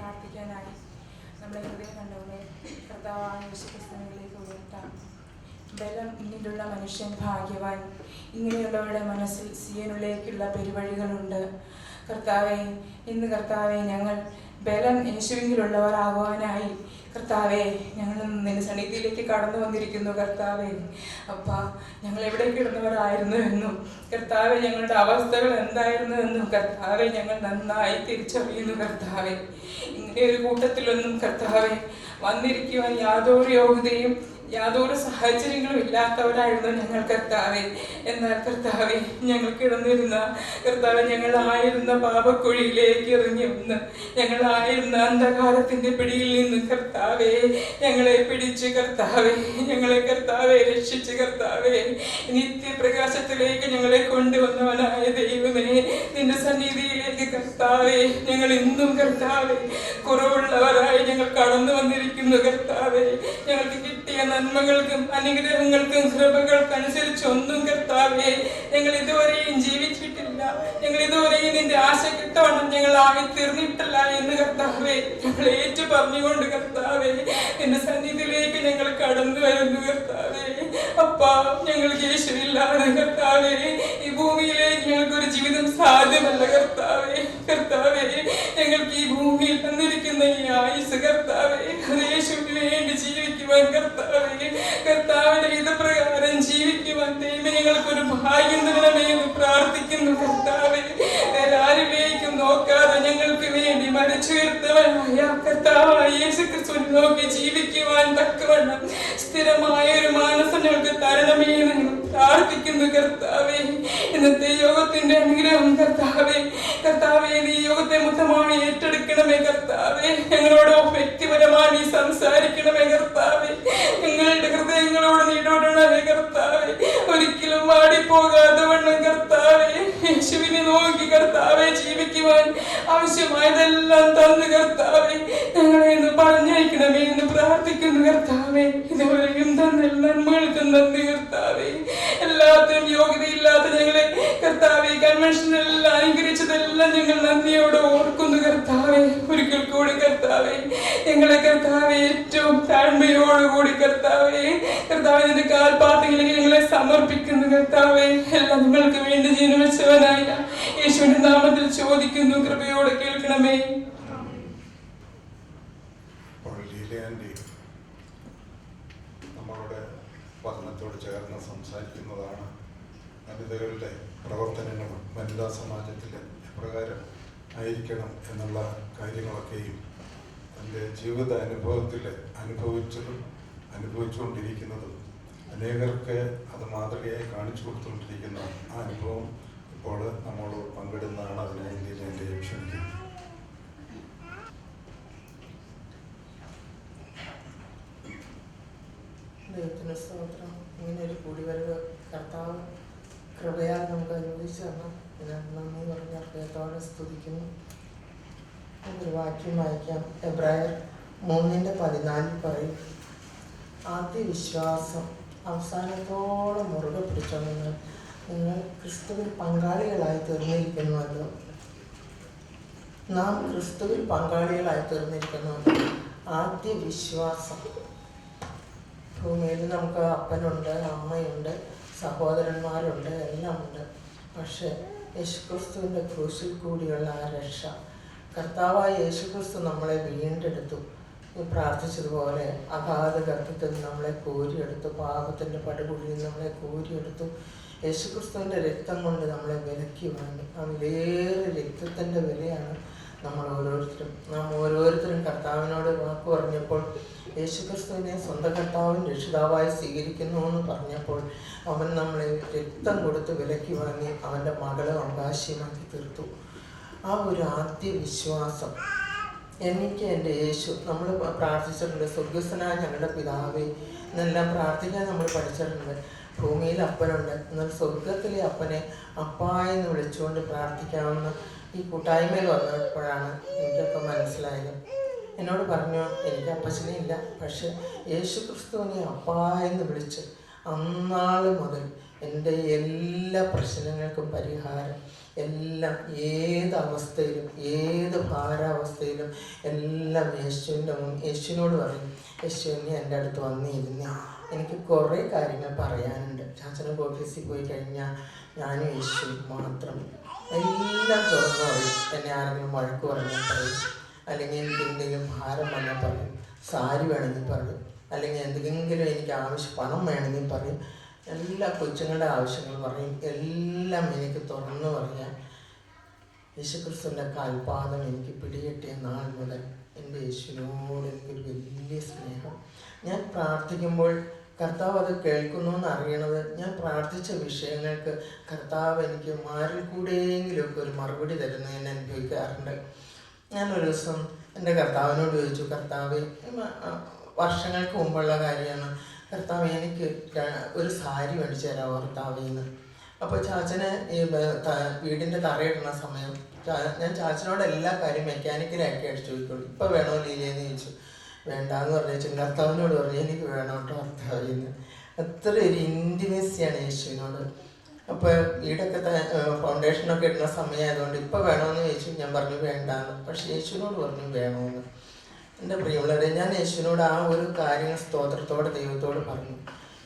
പ്രാർത്ഥിക്കാനായി നമ്മളെ ഹൃദയം കണ്ടവരെ കർത്താവായ യേശുക്രിസ്തുവിലേക്ക് ഉയർത്താം. ബലം ഇന്നിലുള്ള മനുഷ്യൻ ഭാഗ്യവാൻ. ഇങ്ങനെയുള്ളവരുടെ മനസ്സിൽ സിയോനിലേക്കുള്ള പെരുവഴികളുണ്ട്. കർത്താവെ, ഇന്ന് കർത്താവെ, ഞങ്ങൾ ബലം യേശുവിലുള്ളവരാകുവാനായി കർത്താവെ ഞങ്ങൾ നിന്റെ സന്നിധിയിലേക്ക് കടന്നു വന്നിരിക്കുന്നു. കർത്താവെ, അപ്പ ഞങ്ങൾ എവിടെ കിടന്നവരായിരുന്നു എന്നും കർത്താവെ ഞങ്ങളുടെ അവസ്ഥകൾ എന്തായിരുന്നു എന്നും കർത്താവെ ഞങ്ങൾ നന്നായി തിരിച്ചറിയുന്നു. കർത്താവെ, ഇങ്ങനെ ഒരു കൂട്ടത്തിലൊന്നും കർത്താവെ വന്നിരിക്കുവാൻ യാതൊരു യോഗ്യതയും യാതൊരു സാഹചര്യങ്ങളും ഇല്ലാത്തവരായിരുന്നു ഞങ്ങൾ കർത്താവെ. എന്നാൽ കർത്താവെ, ഞങ്ങൾ കിടന്നിരുന്ന കർത്താവെ, ഞങ്ങളായിരുന്ന പാപക്കുഴിയിലേക്ക് ഇറങ്ങി വന്ന് ഞങ്ങളായിരുന്ന അന്ധകാരത്തിന്റെ പിടിയിൽ നിന്ന് കർത്താവെ ഞങ്ങളെ പിടിച്ച് കർത്താവെ ഞങ്ങളെ കർത്താവെ രക്ഷിച്ച് കർത്താവെ നിത്യപ്രകാശത്തിലേക്ക് ഞങ്ങളെ കൊണ്ടുവന്നവനായ ദൈവമേ, നിന്റെ സന്നിധിയിലേക്ക് കർത്താവെ ഞങ്ങൾ ഇന്നും കർത്താവെ കുറവുള്ളവരായി ഞങ്ങൾ കടന്നു വന്നിരിക്കുന്നു. കർത്താവെ, ഞങ്ങൾക്ക് കിട്ടിയ നന്മകൾക്കും അനുഗ്രഹങ്ങൾക്കും കൃപകൾക്കനുസരിച്ച് ഒന്നും കർത്താവെ ഞങ്ങൾ ഇതുവരെയും ജീവിച്ചിട്ടില്ല. ഞങ്ങൾ ഇതുവരെയും നിന്റെ ആശയ്ക്കിട്ടോണം ഞങ്ങൾ ആയിത്തീർന്നിട്ടില്ല എന്ന് കർത്താവെ ഞങ്ങൾ ഏറ്റു പറഞ്ഞുകൊണ്ട് കർത്താവെ നിന്റെ സന്നിധിയിലേക്ക് ഞങ്ങൾ കടന്നു വരുന്നു. കർത്താവെ, അപ്പാ, ഞങ്ങൾക്ക് യേശുവില്ലാതെ കർത്താവെ ഈ ഭൂമിയിലേക്ക് ഞങ്ങൾക്കൊരു ജീവിതം സാധ്യമല്ല. കർത്താവെ, കർത്താവെ, ഞങ്ങൾക്ക് ഈ ഭൂമിയിൽ തന്നിരിക്കുന്ന ഈ ആയുസ് കർത്താവെ അത് യേശുവിന് വേണ്ടി ജീവിക്കുവാൻ കർത്താവെ കർത്താവിന്റെ ഹിതപ്രകാരം ജീവിക്കുവാൻ ദൈവം ഞങ്ങൾക്കൊരു ഭാഗ്യം തരണമേ എന്ന് പ്രാർത്ഥിക്കുന്നു. കർത്താവെ, ആരിലേക്കും നോക്കാതെ ഞങ്ങൾക്ക് വേണ്ടി മരിച്ചുയർത്തവനായ കർത്താവായ യേശുക്രിസ്തുവിനെ നോക്കി ജീവിക്കുവാൻ തക്കവണ്ണം സ്ഥിരമായ ഒരു മാനസം ഞങ്ങൾക്ക് തരണമേ എന്ന് ഞങ്ങൾ പ്രാർത്ഥിക്കുന്നു. കർത്താവെ, ഇന്നത്തെ യോഗത്തിന്റെ അനുഗ്രഹം കർത്താവെ കർത്താവെ ഈ യോഗത്തെ മൊത്തമായി ഏറ്റെടുക്കണമേ. കർത്താവെ, ഞങ്ങളോട് വ്യക്തിപരമായി സംസാരിക്കണമേ. കർത്താവെ, ഞങ്ങളുടെ ഹൃദയങ്ങളോട് നീടോടണമേ. കർത്താവെ, ഒരിക്കലും വാടിപ്പോകാതെ വണ്ണം കർത്താവെ യേശുവിനെ നോക്കി കർത്താവെ ജീവിക്കുവാൻ ആവശ്യമായതെല്ലാം തന്ന് കർത്താവെ ഞങ്ങളെ ഇന്ന് പറഞ്ഞയക്കണമേ എന്ന് പ്രാർത്ഥിക്കുന്നു. കർത്താവെ, ഇതുവരെയും തന്ന നന്മകൾക്കും നന്ദി. കർത്താവെ, എല്ലാത്തിനും യോഗ്യതയില്ലാത്ത ഞങ്ങളെ കർത്താവെ കൺവെൻഷനെല്ലാം അനുകരിച്ചതെല്ലാം ഞങ്ങൾ നന്ദിയോടെ ഓർക്കുന്നു. കർത്താവെ, ഒരിക്കൽ കൂടി കർത്താവെ ഞങ്ങളെ കർത്താവെ ഏറ്റവും താഴ്മയോടുകൂടി കർത്താവെ നിന്റെ കാൽപാദങ്ങളിലേക്ക് ഞങ്ങളെ സമർപ്പിക്കുന്നു. കർത്താവെ, എല്ലാം നിങ്ങൾക്ക് വേണ്ടി ജീവൻ വെച്ചവനായ യേശുവിന്റെ നാമത്തിൽ ചോദിക്കുന്നു. കൃപയോടെ കേൾക്കണമേ. നമ്മളുടെ പഠനത്തോട് ചേർന്ന് സംസാരിക്കുന്നതാണ്. വനിതകളുടെ പ്രവർത്തനങ്ങളും വനിതാ സമാജത്തിൽ എപ്രകാരം ആയിരിക്കണം എന്നുള്ള കാര്യങ്ങളൊക്കെയും തൻ്റെ ജീവിത അനുഭവത്തിൽ അനുഭവിച്ചതും അനുഭവിച്ചുകൊണ്ടിരിക്കുന്നതും അനേകർക്ക് അത് മാതൃകയായി കാണിച്ചു കൊടുത്തുകൊണ്ടിരിക്കുന്ന ആ അനുഭവം ഇപ്പോൾ നമ്മോട് പങ്കിടുന്നതാണ്. അതിനായി എൻ്റെ ക്ഷണിക്കുന്നു. ദൈവത്തിന് സ്തോത്രം. ഇങ്ങനെ ഒരു കൂടിവരവ് കർത്താവ് കൃപയാൽ നമുക്ക് അനുവദിച്ചു തന്നു. ഇതിനകത്ത് നന്ദി പറഞ്ഞ ഹൃദയത്തോടെ സ്തുതിക്കുന്നു. ഒരു വാക്യം വായിക്കാം. എബ്രായർ 3:14 പറയും, ആദ്യ വിശ്വാസം അവസാനത്തോളം മുറുകെ പിടിച്ചോളുന്ന നിങ്ങൾ ക്രിസ്തുവിൽ പങ്കാളികളായി തീർന്നിരിക്കുന്നുവല്ലോ. നാം ക്രിസ്തുവിൽ പങ്കാളികളായി തീർന്നിരിക്കുന്നുവല്ലോ. ആദ്യ വിശ്വാസം. ഭൂമിയിൽ നമുക്ക് അപ്പനുണ്ട്, അമ്മയുണ്ട്, സഹോദരന്മാരുണ്ട്, എല്ലാം ഉണ്ട്. പക്ഷെ യേശുക്രിസ്തുവിൻ്റെ ക്രൂശിൽ കൂടിയുള്ള ആ രക്ഷ, കർത്താവായ യേശുക്രിസ്തു നമ്മളെ വീണ്ടെടുത്തു. പ്രാർത്ഥിച്ചതുപോലെ അഗാധ ഗർഭത്തിൽ നമ്മളെ കോരിയെടുത്തു, പാപത്തിൻ്റെ പടുകുഴിയിൽ നമ്മളെ കോരിയെടുത്തു. യേശുക്രിസ്തുവിൻ്റെ രക്തം കൊണ്ട് നമ്മളെ വിലക്കി വാങ്ങി. ആ വിലയേറെ രക്തത്തിൻ്റെ വിലയാണ് നാം ഓരോരുത്തരും കർത്താവിനോട് വാക്ക് പറഞ്ഞപ്പോൾ, യേശുക്രിസ്തുവിനെ സ്വന്തം കർത്താവും രക്ഷിതാവായി സ്വീകരിക്കുന്നു എന്ന് പറഞ്ഞപ്പോൾ അവൻ നമ്മളെ രക്തം കൊടുത്ത് വിലക്കി വാങ്ങി അവൻ്റെ മകളെ അവകാശമാക്കി തീർത്തു. ആ ഒരു ആദ്യ വിശ്വാസം എനിക്ക് എൻ്റെ യേശു, നമ്മൾ പ്രാർത്ഥിച്ചിട്ടുണ്ട്, സ്വർഗസ്ഥനായ ഞങ്ങളുടെ പിതാവേ എന്നെല്ലാം പ്രാർത്ഥിക്കാൻ നമ്മൾ പഠിച്ചിട്ടുണ്ട്. ഭൂമിയിൽ അപ്പനുണ്ട്, എന്നാൽ സ്വർഗത്തിലെ അപ്പനെ അപ്പായെന്ന് വിളിച്ചുകൊണ്ട് പ്രാർത്ഥിക്കാവുന്ന ഈ കൂട്ടായ്മയിൽ വന്നപ്പോഴാണ് എനിക്കൊക്കെ മനസ്സിലായത്. എന്നോട് പറഞ്ഞു, എനിക്ക് അപ്പച്ചനെ ഇല്ല, പക്ഷെ യേശു ക്രിസ്തുവിനെ അപ്പായെന്ന് വിളിച്ച് അന്നാൾ മുതൽ എൻ്റെ എല്ലാ പ്രശ്നങ്ങൾക്കും പരിഹാരം, എല്ലാം ഏത് അവസ്ഥയിലും ഏത് ഭാരാവസ്ഥയിലും എല്ലാം യേശുവിനോട് പറയും, യേശുവിനെ എൻ്റെ അടുത്ത് വന്നിരുന്നേ, എനിക്ക് കുറേ കാര്യങ്ങൾ പറയാനുണ്ട്. ചാച്ചനൊക്കെ ഓഫീസിൽ പോയി കഴിഞ്ഞാൽ ഞാനും യേശു മാത്രം എല്ലാം തുറന്നു പറയും. എന്നെ ആരെങ്കിലും വഴക്ക് പറഞ്ഞാൽ പറയും, അല്ലെങ്കിൽ എനിക്ക് എന്തെങ്കിലും ഭാരം വന്നാൽ പറയും, സാരി വേണമെങ്കിൽ പറയും, അല്ലെങ്കിൽ എന്തെങ്കിലും എനിക്ക് പണം വേണമെങ്കിൽ പറയും, എല്ലാ കൊച്ചുങ്ങളുടെ ആവശ്യങ്ങൾ പറയും. എല്ലാം എനിക്ക് തുറന്നു പറയാൻ യേശുക്രിസ്തുവിൻ്റെ കാൽപാദം എനിക്ക് പിടികിട്ടിയ നാൾ മുതൽ എൻ്റെ യേശുവിനോട് എനിക്കൊരു വലിയ സ്നേഹം. ഞാൻ പ്രാർത്ഥിക്കുമ്പോൾ കർത്താവ് അത് കേൾക്കുന്നു എന്നറിയണത്, ഞാൻ പ്രാർത്ഥിച്ച വിഷയങ്ങൾക്ക് കർത്താവ് എനിക്ക് മാറിൽ കൂടെയെങ്കിലുമൊക്കെ ഒരു മറുപടി തരുന്നതിന് അനുഭവിക്കാറുണ്ട്. ഞാനൊരു ദിവസം എൻ്റെ കർത്താവിനോട് ചോദിച്ചു, കർത്താവ്, വർഷങ്ങൾക്ക് മുമ്പുള്ള കാര്യമാണ്, കർത്താവ് എനിക്ക് ഒരു സാരി മേടിച്ചു തരാമോ കർത്താവേന്ന്. അപ്പോൾ ചാച്ചന് ഈ വീടിൻ്റെ തറയിടുന്ന സമയം ഞാൻ ചാച്ചനോട് എല്ലാ കാര്യം മെക്കാനിക്കലാക്കി അടിച്ചു ചോദിക്കുള്ളൂ. ഇപ്പോൾ വേണോ ലീലേന്ന് ചോദിച്ചു. വേണ്ടാന്ന് പറഞ്ഞു. കർത്താവിനോട് പറഞ്ഞു, എനിക്ക് വേണം കേട്ടോ കർത്താവേന്ന്. അത്ര ഒരു ഇൻറ്റിമസിയാണ് യേശുവിനോട്. അപ്പോൾ വീടൊക്കെ ഫൗണ്ടേഷനൊക്കെ ഇടുന്ന സമയമായതുകൊണ്ട് ഇപ്പോൾ വേണമെന്ന് ചോദിച്ചു. ഞാൻ പറഞ്ഞു വേണ്ടാന്ന്. പക്ഷെ യേശുവിനോട് പറഞ്ഞു വേണമെന്ന്. എൻ്റെ പ്രിയമുള്ളവരെ, ഞാൻ യേശുവിനോട് ആ ഒരു കാര്യങ്ങൾ സ്തോത്രത്തോടെ ദൈവത്തോട് പറഞ്ഞു.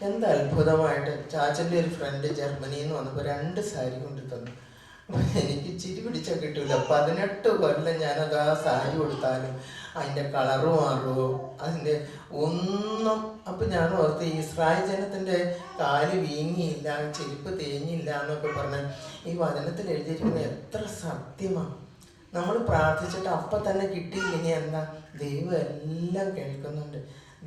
എന്താ അത്ഭുതമായിട്ട് ചാച്ചൻ്റെ ഒരു ഫ്രണ്ട് ജർമ്മനിയിൽ നിന്ന് വന്നപ്പോൾ 2 സാരി കൊണ്ട് തന്നു. അപ്പം എനിക്ക് ചിരി പിടിച്ചാൽ കിട്ടില്ല. 18 കൊല്ലം ഞാനത് ആ സാരി കൊടുത്താലും അതിൻ്റെ കളറ് മാറുമോ, അതിൻ്റെ ഒന്നും. അപ്പം ഞാൻ ഓർത്ത് ഇസ്രായേൽ ജനത്തിൻ്റെ കാല് വീങ്ങിയില്ല, ചെരുപ്പ് തേഞ്ഞില്ല എന്നൊക്കെ പറഞ്ഞാൽ ഈ വചനത്തിൽ എഴുതിയിരിക്കുന്നത് എത്ര സത്യമാണ്. നമ്മൾ പ്രാർത്ഥിച്ചിട്ട് അപ്പം തന്നെ കിട്ടിയില്ലെങ്കിൽ എന്താ, ദൈവം എല്ലാം കേൾക്കുന്നുണ്ട്.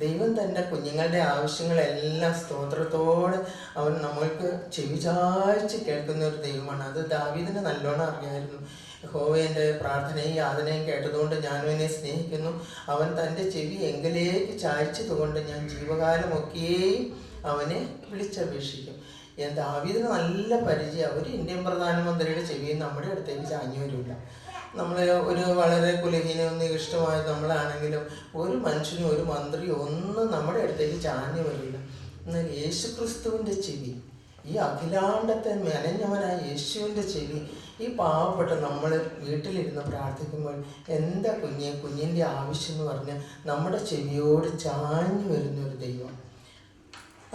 ദൈവം തൻ്റെ കുഞ്ഞുങ്ങളുടെ ആവശ്യങ്ങളെല്ലാം സ്തോത്രത്തോടെ അവൻ നമ്മൾക്ക് ചെവിചായ്ച്ച് കേൾക്കുന്ന ഒരു ദൈവമാണ്. അത് ദാവീദിന് നല്ലോണം അറിയാമായിരുന്നു. യഹോവയുടെ പ്രാർത്ഥനയും യാതനയും കേട്ടതുകൊണ്ട് ഞാനും എന്നെ സ്നേഹിക്കുന്നു, അവൻ തൻ്റെ ചെവി എങ്കിലേക്ക് ചായ്ച്ചതുകൊണ്ട് ഞാൻ ജീവകാലമൊക്കെയും അവനെ വിളിച്ചപേക്ഷിക്കും. ദാവീദിന് നല്ല പരിചയം. ഒരു ഇന്ത്യൻ പ്രധാനമന്ത്രിയുടെ ചെവിയും നമ്മുടെ അടുത്തേക്ക് ചാഞ്ഞു വരില്ല. നമ്മൾ ഒരു വളരെ കുലഹീനവും നികഷ്ടമായ നമ്മളാണെങ്കിലും ഒരു മനുഷ്യനും ഒരു മന്ത്രിയോ ഒന്നും നമ്മുടെ അടുത്തേക്ക് ചാഞ്ഞു വരില്ല. എന്നാൽ യേശുക്രിസ്തുവിൻ്റെ ചെവി, ഈ അഖിലാണ്ടത്തെ മെനഞ്ഞവനായ യേശുവിൻ്റെ ചെവി, ഈ പാവപ്പെട്ട നമ്മൾ വീട്ടിലിരുന്ന് പ്രാർത്ഥിക്കുമ്പോൾ എന്താ കുഞ്ഞിൻ്റെ ആവശ്യം എന്ന് പറഞ്ഞാൽ നമ്മുടെ ചെവിയോട് ചാഞ്ഞു വരുന്നൊരു ദൈവം.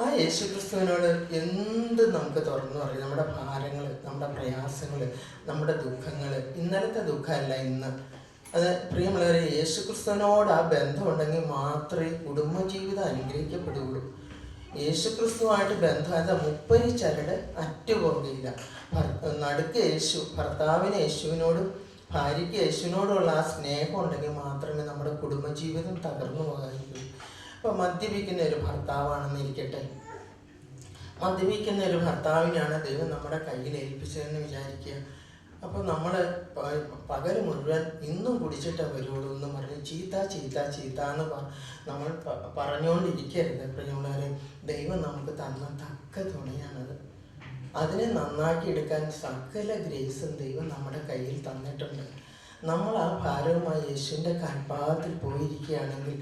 ആ യേശുക്രിസ്തുവിനോട് എന്ത് നമുക്ക് തുറന്നു പറയും. നമ്മുടെ ഭാരങ്ങൾ, നമ്മുടെ പ്രയാസങ്ങൾ, നമ്മുടെ ദുഃഖങ്ങൾ. ഇന്നലത്തെ ദുഃഖമല്ല ഇന്ന്. അത് പ്രിയമുള്ളവരെ, യേശുക്രിസ്തുവിനോട് ആ ബന്ധമുണ്ടെങ്കിൽ മാത്രമേ കുടുംബജീവിതം അനുഗ്രഹിക്കപ്പെടുകയുള്ളൂ. യേശുക്രിസ്തുവായിട്ട് ബന്ധം എന്താ, 30 ചരട് അറ്റുപോകില്ല. നടുക്ക് യേശു, ഭർത്താവിന് യേശുവിനോടും ഭാര്യയ്ക്ക് യേശുവിനോടുള്ള ആ സ്നേഹം ഉണ്ടെങ്കിൽ മാത്രമേ നമ്മുടെ കുടുംബജീവിതം തകർന്നു പോകാതിരിക്കൂ. ഇപ്പോൾ മദ്യപിക്കുന്ന ഒരു ഭർത്താവാണെന്നിരിക്കട്ടെ, മദ്യപിക്കുന്ന ഒരു ഭർത്താവിനാണ് ദൈവം നമ്മുടെ കയ്യിൽ ഏൽപ്പിച്ചതെന്ന് വിചാരിക്കുക. അപ്പോൾ നമ്മൾ പകൽ മുഴുവൻ ഇന്നും കുടിച്ചിട്ടേ വരുള്ളൂ എന്ന് പറഞ്ഞ് ചീത്ത എന്ന് നമ്മൾ പറഞ്ഞുകൊണ്ടിരിക്കരുത്. പ്രിയമുള്ളവരെ, ദൈവം നമുക്ക് തന്ന തക്ക തുണയാണത്. അതിനെ നന്നാക്കി എടുക്കാൻ സകല ഗ്രേസും ദൈവം നമ്മുടെ കയ്യിൽ തന്നിട്ടുണ്ട്. നമ്മൾ ആ ഭാരവുമായി യേശുവിൻ്റെ കാൽപാദത്തിൽ പോയിരിക്കുകയാണെങ്കിൽ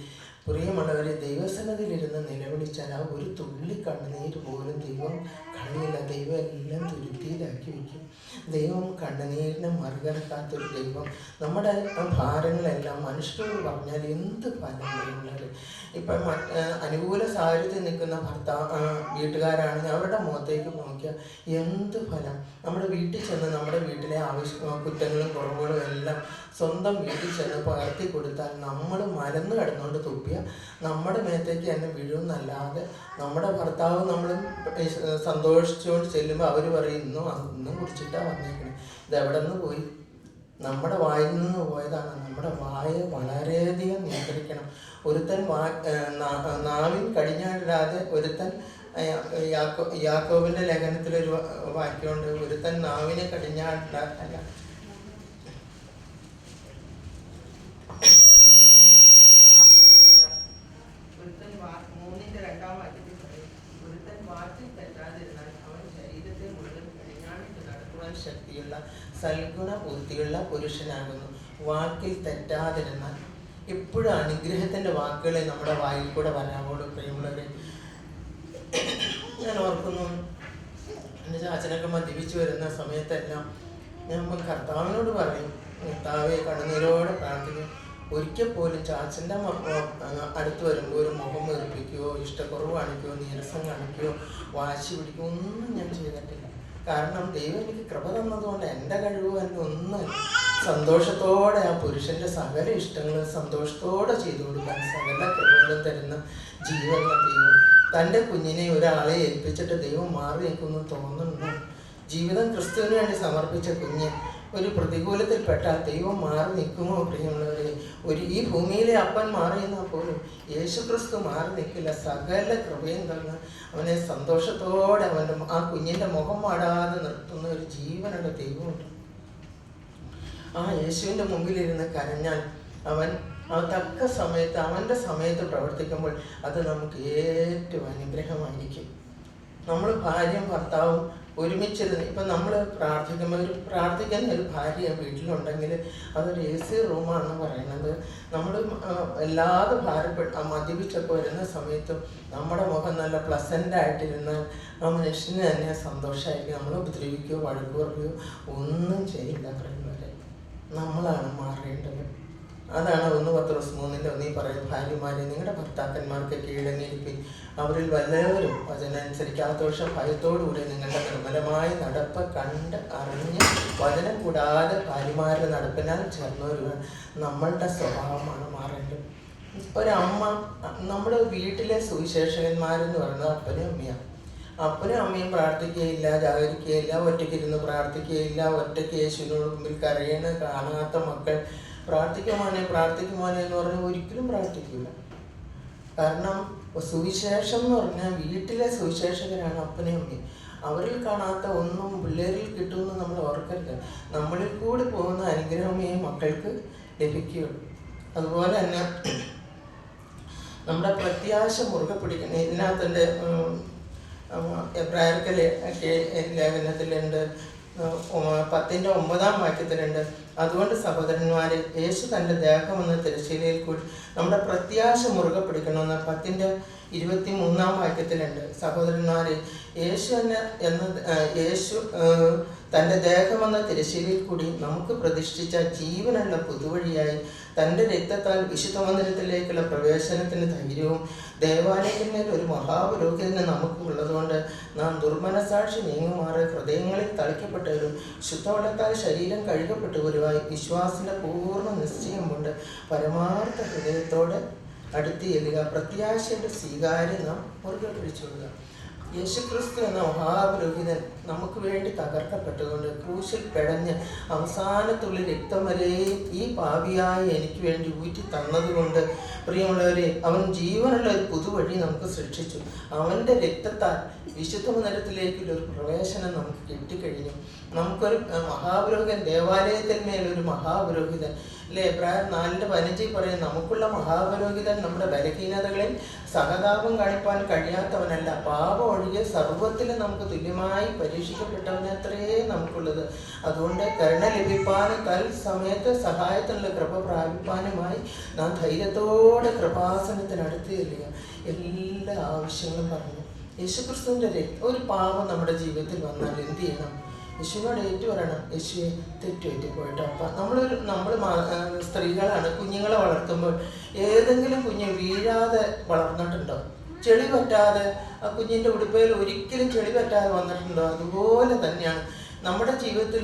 പ്രിയമുള്ളവരെ, ദൈവസന്നിധിയിലിരുന്ന് നിലവിളിച്ചാൽ ആ ഒരു തുള്ളി കണ്ണുനീര് പോലും ദൈവം കളയില്ല. ദൈവം എല്ലാം തുരുത്തിയിലാക്കി വയ്ക്കും. ദൈവം കണ്ണുനീരിനെ മറികടക്കാത്തൊരു ദൈവം. നമ്മുടെ ഭാരങ്ങളെല്ലാം മനുഷ്യരോട് പറഞ്ഞാൽ എന്ത് ഫലം പ്രിയമുള്ളവർ. ഇപ്പം അനുകൂല സാഹചര്യത്തിൽ നിൽക്കുന്ന വീട്ടുകാരാണെങ്കിൽ അവരുടെ മുഖത്തേക്ക് നോക്കിയാൽ എന്ത് ഫലം. നമ്മുടെ വീട്ടിൽ ചെന്ന് നമ്മുടെ വീട്ടിലെ കുറ്റങ്ങളും കുറവുകളും എല്ലാം സ്വന്തം വീട്ടിൽ ചെന്ന് പകർത്തി കൊടുത്താൽ നമ്മൾ മലന്ന് കിടന്നുകൊണ്ട് തുപ്പിയ നമ്മുടെ മേത്തേക്ക് തന്നെ വീഴുമെന്നല്ലാതെ നമ്മുടെ ഭർത്താവ് നമ്മൾ സന്തോഷിച്ചുകൊണ്ട് ചെല്ലുമ്പോൾ അവർ പറയും ഇന്നും കുടിച്ചിട്ടാണ് വന്നേക്കണേ, ഇതെവിടെ നിന്ന് പോയി. നമ്മുടെ വായിൽ നിന്ന് പോയതാണ്. നമ്മുടെ വായ വളരെയധികം നിയന്ത്രിക്കണം. ഒരുത്തൻ നാവിൻ കടിഞ്ഞാടിടാതെ ഒരുത്തൻ യാക്കോബിൻ്റെ ലേഖനത്തിലൊരു വാക്യമുണ്ട്, ഒരുത്തൻ നാവിനെ കടിഞ്ഞാടിടാല്ല ശക്തിയുള്ള സൽഗുണ ബുദ്ധിയുള്ള പുരുഷനാകുന്നു. വാക്കിൽ തെറ്റാതിരുന്നാൽ എപ്പോഴും അനുഗ്രഹത്തിൻ്റെ വാക്കുകളെ നമ്മുടെ വായിൽ കൂടെ വരാവോട് പ്രിയമുള്ളവരെ. ഞാൻ ഓർക്കുന്നു, അച്ഛനൊക്കെ മദ്യപിച്ച് വരുന്ന സമയത്തെല്ലാം ഞാൻ കർത്താവിനോട് പറയും, കർത്താവെ കണ്ണുനീരോടെ പ്രാർത്ഥിക്കും. ഒരിക്കൽ പോലും ചാച്ചൻ്റെ അടുത്ത് വരുമ്പോൾ ഒരു മുഖം വെറുപ്പിക്കുകയോ ഇഷ്ടക്കുറവ് കാണിക്കുകയോ നീരസം കാണിക്കുകയോ വാശി പിടിക്കുകയോ ഒന്നും ഞാൻ ചെയ്തിട്ടില്ല. കാരണം ദൈവം എനിക്ക് കൃപ തന്നതുകൊണ്ട് എൻ്റെ കഴിവ് തന്നെ ഒന്നും സന്തോഷത്തോടെ ആ പുരുഷൻ്റെ സകല ഇഷ്ടങ്ങളും സന്തോഷത്തോടെ ചെയ്തു കൊടുക്കാൻ സകല കൃപകളും തരുന്ന ജീവനുള്ള ദൈവം തൻ്റെ കുഞ്ഞിനെ ഒരാളെ ഏൽപ്പിച്ചിട്ട് ദൈവം മാറി നിൽക്കുന്നു തോന്നുന്നു. ജീവിതം ക്രിസ്തുവിന് വേണ്ടി സമർപ്പിച്ച കുഞ്ഞ് ഒരു പ്രതികൂലത്തിൽപ്പെട്ടാൽ ദൈവം മാറി നിൽക്കുമോ പ്രിയമുള്ളവരെ? ഈ ഭൂമിയിലെ അപ്പൻ മാറി നിന്നാൽ പോലും യേശു ക്രിസ്തു മാറി നിൽക്കില്ല. സകല കൃപയും തന്ന് അവനെ സന്തോഷത്തോടെ ആ കുഞ്ഞിൻ്റെ മുഖം മാടാതെ നിർത്തുന്ന ഒരു ജീവനുള്ള ദൈവമുണ്ട്. ആ യേശുവിൻ്റെ മുമ്പിലിരുന്ന് കരഞ്ഞാൽ അവൻ തക്ക സമയത്ത് അവൻ്റെ സമയത്ത് പ്രവർത്തിക്കുമ്പോൾ അത് നമുക്ക് ഏറ്റവും അനുഗ്രഹമായിരിക്കും. നമ്മൾ ഭാര്യയും ഭർത്താവും ഒരുമിച്ചിരുന്ന് ഇപ്പം നമ്മൾ പ്രാർത്ഥിക്കുന്ന ഒരു ഭാര്യ വീട്ടിലുണ്ടെങ്കിൽ അതൊരു AC റൂമാണെന്ന് പറയുന്നത്. നമ്മൾ വല്ലാതെ മദ്യപിച്ചൊക്കെ വരുന്ന സമയത്തും നമ്മുടെ മുഖം നല്ല പ്ലസൻ്റായിട്ടിരുന്നാൽ ആ മനുഷ്യന് തന്നെ സന്തോഷമായിരിക്കും. നമ്മൾ ഉപദ്രവിക്കുകയോ വഴക്ക് പറയുകയോ ഒന്നും ചെയ്യില്ല. പറയുന്നവരെ നമ്മളാണ് മാറേണ്ടത്. അതാണ് 1 പത്രോസ് 3:1 പറയുന്നത്, ഭാര്യമാരെ നിങ്ങളുടെ ഭർത്താക്കന്മാർക്ക് കീഴടങ്ങിയിരിപ്പിൻ, അവരിൽ വല്ലവരും വചനമനുസരിക്കാത്ത പക്ഷം ഭയത്തോടുകൂടി നിങ്ങളുടെ നിർമ്മലമായ നടപ്പ് കണ്ട് അറിഞ്ഞ് വചനം കൂടാതെ ഭാര്യമാരുടെ നടപ്പിനാൽ ചേർന്നവരുവാൻ നമ്മളുടെ സ്വഭാവമാണ് മാറേണ്ടത്. ഒരമ്മ, നമ്മുടെ വീട്ടിലെ സുവിശേഷകന്മാരെന്ന് പറയുന്നത് അപ്പനും അമ്മയാണ്. അപ്പനും അമ്മയും പ്രാർത്ഥിക്കുകയില്ല, ജാഗരിക്കുകയില്ല, ഒറ്റയ്ക്കിരുന്ന് പ്രാർത്ഥിക്കുകയില്ല, ഒറ്റയ്ക്ക് യേശുവിനോട് മുമ്പിൽ കരയണ കാണാത്ത മക്കൾ പ്രാർത്ഥിക്കുമോനെ എന്ന് പറഞ്ഞാൽ ഒരിക്കലും പ്രാർത്ഥിക്കില്ല. കാരണം സുവിശേഷം എന്ന് പറഞ്ഞാൽ വീട്ടിലെ സുവിശേഷകരാണ് അപ്പനെയും അമ്മയും. അവരിൽ കാണാത്ത ഒന്നും പിള്ളേരിൽ കിട്ടുമെന്ന് നമ്മൾ ഓർക്കരുത്. നമ്മളിൽ കൂടി പോകുന്ന അനുഗ്രഹമേ മക്കൾക്ക് ലഭിക്കുകയുള്ളൂ. അതുപോലെ തന്നെ നമ്മുടെ പ്രത്യാശ മുറുകെ പിടിക്കണം. ഇതിനകത്തിൻ്റെ എബ്രായർക്ക് ലേഖനത്തിലുണ്ട്, 10:9 വാക്യത്തിലുണ്ട്, അതുകൊണ്ട് സഹോദരന്മാരെ യേശു തൻ്റെ ദേഹമെന്ന തിരശ്ശീലയിൽ കൂടി നമ്മുടെ പ്രത്യാശ മുറുകെ പിടിക്കണമെന്ന് 10:23 വാക്യത്തിലുണ്ട്. സഹോദരന്മാരെ യേശു തൻ്റെ ദേഹമെന്ന തിരശ്ശീലയിൽ കൂടി നമുക്ക് പ്രതിഷ്ഠിച്ച ജീവനുള്ള പുതുവഴിയായി തൻ്റെ രക്തത്താൽ വിശുദ്ധ മന്ദിരത്തിലേക്കുള്ള പ്രവേശനത്തിന് ധൈര്യവും ദേവാലയത്തിന്മേൽ ഒരു മഹാപുരോഹിതന് നമുക്ക് ഉള്ളതുകൊണ്ട് നാം ദുർമനസാക്ഷി നീങ്ങുമാറ് ഹൃദയങ്ങളിൽ തളിക്കപ്പെട്ടവരും ശുദ്ധവെള്ളത്താൽ ശരീരം കഴുകപ്പെട്ടവരുമായി വിശ്വാസത്തിൻ്റെ പൂർണ്ണ നിശ്ചയം കൊണ്ട് പരമാർത്ഥ ഹൃദയത്തോടെ അടുത്ത് ചെല്ലുക. പ്രത്യാശയുടെ സ്വീകാര്യം നാം മുറുകെ പിടിച്ചുകൊള്ളുക. യേശുക്രിസ്തു എന്ന മഹാപുരോഹിതൻ നമുക്ക് വേണ്ടി തകർക്കപ്പെട്ടുകൊണ്ട് ക്രൂശിൽ പിടഞ്ഞ് അവസാനത്തുള്ള രക്തം വരെയും ഈ പാപിയായി എനിക്ക് വേണ്ടി ഊറ്റി തന്നതുകൊണ്ട് പ്രിയമുള്ളവരെ, അവൻ ജീവനുള്ള ഒരു പുതുവഴി നമുക്ക് സൃഷ്ടിച്ചു. അവൻ്റെ രക്തത്താൽ വിശുദ്ധ മന്ദിരത്തിലേക്കുള്ള ഒരു പ്രവേശനം നമുക്ക് കിട്ടിക്കഴിഞ്ഞു. നമുക്കൊരു മഹാപുരോഹിതൻ, ദേവാലയത്തിന്മേലൊരു മഹാപുരോഹിതൻ അല്ലേ? എബ്രായർ 4:15 പറയും, നമുക്കുള്ള മഹാപുരോഹിതൻ നമ്മുടെ ബലഹീനതകളിൽ സഹതാപം കാണിപ്പാൻ കഴിയാത്തവനല്ല, പാപം ഒഴികെ സർവ്വത്തിലും നമുക്ക് തുല്യമായി പരീക്ഷിക്കപ്പെട്ടവനത്രേ നമുക്കുള്ളത്. അതുകൊണ്ട് കരുണ ലഭിപ്പാനും സമയത്ത് സഹായത്തിനുള്ള കൃപ പ്രാപിപ്പാനുമായി നാം ധൈര്യത്തോടെ കൃപാസനത്തിനടുത്ത് ചെല്ലുക. എല്ലാ ആവശ്യങ്ങളും പറഞ്ഞു. യേശുക്രിസ്തുവിൻ്റെ ഒരു പാപം നമ്മുടെ ജീവിതത്തിൽ വന്നാൽ എന്ത് ചെയ്യണം? യേശുവിനോട് പറയണം, യേശുവെ തെറ്റുപറ്റി പോയിട്ട്. അപ്പം നമ്മൾ സ്ത്രീകളാണ്. കുഞ്ഞുങ്ങളെ വളർത്തുമ്പോൾ ഏതെങ്കിലും കുഞ്ഞ് വീഴാതെ വളർന്നിട്ടുണ്ടോ? ചെളി പറ്റാതെ ആ കുഞ്ഞിൻ്റെ ഉടുപ്പയിൽ ഒരിക്കലും ചെളി പറ്റാതെ വന്നിട്ടുണ്ടോ? അതുപോലെ തന്നെയാണ് നമ്മുടെ ജീവിതത്തിൽ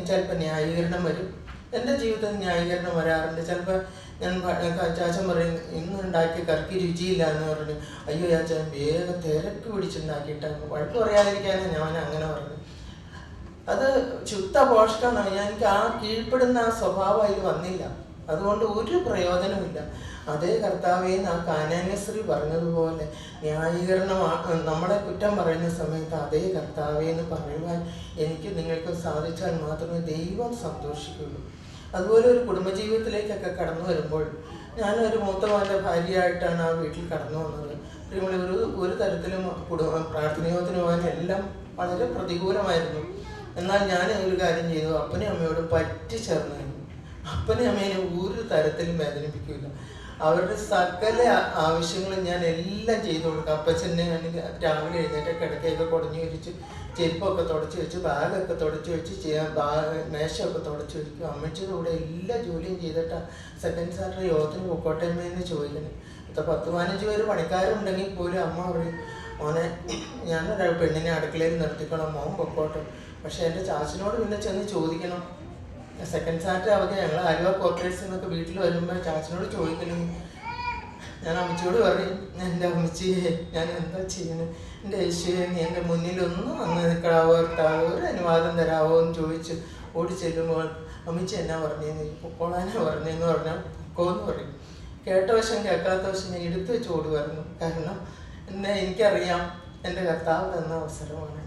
ചിലപ്പോൾ ന്യായീകരണം വരും. എൻ്റെ ജീവിതത്തിൽ ന്യായീകരണം വരാറുണ്ട്. ചിലപ്പോൾ ഞാൻ ചാച്ചൻ പറയും, ഇന്ന് ഉണ്ടാക്കിയ കറിക്ക് രുചിയില്ല എന്ന് പറഞ്ഞു. അയ്യോ ചാച്ചൻ വേഗം തിരക്ക് പിടിച്ചുണ്ടാക്കിയിട്ടാണ്. വഴക്ക് പറയാതിരിക്കാനാണ് ഞാൻ അങ്ങനെ പറഞ്ഞു. അത് ശുദ്ധ പോഷകമാണ്. എനിക്ക് ആ കീഴ്പ്പെടുന്ന ആ സ്വഭാവം അതിൽ വന്നില്ല. അതുകൊണ്ട് ഒരു പ്രയോജനമില്ല. അതേ കർത്താവേ, ആ കാനാന്യസ്ത്രീ പറഞ്ഞതുപോലെ ന്യായീകരണം നമ്മളെ കുറ്റം പറയുന്ന സമയത്ത് അതേ കർത്താവേ എന്ന് പറയുവാൻ എനിക്ക് നിങ്ങൾക്ക് സാധിച്ചാൽ മാത്രമേ ദൈവം സന്തോഷിക്കുള്ളൂ. അതുപോലെ ഒരു കുടുംബജീവിതത്തിലേക്കൊക്കെ കടന്നു വരുമ്പോൾ, ഞാനൊരു മൂത്തമാൻ്റെ ഭാര്യയായിട്ടാണ് ആ വീട്ടിൽ കടന്നു വന്നത്. ഒരു തരത്തിലും പ്രാർത്ഥനയോത്തിന് പോകാൻ എല്ലാം വളരെ പ്രതികൂലമായിരുന്നു. എന്നാൽ ഞാൻ ഒരു കാര്യം ചെയ്തു, അപ്പനെയും അമ്മയോട് പറ്റി ചേർന്നിരുന്നു. അപ്പനെയും അമ്മേനെ ഒരു തരത്തിലും വേദനിപ്പിക്കില്ല. അവരുടെ സകല ആവശ്യങ്ങളും ഞാൻ എല്ലാം ചെയ്തു കൊടുക്കും. അപ്പച്ചനെ ആണെങ്കിൽ രാവിലെ എഴുന്നേറ്റ് കിടക്കയൊക്കെ കുടഞ്ഞു വെച്ച്, ചെരുപ്പൊക്കെ തുടച്ച് വെച്ച്, ബാഗൊക്കെ തുടച്ച് വെച്ച്, മേശയൊക്കെ തുടച്ച് വെക്കും. അമ്മച്ചിയുടെ കൂടെ എല്ലാ ജോലിയും ചെയ്തിട്ടാണ് സെക്കൻഡ് സാറ്റർഡേ യോഗത്തിന് പൊക്കോട്ടേമെന്ന് ചോദിക്കുന്നത്. ഇപ്പം 10-15 പേര് പണിക്കാരുണ്ടെങ്കിൽ പോലും അമ്മ പറയും, മോനെ ഞാനൊരു പെണ്ണിനെ അടുക്കളയിൽ നിർത്തിക്കണം, മോൻ പൊക്കോട്ടെ. പക്ഷെ എൻ്റെ ചാച്ചനോട് പിന്നെ ചെന്ന് ചോദിക്കണം. സെക്കൻഡ് സാറ്റർഡേ അവധി ഞങ്ങൾ ആലുവ കോർപ്പറേറ്റ്സിൽ നിന്നൊക്കെ വീട്ടിൽ വരുമ്പോൾ ചാച്ചനോട് ചോദിക്കണം. ഞാൻ അമ്മച്ചിയോട് പറയും, എൻ്റെ അമ്മച്ചിയെ ഞാൻ എന്താ ചെയ്യുന്നത്, എൻ്റെ യേശുവേ നീ എൻ്റെ മുന്നിലൊന്നും വന്ന് നിൽക്കാവോ, ഒരു അനുവാദം തരാവോ എന്ന് ചോദിച്ച് ഓടി ചെല്ലുമ്പോൾ അമ്മച്ചി എന്നാ പറഞ്ഞേന്ന്, പൊക്കോളാനാ പറഞ്ഞതെന്ന് പറഞ്ഞാൽ പൊക്കോന്ന് പറയും. കേട്ട വശം കേൾക്കാത്ത വശം ഞാൻ എടുത്തു വെച്ച് ഓടുമായിരുന്നു. കാരണം എനിക്കറിയാം എൻ്റെ കർത്താവ് തന്ന അവസരമാണ്.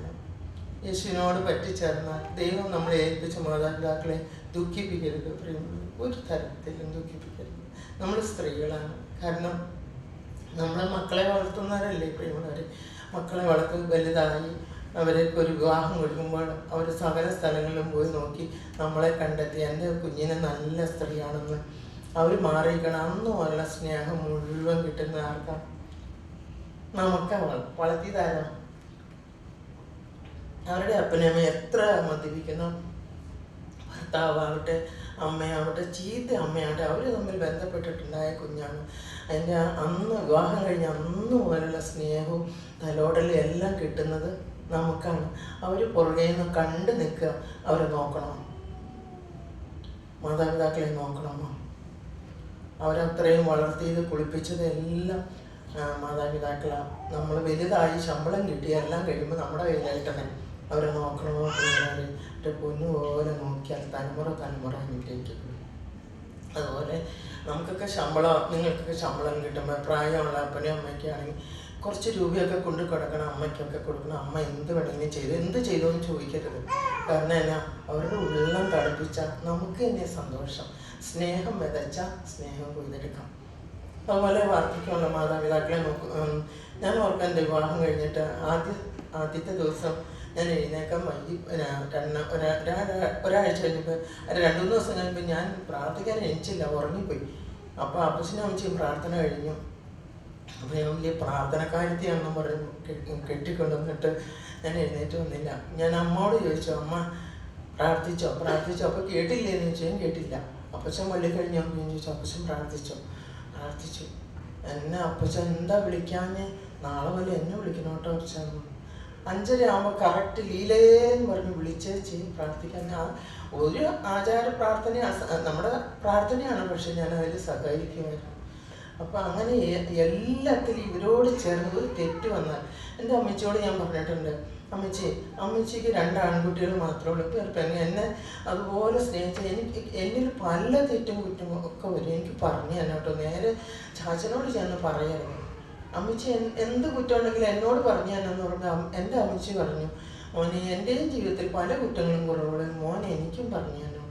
യേശുവിനോട് പറ്റിച്ചേർന്നാൽ ദൈവം നമ്മളെ ഏൽപ്പിച്ച മാതാപിതാക്കളെ ദുഃഖിപ്പിക്കരുത്, ഒരു തരത്തിലും ദുഃഖിപ്പിക്കരുത്. നമ്മൾ സ്ത്രീകളാണ്. കാരണം നമ്മൾ മക്കളെ വളർത്തുന്നവരല്ലേ പ്രിയമുള്ളവർ. മക്കളെ വളർത്തി വലുതായി അവർക്ക് ഒരു വിവാഹം കൊടുക്കുമ്പോൾ അവർ സകല സ്ഥലങ്ങളിലും പോയി നോക്കി നമ്മളെ കണ്ടെത്തി എൻ്റെ കുഞ്ഞിനെ നല്ല സ്ത്രീയാണെന്ന് അവർ മാറിയിരിക്കണം. അന്നുമുള്ള സ്നേഹം മുഴുവൻ കിട്ടുന്ന ആർക്കാ? നമുക്ക് വളർത്തിയതാരാ? അവരുടെ അപ്പനമ്മ എത്ര മദ്യപിക്കുന്നു, ഭർത്താവട്ടെ അമ്മയാവട്ടെ ചീത്ത അമ്മയാവട്ടെ, അവർ തമ്മിൽ ബന്ധപ്പെട്ടിട്ടുണ്ടായ കുഞ്ഞാണ്. അതിൻ്റെ അന്ന് വിവാഹം കഴിഞ്ഞ് അന്ന് മുതലുള്ള സ്നേഹവും തലോടലും എല്ലാം കിട്ടുന്നത് നമുക്കാണ്. അവർ പുറകെ നിന്ന് കണ്ടു നിൽക്കുക, അവരെ നോക്കണം, മാതാപിതാക്കളെ നോക്കണമോ? അവരത്രയും വളർത്തിയത് കുളിപ്പിച്ചത് എല്ലാം മാതാപിതാക്കളാണ്. നമ്മൾ വലുതായി ശമ്പളം കിട്ടി എല്ലാം കഴിയുമ്പോൾ നമ്മുടെ കയ്യിലായിട്ടന്നെ അവരെ നോക്കണമോ? പിള്ളേരെ പൊന്നുപോലെ നോക്കിയാൽ തലമുറ അനുഗ്രഹിക്കും. അതുപോലെ നമുക്കൊക്കെ ശമ്പളം, നിങ്ങൾക്കൊക്കെ ശമ്പളം കിട്ടുമ്പോൾ പ്രായമുള്ള അപ്പനും അമ്മയ്ക്ക് ആണെങ്കിൽ കുറച്ച് രൂപയൊക്കെ കൊണ്ട് കൊടുക്കണം, അമ്മയ്ക്കൊക്കെ കൊടുക്കണം. അമ്മ എന്ത് വേണമെങ്കിലും ചെയ്തു, എന്ത് ചെയ്തു എന്ന് ചോദിക്കരുത്. കാരണം എന്നാ, അവരുടെ ഉള്ളം തടുപ്പിച്ചാൽ നമുക്ക് തന്നെ സന്തോഷം. സ്നേഹം വിതച്ചാൽ സ്നേഹം കൊയ്തെടുക്കാം. അതുപോലെ വാർദ്ധക്യമുള്ള മാതാപിതാക്കളെ നോക്കും. ഞാൻ ഓർക്കാൻ എൻ്റെ വിവാഹം കഴിഞ്ഞിട്ട് ആദ്യത്തെ ദിവസം ഞാൻ എഴുന്നേക്കാൻ വൈകി. ഒരാഴ്ച കഴിഞ്ഞപ്പോൾ 2-3 ദിവസം കഴിയുമ്പോൾ ഞാൻ പ്രാർത്ഥിക്കാൻ എണിച്ചില്ല, ഉറങ്ങിപ്പോയി. അപ്പോൾ അപ്പച്ചനും അമ്മച്ചിയും പ്രാർത്ഥന കഴിഞ്ഞു. അപ്പോൾ ഞാൻ വലിയ പ്രാർത്ഥനക്കാരത്തിയാണെന്ന് പറഞ്ഞ് കെട്ടിക്കൊണ്ടുവന്നിട്ട് ഞാൻ എഴുന്നേറ്റ് വന്നില്ല. ഞാൻ അമ്മയോട് ചോദിച്ചു, അമ്മ പ്രാർത്ഥിച്ചോ? അപ്പോൾ കേട്ടില്ലേന്ന് ചോദിച്ചു. ഞാൻ കേട്ടില്ല. അപ്പച്ചൻ പള്ളി കഴിഞ്ഞ് ഞാൻ ചോദിച്ചു, അപ്പച്ചൻ പ്രാർത്ഥിച്ചു. എന്നെ അപ്പച്ചൻ എന്താ വിളിക്കാഞ്ഞ്? നാളെ പോലെ എന്നെ വിളിക്കണം കേട്ടോ അപ്പച്ചൻ. 5:30 ആകുമ്പോൾ കറക്റ്റ് ലീലേന്ന് പറഞ്ഞ് വിളിച്ചേച്ച് പ്രാർത്ഥിക്കാൻ. ഒരു ആചാര പ്രാർത്ഥനയാണ്, നമ്മുടെ പ്രാർത്ഥനയാണ്, പക്ഷെ ഞാൻ അതിൽ സഹായിക്കുമായിരുന്നു. അപ്പം അങ്ങനെ എല്ലാത്തിലും ഇവരോട് ചേർന്ന് ഒരു തെറ്റ് വന്നാൽ എൻ്റെ അമ്മച്ചിയോട് ഞാൻ പറഞ്ഞിട്ടുണ്ട്, അമ്മച്ചിക്ക് 2 ആൺകുട്ടികൾ മാത്രമേ ഉള്ളൂ. ഇപ്പം എന്നെ അതുപോലെ സ്നേഹിച്ച എന്നിൽ പല തെറ്റും കുറ്റവും ഒക്കെ വരും. എനിക്ക് പറഞ്ഞു തന്നെ കേട്ടോ, നേരെ ചാച്ചനോട് ചെന്ന് പറയായിരുന്നു. അമ്മച്ചി എന്ത് കുറ്റമുണ്ടെങ്കിലും എന്നോട് പറഞ്ഞു തന്നെന്ന് പറഞ്ഞാൽ എൻ്റെ അമ്മച്ചി പറഞ്ഞു, മോനെ എൻ്റെയും ജീവിതത്തിൽ പല കുറ്റങ്ങളും കുറവുകളും മോനെ എനിക്കും പറഞ്ഞു തന്നു.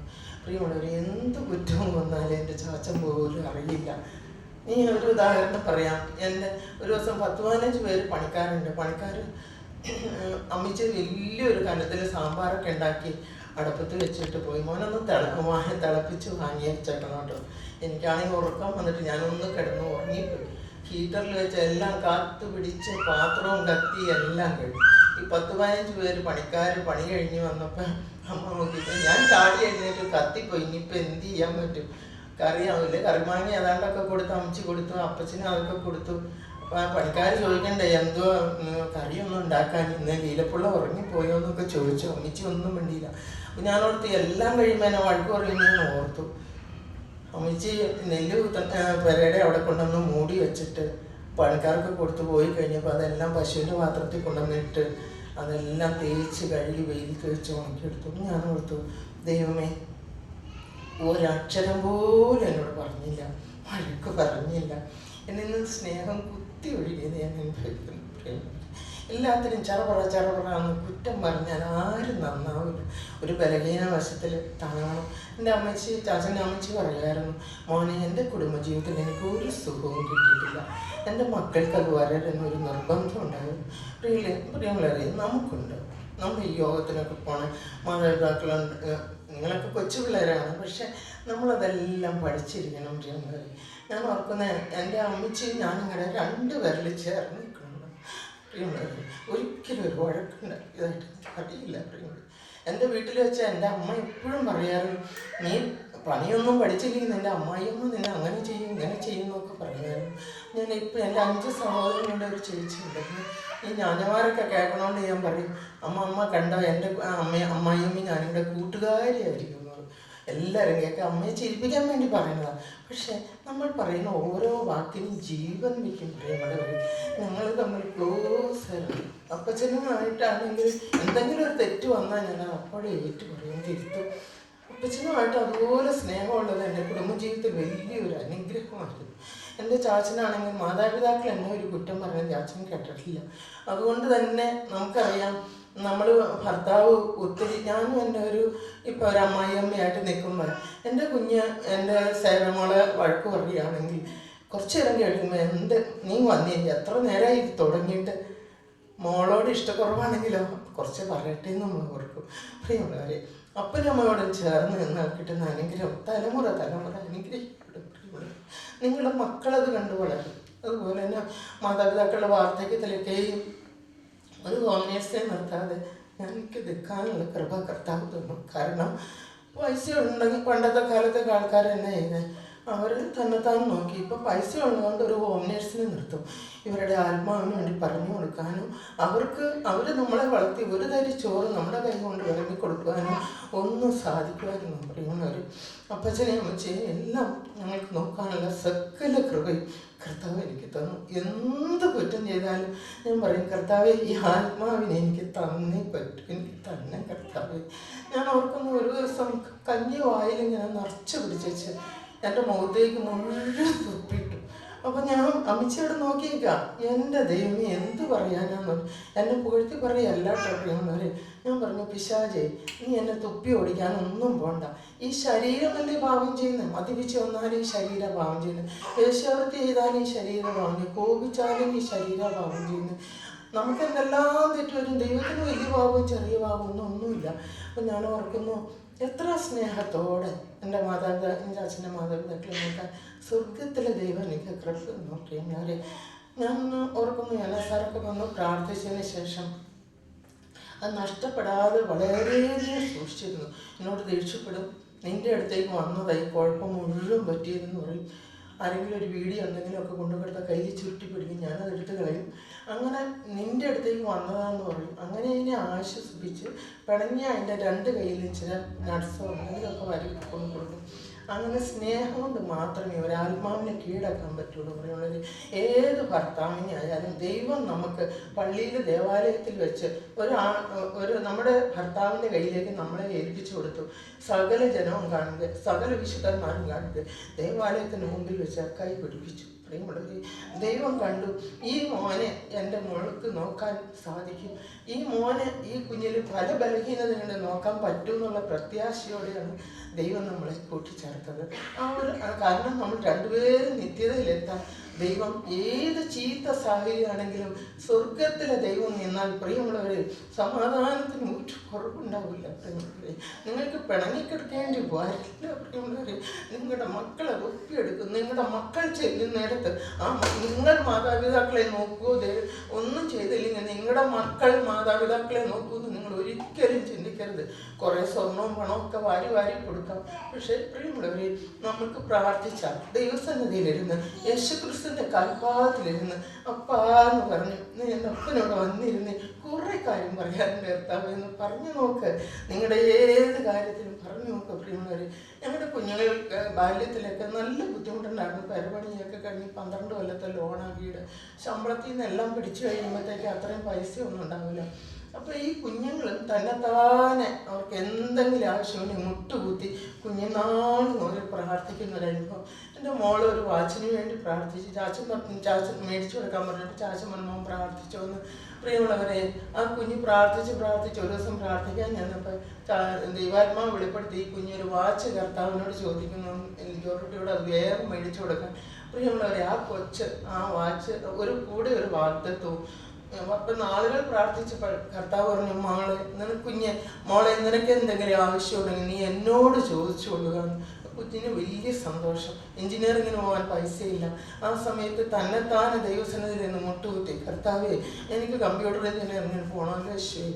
പ്രിയമുള്ളവർ, എന്ത് കുറ്റവും വന്നാലും എൻ്റെ ചാച്ചൻ പോലും അറിയില്ല. നീ ഒരു ഉദാഹരണം പറയാം. എൻ്റെ ഒരു ദിവസം 10-15 പേര് പണിക്കാരുണ്ട്. പണിക്കാർ അമ്മച്ചി വലിയൊരു കലത്തിൽ സാമ്പാറൊക്കെ ഉണ്ടാക്കി അടുപ്പത്ത് വെച്ചിട്ട് പോയി. മോനൊന്ന് തിളപ്പിച്ച് വാങ്ങി വെച്ചേക്കണം കേട്ടോ. എനിക്കാണെങ്കിൽ ഉറക്കം വന്നിട്ട് ഞാനൊന്ന് കിടന്ന് ഉറങ്ങിപ്പോയി. ഹീറ്ററിൽ വെച്ച് എല്ലാം കാത്തു പിടിച്ച് പാത്രവും കത്തി എല്ലാം കഴിഞ്ഞു. ഈ 10-15 പേര് പണിക്കാർ പണി കഴിഞ്ഞ് വന്നപ്പോൾ അമ്മ നോക്കിയിട്ട് ഞാൻ ചാടി എഴുന്നേറ്റ് കത്തിപ്പോയി. ഇനിയിപ്പോൾ എന്ത് ചെയ്യാൻ പറ്റും? കറിയാവില്ല. കറിമാങ്ങി ഏതാണ്ടൊക്കെ കൊടുത്തു, അമ്മച്ചി കൊടുത്തു, അപ്പച്ചനും അതൊക്കെ കൊടുത്തു. അപ്പോൾ ആ പണിക്കാർ ചോദിക്കണ്ടേ എന്തോ കറിയൊന്നും ഉണ്ടാക്കാൻ, ഇന്ന് ലീലപ്പുള്ള ഉറങ്ങിപ്പോയോ എന്നൊക്കെ ചോദിച്ചു. അമ്മച്ചി ഒന്നും വേണ്ടിയില്ല. അപ്പം ഞാൻ ഓർത്ത് എല്ലാം കഴിയുമ്പോൾ എന്നെ വഴക്ക് പറയുമെന്ന് ഞാൻ ഓർത്തു. അമ്മച്ചി നെല്ല് പെരയുടെ അവിടെ കൊണ്ടുവന്ന് മൂടി വെച്ചിട്ട് പണിക്കാർക്ക് കൊടുത്തു പോയി കഴിഞ്ഞപ്പോൾ അതെല്ലാം പശുവിൻ്റെ പാത്രത്തിൽ കൊണ്ടുവന്നിട്ട് അതെല്ലാം തേച്ച് കഴുകി വെയിലത്ത് വെച്ച് ഉണക്കിയെടുത്തു. ഞാൻ ഓർത്തു, ദൈവമേ, ഒരക്ഷരം പോലും എന്നോട് പറഞ്ഞില്ല, വഴക്ക് പറഞ്ഞില്ല. എന്നിൽ നിന്ന് സ്നേഹം കുത്തി ഒഴുകിയത് ഞാൻ അനുഭവിക്കുന്നു. എല്ലാത്തിനും ചറപറ എന്ന് കുറ്റം പറഞ്ഞാൽ ആരും നന്നാവില്ല. ഒരു ബലഹീന വശത്തിൽ താങ്ങണം. എൻ്റെ അമ്മച്ചി, ചാച്ചൻ്റെ അമ്മച്ചി പറയുമായിരുന്നു, മോനെ എൻ്റെ കുടുംബജീവിതത്തിൽ എനിക്ക് ഒരു സുഖവും കിട്ടിയിട്ടില്ല, എൻ്റെ മക്കൾക്ക് അത് വരരുന്നൊരു നിർബന്ധം ഉണ്ടായിരുന്നു. പ്രിയമുള്ളവരെ, നമുക്കുണ്ട്. നമ്മൾ ഈ യോഗത്തിനൊക്കെ പോകണം, മാതാപിതാക്കളുണ്ട്, നിങ്ങളൊക്കെ കൊച്ചു പിള്ളേരാണ്, പക്ഷെ നമ്മളതെല്ലാം പഠിച്ചിരിക്കണം. പ്രിയമുള്ളവരെ, ഞാൻ ഓർക്കുന്ന എൻ്റെ അമ്മച്ചിയും ഞാനിങ്ങനെ 2 വിരൽ ചേർന്ന് നിൽക്കുന്നുണ്ട്. പ്രിയമുള്ളവർ, ഒരിക്കലും ഒരു വഴക്കുണ്ടാക്കിയതായിട്ട് അറിയില്ല. പ്രിയമുള്ളവർ, എൻ്റെ വീട്ടിൽ വെച്ച് എൻ്റെ അമ്മ എപ്പോഴും പറയാറ്, നീ പണിയൊന്നും പഠിച്ചില്ലെങ്കിൽ നിൻ്റെ അമ്മായിയമ്മ നിന്നെ അങ്ങനെ ചെയ്യും ഇങ്ങനെ ചെയ്യും എന്നൊക്കെ പറയുമായിരുന്നു. ഞാൻ ഇപ്പം എൻ്റെ 5 സഹോദരങ്ങളുടെ ഒരു ചേച്ചി ഉണ്ടായിരുന്നു. ഈ ഞാഞ്ഞമാരൊക്കെ കേൾക്കണോണ്ട് ഞാൻ പറയും, അമ്മ കണ്ടോ എൻ്റെ അമ്മായിയമ്മ ഞാനിവിടെ കൂട്ടുകാരിയായിരിക്കും. എല്ലാവരും കേൾക്കാം, അമ്മയെ ചിരിപ്പിക്കാൻ വേണ്ടി പറയുന്നതാണ്. പക്ഷെ നമ്മൾ പറയുന്ന ഓരോ വാക്കിനും ജീവൻ വയ്ക്കും. പ്രിയമുള്ളവർ, ഞങ്ങൾ തമ്മിൽ ക്ലോസാണ്. അപ്പച്ചനുമായിട്ടാണെങ്കിൽ എന്തെങ്കിലും ഒരു തെറ്റ് വന്നാൽ ഞാൻ അപ്പോഴേ ഏറ്റു പറയും, തിരുത്തും. അപ്പച്ചനുമായിട്ട് അതുപോലെ സ്നേഹമുള്ളത് എൻ്റെ കുടുംബജീവിതത്തിൽ വലിയൊരു അനുഗ്രഹമായിരുന്നു. എൻ്റെ ചാച്ചനാണെങ്കിൽ മാതാപിതാക്കൾ എന്നെ ഒരു കുറ്റം പറഞ്ഞ ചാച്ചൻ കേട്ടിട്ടില്ല. അതുകൊണ്ട് തന്നെ നമുക്കറിയാം, നമ്മൾ ഭർത്താവ് ഒത്തിരി, ഞാനും എൻ്റെ ഇപ്പോൾ ഒരു അമ്മായിയമ്മയായിട്ട് നിൽക്കുമ്പോൾ എൻ്റെ എൻ്റെ സേവമോളെ വഴക്ക് പറയുകയാണെങ്കിൽ കുറച്ച് നേരം കഴിയുമ്പോൾ നീ വന്നില്ല, എത്ര നേരമായി ഇത് തുടങ്ങിയിട്ട്, മോളോട് ഇഷ്ടക്കുറവാണെങ്കിലോ കുറച്ച് പറയട്ടെ എന്ന് നമ്മൾ ഓർക്കും. പ്രിയമുള്ളവരെ, അപ്പനമ്മയോടും ചേർന്ന് നിന്നാൽ കിട്ടുന്ന അനുഗ്രഹം തലമുറ അനുഗ്രഹിക്കപ്പെടും. നിങ്ങളുടെ മക്കളത് കണ്ടു വളരും. അതുപോലെ തന്നെ മാതാപിതാക്കളുടെ വാർദ്ധക്യത്തിലൊക്കെയും ഒരു ഹോം നേഴ്സിനെ നിർത്താതെ എനിക്ക് നിൽക്കാനുള്ള കൃപ കർത്താവ് തന്നു. കാരണം പൈസ ഉണ്ടെങ്കിൽ പണ്ടത്തെ കാലത്തൊക്കെ ആൾക്കാർ തന്നെ ചെയ്യുന്നത്, അവർ തന്നെത്താൻ നോക്കി. ഇപ്പോൾ പൈസ ഉള്ളതുകൊണ്ട് ഒരു ഹോം നേഴ്സിനെ നിർത്തും. ഇവരുടെ ആത്മാവിന് വേണ്ടി പറഞ്ഞു കൊടുക്കാനും അവർ നമ്മളെ വളർത്തി ഒരു തരി ചോറ് നമ്മുടെ കൈ കൊണ്ട് വിളമ്പി കൊടുക്കാനും ഒന്നും സാധിക്കുമായിരുന്നു. പറയുന്നവർ അപ്പച്ചനെയും അമ്മച്ചയും എല്ലാം ഞങ്ങൾക്ക് നോക്കാനുള്ള സകല കൃപയും കർത്താവ് എനിക്ക് തന്നു. എന്ത് കുറ്റം ചെയ്താലും ഞാൻ പറയും, കർത്താവെ ഈ ആത്മാവിനെ എനിക്ക് തന്നേ പറ്റും, എനിക്ക് തന്നെ കർത്താവെ. ഞാൻ ഓർക്കുന്ന ഒരു ദിവസം കഞ്ഞി വായിലിങ്ങനെ നിറച്ച് പിടിച്ച് എൻ്റെ മുഖത്തേക്ക് മുഴുവൻ തുപ്പിട്ടു. അപ്പം ഞാൻ അമ്മച്ചിയോട് നോക്കിയേക്കാം, എൻ്റെ ദൈവമേ എന്ത് പറയാനാന്ന്. എന്നെ പുകഴ്ത്തി പറയല്ല കേട്ടോന്നവരെ. ഞാൻ പറഞ്ഞു, പിശാചേ നീ എന്നെ തുപ്പി ഓടിക്കാനൊന്നും പോണ്ട. ഈ ശരീരമല്ലേ പാപം ചെയ്യുന്നത്, മദ്യപിച്ച് വന്നാലും ഈ ശരീരം പാപം ചെയ്യുന്നത്, വേശ്യാവൃത്തി ചെയ്താലും ഈ ശരീരം പാപം ചെയ്യുന്നത്, കോപിച്ചാലും ഈ ശരീരം പാപം ചെയ്യുന്നത്. നമുക്ക് എന്തെല്ലാം തെറ്റുവരും. ദൈവത്തിന് വലിയ പാപവും ചെറിയ പാപവും ഒന്നുമില്ല. അപ്പം ഞാൻ ഓർക്കുന്നു, എത്ര സ്നേഹത്തോടെ എൻ്റെ എൻ്റെ അച്ഛൻ്റെ മാതാപിതാക്കളെ നോക്കാൻ സ്വർഗത്തിലെ ദൈവം എനിക്ക് കൃപ നോക്കിയാൽ ഞാൻ ഓർക്കുന്നു. ഞാൻ സാറൊക്കെ വന്ന് പ്രാർത്ഥിച്ചതിന് ശേഷം അത് നഷ്ടപ്പെടാതെ വളരെയധികം സൂക്ഷിച്ചിരുന്നു. എന്നോട് ദേഷ്യപ്പെടും, നിൻ്റെ അടുത്തേക്ക് വന്നതായി കുഴപ്പം മുഴുവൻ പറ്റിയതെന്ന് പറയും. ആരെങ്കിലും ഒരു വീഡിയോ എന്തെങ്കിലുമൊക്കെ കൊണ്ടുകൊടുത്ത കയ്യിൽ ചുരുട്ടി പിടിക്കും, ഞാനത് എടുത്ത് കളയും. അങ്ങനെ നിൻ്റെ അടുത്തേക്ക് വന്നതാന്ന് പറയും. അങ്ങനെ അതിനെ ആശ്വസിപ്പിച്ച് പിണങ്ങി അതിൻ്റെ 2 കയ്യിലും ചില നട്സോ എന്തെങ്കിലുമൊക്കെ വരി കൊണ്ട് കൊടുക്കും. അങ്ങനെ സ്നേഹം കൊണ്ട് മാത്രമേ ഒരാത്മാവിനെ കീഴടക്കാൻ പറ്റുള്ളൂ. പറയുന്നത് ഏത് ഭർത്താവിനെ ആയാലും ദൈവം നമുക്ക് പള്ളിയിൽ ദേവാലയത്തിൽ വെച്ച് ഒരു നമ്മുടെ ഭർത്താവിൻ്റെ കയ്യിലേക്ക് നമ്മളെ ഏൽപ്പിച്ചു കൊടുത്തു. സകല ജനവും കാണുക, സകല വിശുദ്ധന്മാരും കാണുക, ദേവാലയത്തിന് മുമ്പിൽ വെച്ച് കൈ പിടിപ്പിച്ചു. പ്രിയമുള്ളവരെ, ദൈവം കണ്ടു ഈ മോനെ എൻ്റെ മോൾക്ക് നോക്കാൻ സാധിക്കും, ഈ മോനെ ഈ കുഞ്ഞിൽ പല ബലഹീനതകളെ നോക്കാൻ പറ്റും എന്നുള്ള പ്രത്യാശയോടെയാണ് ദൈവം നമ്മളെ കൂട്ടിച്ചേർത്തത്. കാരണം നമ്മൾ രണ്ടുപേരും നിത്യതയിലെത്താൻ ദൈവം ഏത് ചീത്ത സാഹചര്യമാണെങ്കിലും സ്വർഗത്തിലെ ദൈവം നിന്നാൽ പ്രിയമുള്ളവരെ സമാധാനത്തിന് ഒരു കുറവുണ്ടാവില്ല. പ്രിയമുള്ളവരെ, നിങ്ങൾക്ക് പിണങ്ങിക്കിടക്കേണ്ടി വരില്ല. പ്രിയമുള്ളവരെ, നിങ്ങളുടെ മക്കളെ ഒപ്പിയെടുക്കും. നിങ്ങളുടെ മക്കൾ ചെല്ലുന്നിടത്ത് നിങ്ങൾ മാതാപിതാക്കളെ നോക്കുമോ, ഒന്നും ചെയ്തില്ലെങ്കിൽ നിങ്ങളുടെ മക്കൾ മാതാപിതാക്കളെ നോക്കുമെന്ന് നിങ്ങൾ ഒരിക്കലും ചിന്തിക്കരുത്. കുറേ സ്വർണവും പണവും ഒക്കെ വാരി കൊടുക്കാം. പക്ഷേ പ്രിയമുള്ളവരെ, നമുക്ക് പ്രാർത്ഥിച്ചാൽ ദൈവസന്നിധിയിലിരുന്ന് യേശുക്രിസ്തുവിൻ്റെ കാൽപാദത്തിലിരുന്ന് അപ്പാന്ന് പറഞ്ഞു, നീ എൻ്റെ അപ്പനോട് വന്നിരുന്ന് കുറേ കാര്യം പറയാറുണ്ട് കർത്താവ് എന്ന് പറഞ്ഞു നോക്ക്. നിങ്ങളുടെ ഏത് കാര്യത്തിലും പറഞ്ഞു നോക്ക്. പ്രിയമുള്ളവരെ, ഞങ്ങളുടെ കുഞ്ഞുങ്ങൾക്ക് ബാല്യത്തിലൊക്കെ നല്ല ബുദ്ധിമുട്ടുണ്ടായിരുന്നു. പെരപണിയൊക്കെ കഴിഞ്ഞ് 12 കൊല്ലത്തെ ലോണാണ് വീട്. ശമ്പളത്തിൽ നിന്നെല്ലാം പിടിച്ചു കഴിയുമ്പോഴത്തേക്ക് അത്രയും പൈസയൊന്നും ഉണ്ടാവില്ല. അപ്പോൾ ഈ കുഞ്ഞുങ്ങളും തന്നെത്താനെ അവർക്ക് എന്തെങ്കിലും ആവശ്യമുണ്ടെങ്കിൽ മുട്ടുകുത്തി കുഞ്ഞുനാൾ മുതൽ പ്രാർത്ഥിക്കുന്ന ഒരനുഭവം. എൻ്റെ മോള് ഒരു വാച്ചിന് വേണ്ടി പ്രാർത്ഥിച്ച് ചാച്ചൻ മേടിച്ചു കൊടുക്കാൻ പറഞ്ഞിട്ട് ചാച്ചൻ വന്നോ പ്രാർത്ഥിച്ചോന്ന്. പ്രിയമുള്ളവരെ, ആ കുഞ്ഞ് പ്രാർത്ഥിച്ച് ഒരു ദിവസം പ്രാർത്ഥിക്കാൻ ചെന്നപ്പോൾ ദൈവാത്മാവ് വെളിപ്പെടുത്തി ഈ കുഞ്ഞൊരു വാച്ച് കർത്താവിനോട് ചോദിക്കുന്നു, ജോർട്ടിയോട് അത് വേഗം മേടിച്ചു കൊടുക്കാൻ. പ്രിയമുള്ളവരെ, ആ കൊച്ച് ആ വാച്ച് ഒരു വാഗ്ദത്തവും. അപ്പം നാളുകൾ പ്രാർത്ഥിച്ചപ്പോൾ കർത്താവ് പറഞ്ഞു, മോളെ നിനക്ക് എന്തെങ്കിലും ആവശ്യമുണ്ടെങ്കിൽ നീ എന്നോട് ചോദിച്ചു കൊള്ളുക. കുഞ്ഞിന് വലിയ സന്തോഷം. എഞ്ചിനീയറിങ്ങിന് പോകാൻ പൈസയില്ല. ആ സമയത്ത് തന്നെത്താനെ ദൈവസന്നിധിയിൽ നിന്ന് മുട്ടുകുത്തി, കർത്താവേ എനിക്ക് കമ്പ്യൂട്ടർ എഞ്ചിനീയറിങ്ങിന് പോകണമല്ലോ യേശുവേ,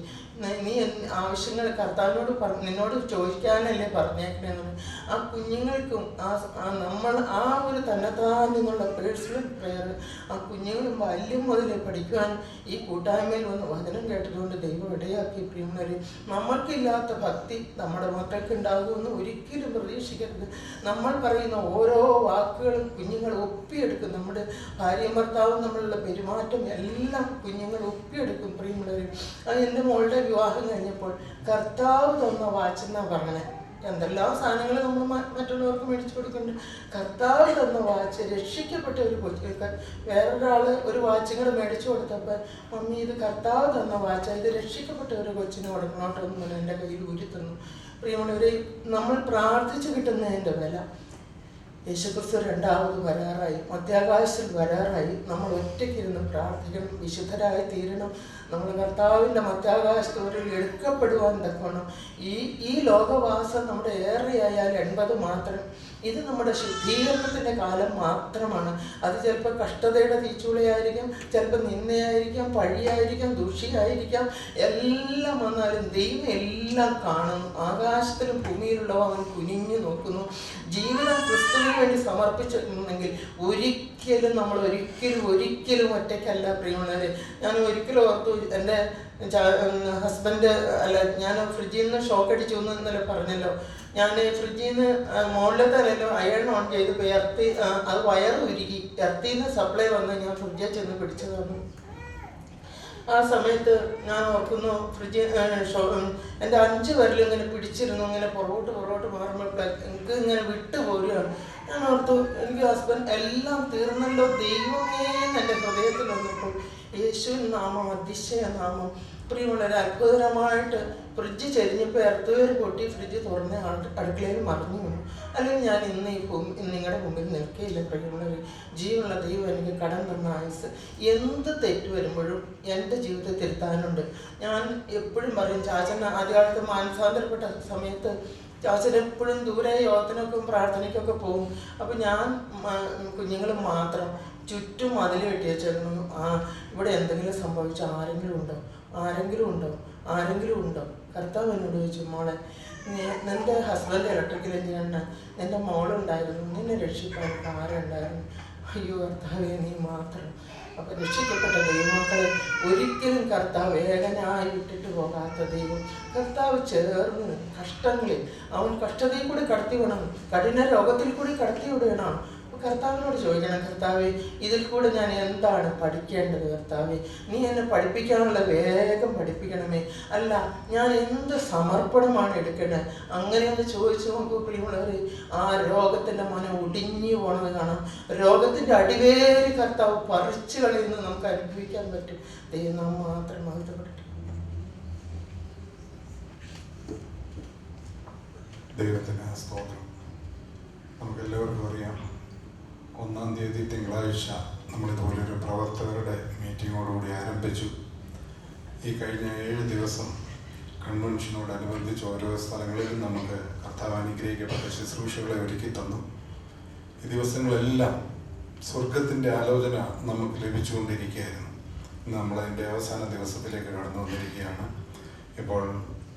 നീ ആവശ്യങ്ങൾ കർത്താവിനോട് നിന്നോട് ചോദിക്കാനല്ലേ പറഞ്ഞേക്കണെന്ന്. ആ കുഞ്ഞുങ്ങൾക്കും നമ്മൾ ആ ഒരു തന്നെത്താൻ നിന്നുള്ള പേഴ്സണൽ പ്രെയർ ആ കുഞ്ഞുങ്ങൾ ബാല്യം മുതലേ പഠിക്കുവാൻ ഈ കൂട്ടായ്മയിൽ വന്ന് വചനം കേട്ടതുകൊണ്ട് ദൈവം ഇടയാക്കി. പ്രിയമുള്ളവരെ, നമ്മൾക്കില്ലാത്ത ഭക്തി നമ്മുടെ മക്കൾക്ക് ഉണ്ടാകുമെന്ന് ഒരിക്കലും പ്രതീക്ഷിക്കരുത്. നമ്മൾ പറയുന്ന ഓരോ വാക്കുകളും കുഞ്ഞുങ്ങൾ ഒപ്പിയെടുക്കും. നമ്മുടെ ഭാര്യയും ഭർത്താവും തമ്മിലുള്ള പെരുമാറ്റം എല്ലാം കുഞ്ഞുങ്ങൾ ഒപ്പിയെടുക്കും. പ്രിയമുള്ളവരെ, അത് എൻ്റെ മോളുടെ വിവാഹം കഴിഞ്ഞപ്പോൾ കർത്താവ് തന്ന വാച്ചെന്നാണ് പറഞ്ഞത്. എന്തെല്ലാം സാധനങ്ങൾ നമ്മൾ മറ്റുള്ളവർക്ക് മേടിച്ചു കൊടുക്കുന്നുണ്ട്. കർത്താവ് തന്ന വാച്ച്, രക്ഷിക്കപ്പെട്ട ഒരു കൊച്ചിന് വേറൊരാൾ ഒരു വാച്ചും കൂടെ മേടിച്ചു കൊടുത്തപ്പോൾ, മമ്മി ഇത് കർത്താവ് തന്ന വാച്ചാണ്, ഇത് രക്ഷിക്കപ്പെട്ട ഒരു കൊച്ചിന് കൊടുക്കണോട്ടൊന്നും എൻ്റെ കയ്യിൽ ഊരി തന്നു. പ്രിയമുള്ളവരെ, നമ്മൾ പ്രാർത്ഥിച്ചു കിട്ടുന്നതിൻ്റെ വില. യേശുക്രിസ്തു രണ്ടാമത് വരാറായി, മധ്യാകാശത്തിൽ വരാറായി. നമ്മൾ ഒറ്റയ്ക്കിരുന്ന് പ്രാർത്ഥിക്കണം, വിശുദ്ധരായി തീരണം. നമ്മൾ കർത്താവിൻ്റെ മധ്യാകാശത്തോരിൽ എടുക്കപ്പെടുവാൻ തക്കണം. ഈ ലോകവാസം നമ്മുടെ ഏറെയായാൽ 80 മാത്രം. ഇത് നമ്മുടെ ശുദ്ധീകരണത്തിൻ്റെ കാലം മാത്രമാണ്. അത് ചിലപ്പോൾ കഷ്ടതയുടെ തീച്ചുളയായിരിക്കാം, ചിലപ്പോൾ നിന്നയായിരിക്കാം, പഴിയായിരിക്കാം, ദുഷിയായിരിക്കാം. എല്ലാം വന്നാലും ദൈവം എല്ലാം കാണുന്നു. ആകാശത്തിലും ഭൂമിയിലുള്ളവ അവൻ കുനിഞ്ഞു നോക്കുന്നു. ജീവിതം ക്രിസ്തുവിന് വേണ്ടി സമർപ്പിച്ചിട്ടുണ്ടെങ്കിൽ നമ്മൾ ഒരിക്കലും ഒറ്റയ്ക്കല്ല. പ്രിയമുള്ളവരെ, ഞാൻ ഒരിക്കലും ഓർത്തു, എൻ്റെ ഹസ്ബൻഡ് ഞാൻ ഫ്രിഡ്ജിൽ നിന്ന് ഷോക്ക് അടിച്ചു എന്ന് ഇന്നലെ പറഞ്ഞല്ലോ. ഞാൻ ഫ്രിഡ്ജിൽ നിന്ന് മുകളിലത്തെ തലയിലോ അയൺ ഓൺ ചെയ്ത് അത് വയറ് ഉരുകി എർത്തിൽ നിന്ന് സപ്ലൈ വന്ന് ഞാൻ ഫ്രിഡ്ജിൽ ചെന്ന് പിടിച്ചു തന്നു. ആ സമയത്ത് ഞാൻ ഓർക്കുന്നു, എൻ്റെ 5 വിരലും ഇങ്ങനെ പിടിച്ചിരുന്നു. ഇങ്ങനെ പുറകോട്ട് മാറുമ്പോൾ എനിക്ക് ഇങ്ങനെ വിട്ടു പോരുകയാണ്. ഞാൻ ഓർത്തു, എനിക്ക് ഹസ്ബൻഡ് എല്ലാം തീർന്നല്ലോ ദൈവമേ എൻ്റെ ഹൃദയത്തിൽ വന്നപ്പോൾ യേശുവിൻ നാമം, അതിശയ നാമം. പ്രിയമുള്ളവരെ, അത്ഭുതകരമായിട്ട് ഫ്രിഡ്ജ് ചെരിഞ്ഞപ്പോൾ എർത്തുവേർ പൊട്ടി ഫ്രിഡ്ജ് തുറന്ന് അടുക്കളയിൽ മറിഞ്ഞു വീണു. അല്ലെങ്കിൽ ഞാൻ ഇന്ന് നിങ്ങളുടെ മുമ്പിൽ നിൽക്കുകയില്ല. പ്രിയമുള്ളവർ, ജീവനുള്ള ദൈവം എനിക്ക് കടം തന്ന ആയുസ്. എന്ത് തെറ്റ് വരുമ്പോഴും എൻ്റെ ജീവിതത്തെ തിരുത്താനുണ്ട്. ഞാൻ എപ്പോഴും പറയും, ചാച്ചൻ ആദ്യകാലത്ത് മാനസാന്തരപ്പെട്ട സമയത്ത് ചാച്ചൻ എപ്പോഴും ദൂരെ യോഗത്തിനൊക്കെ പ്രാർത്ഥനയ്ക്കൊക്കെ പോകും. അപ്പോൾ ഞാൻ കുഞ്ഞുങ്ങളും മാത്രം ചുറ്റും മതിൽ കെട്ടി വെച്ചിരുന്നു. ഇവിടെ എന്തെങ്കിലും സംഭവിച്ച ആരെങ്കിലും ഉണ്ടോ? കർത്താവ് എന്നോട് ചോദിച്ചു, മോളെ നിൻ്റെ ഹസ്ബൻഡ് ഇലക്ട്രിക്കൽ എഞ്ചിനീയറിന്, നിൻ്റെ മോളുണ്ടായിരുന്നു, നിന്നെ രക്ഷിക്കാൻ ആരുണ്ടായിരുന്നു? അയ്യോ കർത്താവേ, നീ മാത്രം. അപ്പം രക്ഷിക്കപ്പെട്ട ദൈവമക്കളെ ഒരിക്കലും കർത്താവ് ഏകനായി വിട്ടിട്ട് പോകാത്ത ദൈവം. കർത്താവ് ചേർന്ന് കഷ്ടങ്ങളിൽ അവൻ കഷ്ടതയിൽ കൂടി കടത്തി വിടണം, കഠിന രോഗത്തിൽ കൂടി കടത്തി വിടണം. കർത്താവിനോട് ചോദിക്കണം, കർത്താവേ ഇതിൽ കൂടെ ഞാൻ എന്താണ് പഠിക്കേണ്ടത്? കർത്താവേ നീ എന്നെ പഠിപ്പിക്കാനുള്ള വേഗം പഠിപ്പിക്കണമേ. അല്ല, ഞാൻ എന്ത് സമർപ്പണമാണ് എടുക്കേണ്ടത്? അങ്ങനെയൊന്ന് ചോദിച്ചു നോക്കൂ പ്രിയമുള്ളവരെ. ആ രോഗത്തിൻ്റെ മനം ഒടിഞ്ഞു പോണത് കാണാം. രോഗത്തിൻ്റെ അടിവേരി കർത്താവ് പറിച്ചു കളയുന്നത് നമുക്ക് അനുഭവിക്കാൻ പറ്റും. ദൈവം മാത്രം മഹത്വപ്പെടട്ടെ. ദൈവത്തിന് സ്തോത്രം. നമുക്കെല്ലാവർക്കും അറിയാം, 1-ാം തീയതി തിങ്കളാഴ്ച നമ്മളിതുപോലൊരു പ്രവർത്തകരുടെ മീറ്റിങ്ങോടുകൂടി ആരംഭിച്ചു. ഈ കഴിഞ്ഞ 7 ദിവസം കൺവെൻഷനോടനുബന്ധിച്ച് ഓരോ സ്ഥലങ്ങളിലും നമുക്ക് കർത്താവ് അനുഗ്രഹിക്കപ്പെട്ട ശുശ്രൂഷകളെ ഒരുക്കി തന്നു. ഈ ദിവസങ്ങളെല്ലാം സ്വർഗത്തിൻ്റെ ആലോചന നമുക്ക് ലഭിച്ചുകൊണ്ടിരിക്കുകയായിരുന്നു. നമ്മളതിൻ്റെ അവസാന ദിവസത്തിലേക്ക് കടന്നു വന്നിരിക്കുകയാണ്. ഇപ്പോൾ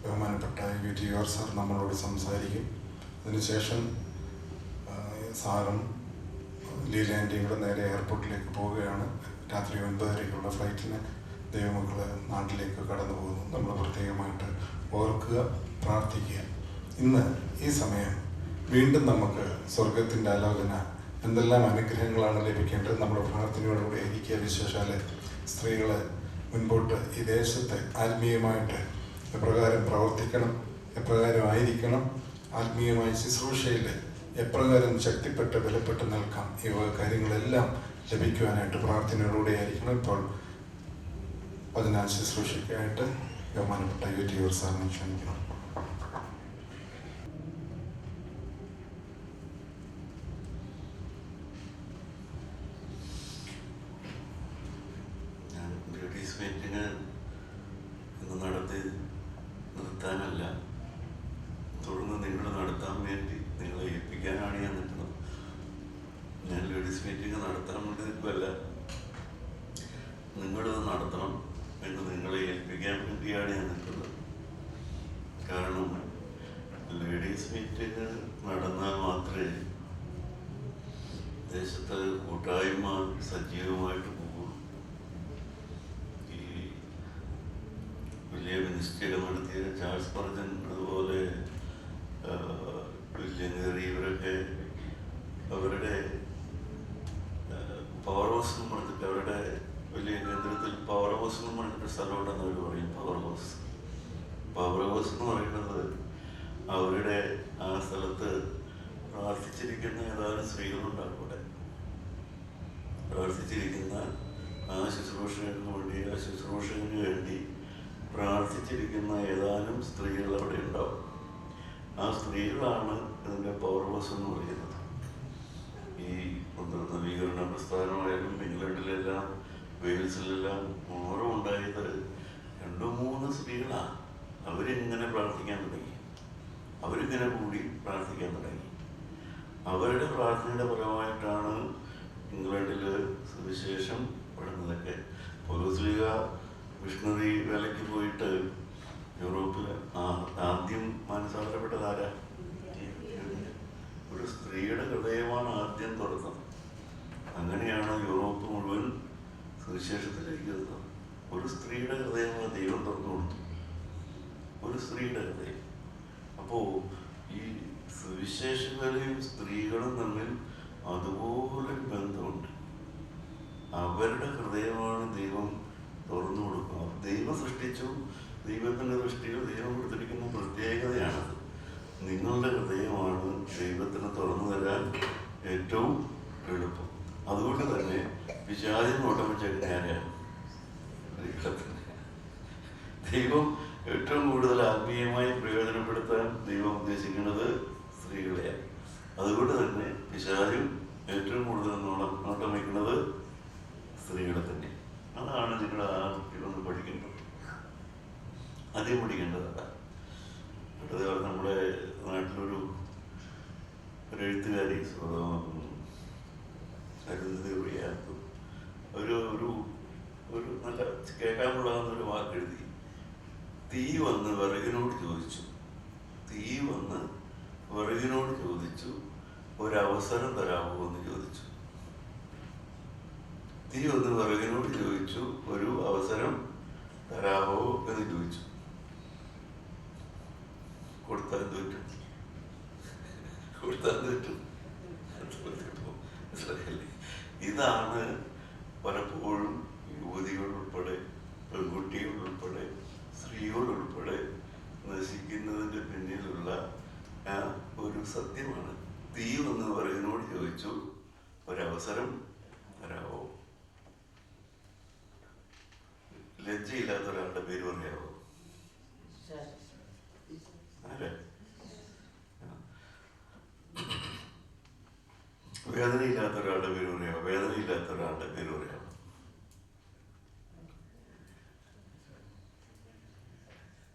ബഹുമാനപ്പെട്ട UTR സാർ നമ്മളോട് സംസാരിക്കും. അതിനുശേഷം സാറും ലീലാൻ്റെയും കൂടെ നേരെ എയർപോർട്ടിലേക്ക് പോവുകയാണ്. രാത്രി 9:30-ക്കുള്ള ഫ്ലൈറ്റിന് ദൈവമക്കൾ നാട്ടിലേക്ക് കടന്നു പോകുന്നു. നമ്മൾ പ്രത്യേകമായിട്ട് ഓർക്കുക, പ്രാർത്ഥിക്കുക. ഇന്ന് ഈ സമയം വീണ്ടും നമുക്ക് സ്വർഗത്തിൻ്റെ ആലോചന, എന്തെല്ലാം അനുഗ്രഹങ്ങളാണ് ലഭിക്കേണ്ടത്, നമ്മുടെ പ്രാർത്ഥനയോടുകൂടി ഇരിക്കുക. വിശേഷാല് സ്ത്രീകളെ മുൻപോട്ട് ഈ ദേശത്തെ ആത്മീയമായിട്ട് എപ്രകാരം പ്രവർത്തിക്കണം, എപ്രകാരം ആയിരിക്കണം, ആത്മീയമായ ശുശ്രൂഷയിൽ എപ്രകാരം ശക്തിപ്പെട്ട് ബലപ്പെട്ട് നിൽക്കാം, ഈ കാര്യങ്ങളെല്ലാം ലഭിക്കുവാനായിട്ട് പ്രാർത്ഥനയോടുകൂടി ആയിരിക്കണം. ഇപ്പോൾ വചന ശുശ്രൂഷയ്ക്കായിട്ട് ബഹുമാനപ്പെട്ട UTR സാറിനെ ക്ഷണിക്കണം. നിർത്താനല്ല, തുടർന്ന് നിങ്ങൾ നടത്താൻ വേണ്ടി നിങ്ങളെ ഏൽപ്പിക്കും. ഏൽപ്പിക്കാനാണ് ഞാൻ നിൽക്കുന്നത്. ഞാൻ ലേഡീസ് മീറ്റിംഗ് നടത്താൻ വേണ്ടി നിൽക്കുമല്ല, നിങ്ങളിത് നടത്തണം എന്ന് നിങ്ങളെ ഏൽപ്പിക്കാൻ വേണ്ടിയാണ് ഞാൻ നിൽക്കുന്നത്. കാരണം ലേഡീസ് മീറ്റിംഗ് നടന്നാൽ മാത്രമേ ദേശത്ത് കൂട്ടായ്മ സജീവമായിട്ട് പോകുള്ളൂ. ഈ വലിയ മിനിസ്ട്രികൾ നടത്തിയ ചാൾസ് സ്പർജൻ, അതുപോലെ വില്യം കേറി, ഇവരൊക്കെ അവരുടെ പവർ ഹൗസ് എന്ന് പറഞ്ഞിട്ട്, അവരുടെ വലിയ കേന്ദ്രത്തിൽ പവർ ഹൗസ് എന്ന് പറഞ്ഞിട്ട് സ്ഥലമുണ്ടെന്ന് അവർ പറയും. പവർ ഹൗസ് എന്ന് പറയുന്നത് അവരുടെ ആ സ്ഥലത്ത് പ്രാർത്ഥിച്ചിരിക്കുന്ന ഏതാനും സ്ത്രീകളുണ്ടാകും. അവിടെ പ്രാർത്ഥിച്ചിരിക്കുന്ന ആ ശുശ്രൂഷകന് വേണ്ടി പ്രാർത്ഥിച്ചിരിക്കുന്ന ഏതാനും സ്ത്രീകൾ അവിടെ ഉണ്ടാവും. ആ സ്ത്രീകളാണ് ഇതിൻ്റെ പവർ ഹൗസ് എന്ന് പറയുന്നത്. ഈ നവീകരണ പ്രസ്ഥാനമായാലും ഇംഗ്ലണ്ടിലെല്ലാം വെയിൽസിലെല്ലാം ഓരോ ഉണ്ടായത് 2-3 സ്ത്രീകളാണ്. അവരിങ്ങനെ പ്രാർത്ഥിക്കാൻ തുടങ്ങി, അവരിങ്ങനെ കൂടി പ്രാർത്ഥിക്കാൻ തുടങ്ങി. അവരുടെ പ്രാർത്ഥനയുടെ ഫലമായിട്ടാണ് ഇംഗ്ലണ്ടിൽ സുവിശേഷം പെടുന്നതൊക്കെ. പൗലോസ്ലീഹ മിഷണറി വേലയ്ക്ക് പോയിട്ട് യൂറോപ്പിൽ ആദ്യം മാനസാന്തരപ്പെട്ടതാരാ? ഒരു സ്ത്രീയുടെ ഹൃദയമാണ് ആദ്യം തുറന്നത്. അങ്ങനെയാണ് യൂറോപ്പ് മുഴുവൻ സുവിശേഷത്തിലേക്ക് എത്തുന്നത്. ഒരു സ്ത്രീയുടെ ഹൃദയമാണ് ദൈവം തുറന്നു കൊടുത്തു, ഒരു സ്ത്രീയുടെ ഹൃദയം. അപ്പോൾ ഈ സുവിശേഷകരെയും സ്ത്രീകളും തമ്മിൽ അതുപോലൊരു ബന്ധമുണ്ട്. അവരുടെ ഹൃദയമാണ് ദൈവം തുറന്നു കൊടുക്കുക. ദൈവം സൃഷ്ടിച്ചു, ദൈവത്തിൻ്റെ സൃഷ്ടിയിൽ ദൈവം കൊടുത്തിരിക്കുന്ന പ്രത്യേകതയാണത്. നിങ്ങളുടെ ഹൃദയമാണ് ദൈവത്തിന് തുറന്നു തരാൻ ഏറ്റവും എളുപ്പം. അതുകൊണ്ട് തന്നെ പിശാചിന് നോട്ടം വെച്ചേക്കുന്ന ആരെയാണ്? ദൈവം ഏറ്റവും കൂടുതൽ ആത്മീയമായി പ്രയോജനപ്പെടുത്താൻ ദൈവം ഉദ്ദേശിക്കുന്നത് സ്ത്രീകളെയാണ്. അതുകൊണ്ട് തന്നെ പിശാചും ഏറ്റവും കൂടുതൽ നോട്ടം വയ്ക്കുന്നത് സ്ത്രീകളെ തന്നെ. അതാണ് നിങ്ങൾ ആദ്യം ഒന്ന് പഠിക്കേണ്ടത്, ആദ്യം പഠിക്കേണ്ടതാണ്. അതുപോലെ നമ്മുടെ നാട്ടിലൊരു എഴുത്തുകാരി അരുന്ധതി റിയാത്ത് ഒരു നല്ല കേൾക്കാനുള്ളതെന്നൊരു വാക്ക് എഴുതി. തീ വന്ന് വിറകിനോട് ചോദിച്ചു ഒരവസരം തരാമോ എന്ന് ചോദിച്ചു. തീ വന്ന് വിറകിനോട് ചോദിച്ചു ഒരു അവസരം തരാമോ എന്ന് ചോദിച്ചു. കൊടുത്താൽ തോറ്റും. ഇതാണ് പലപ്പോഴും യുവതികൾ ഉൾപ്പെടെ, പെൺകുട്ടികൾ ഉൾപ്പെടെ, സ്ത്രീകൾ ഉൾപ്പെടെ നശിക്കുന്നതിൻ്റെ പിന്നിലുള്ള ഒരു സത്യമാണ്. തീ വന്ന് വിറകിനോട് ചോദിച്ചു ഒരവസരം തരാമോ. ലജ്ജയില്ലാത്ത ഒരാളുടെ പേര് പറയാമോ? ആരെ? വേദനയില്ലാത്ത ഒരാളുടെ പേര് പറയാമോ? വേദനയില്ലാത്ത ഒരാളുടെ പേര് പറയാമോ?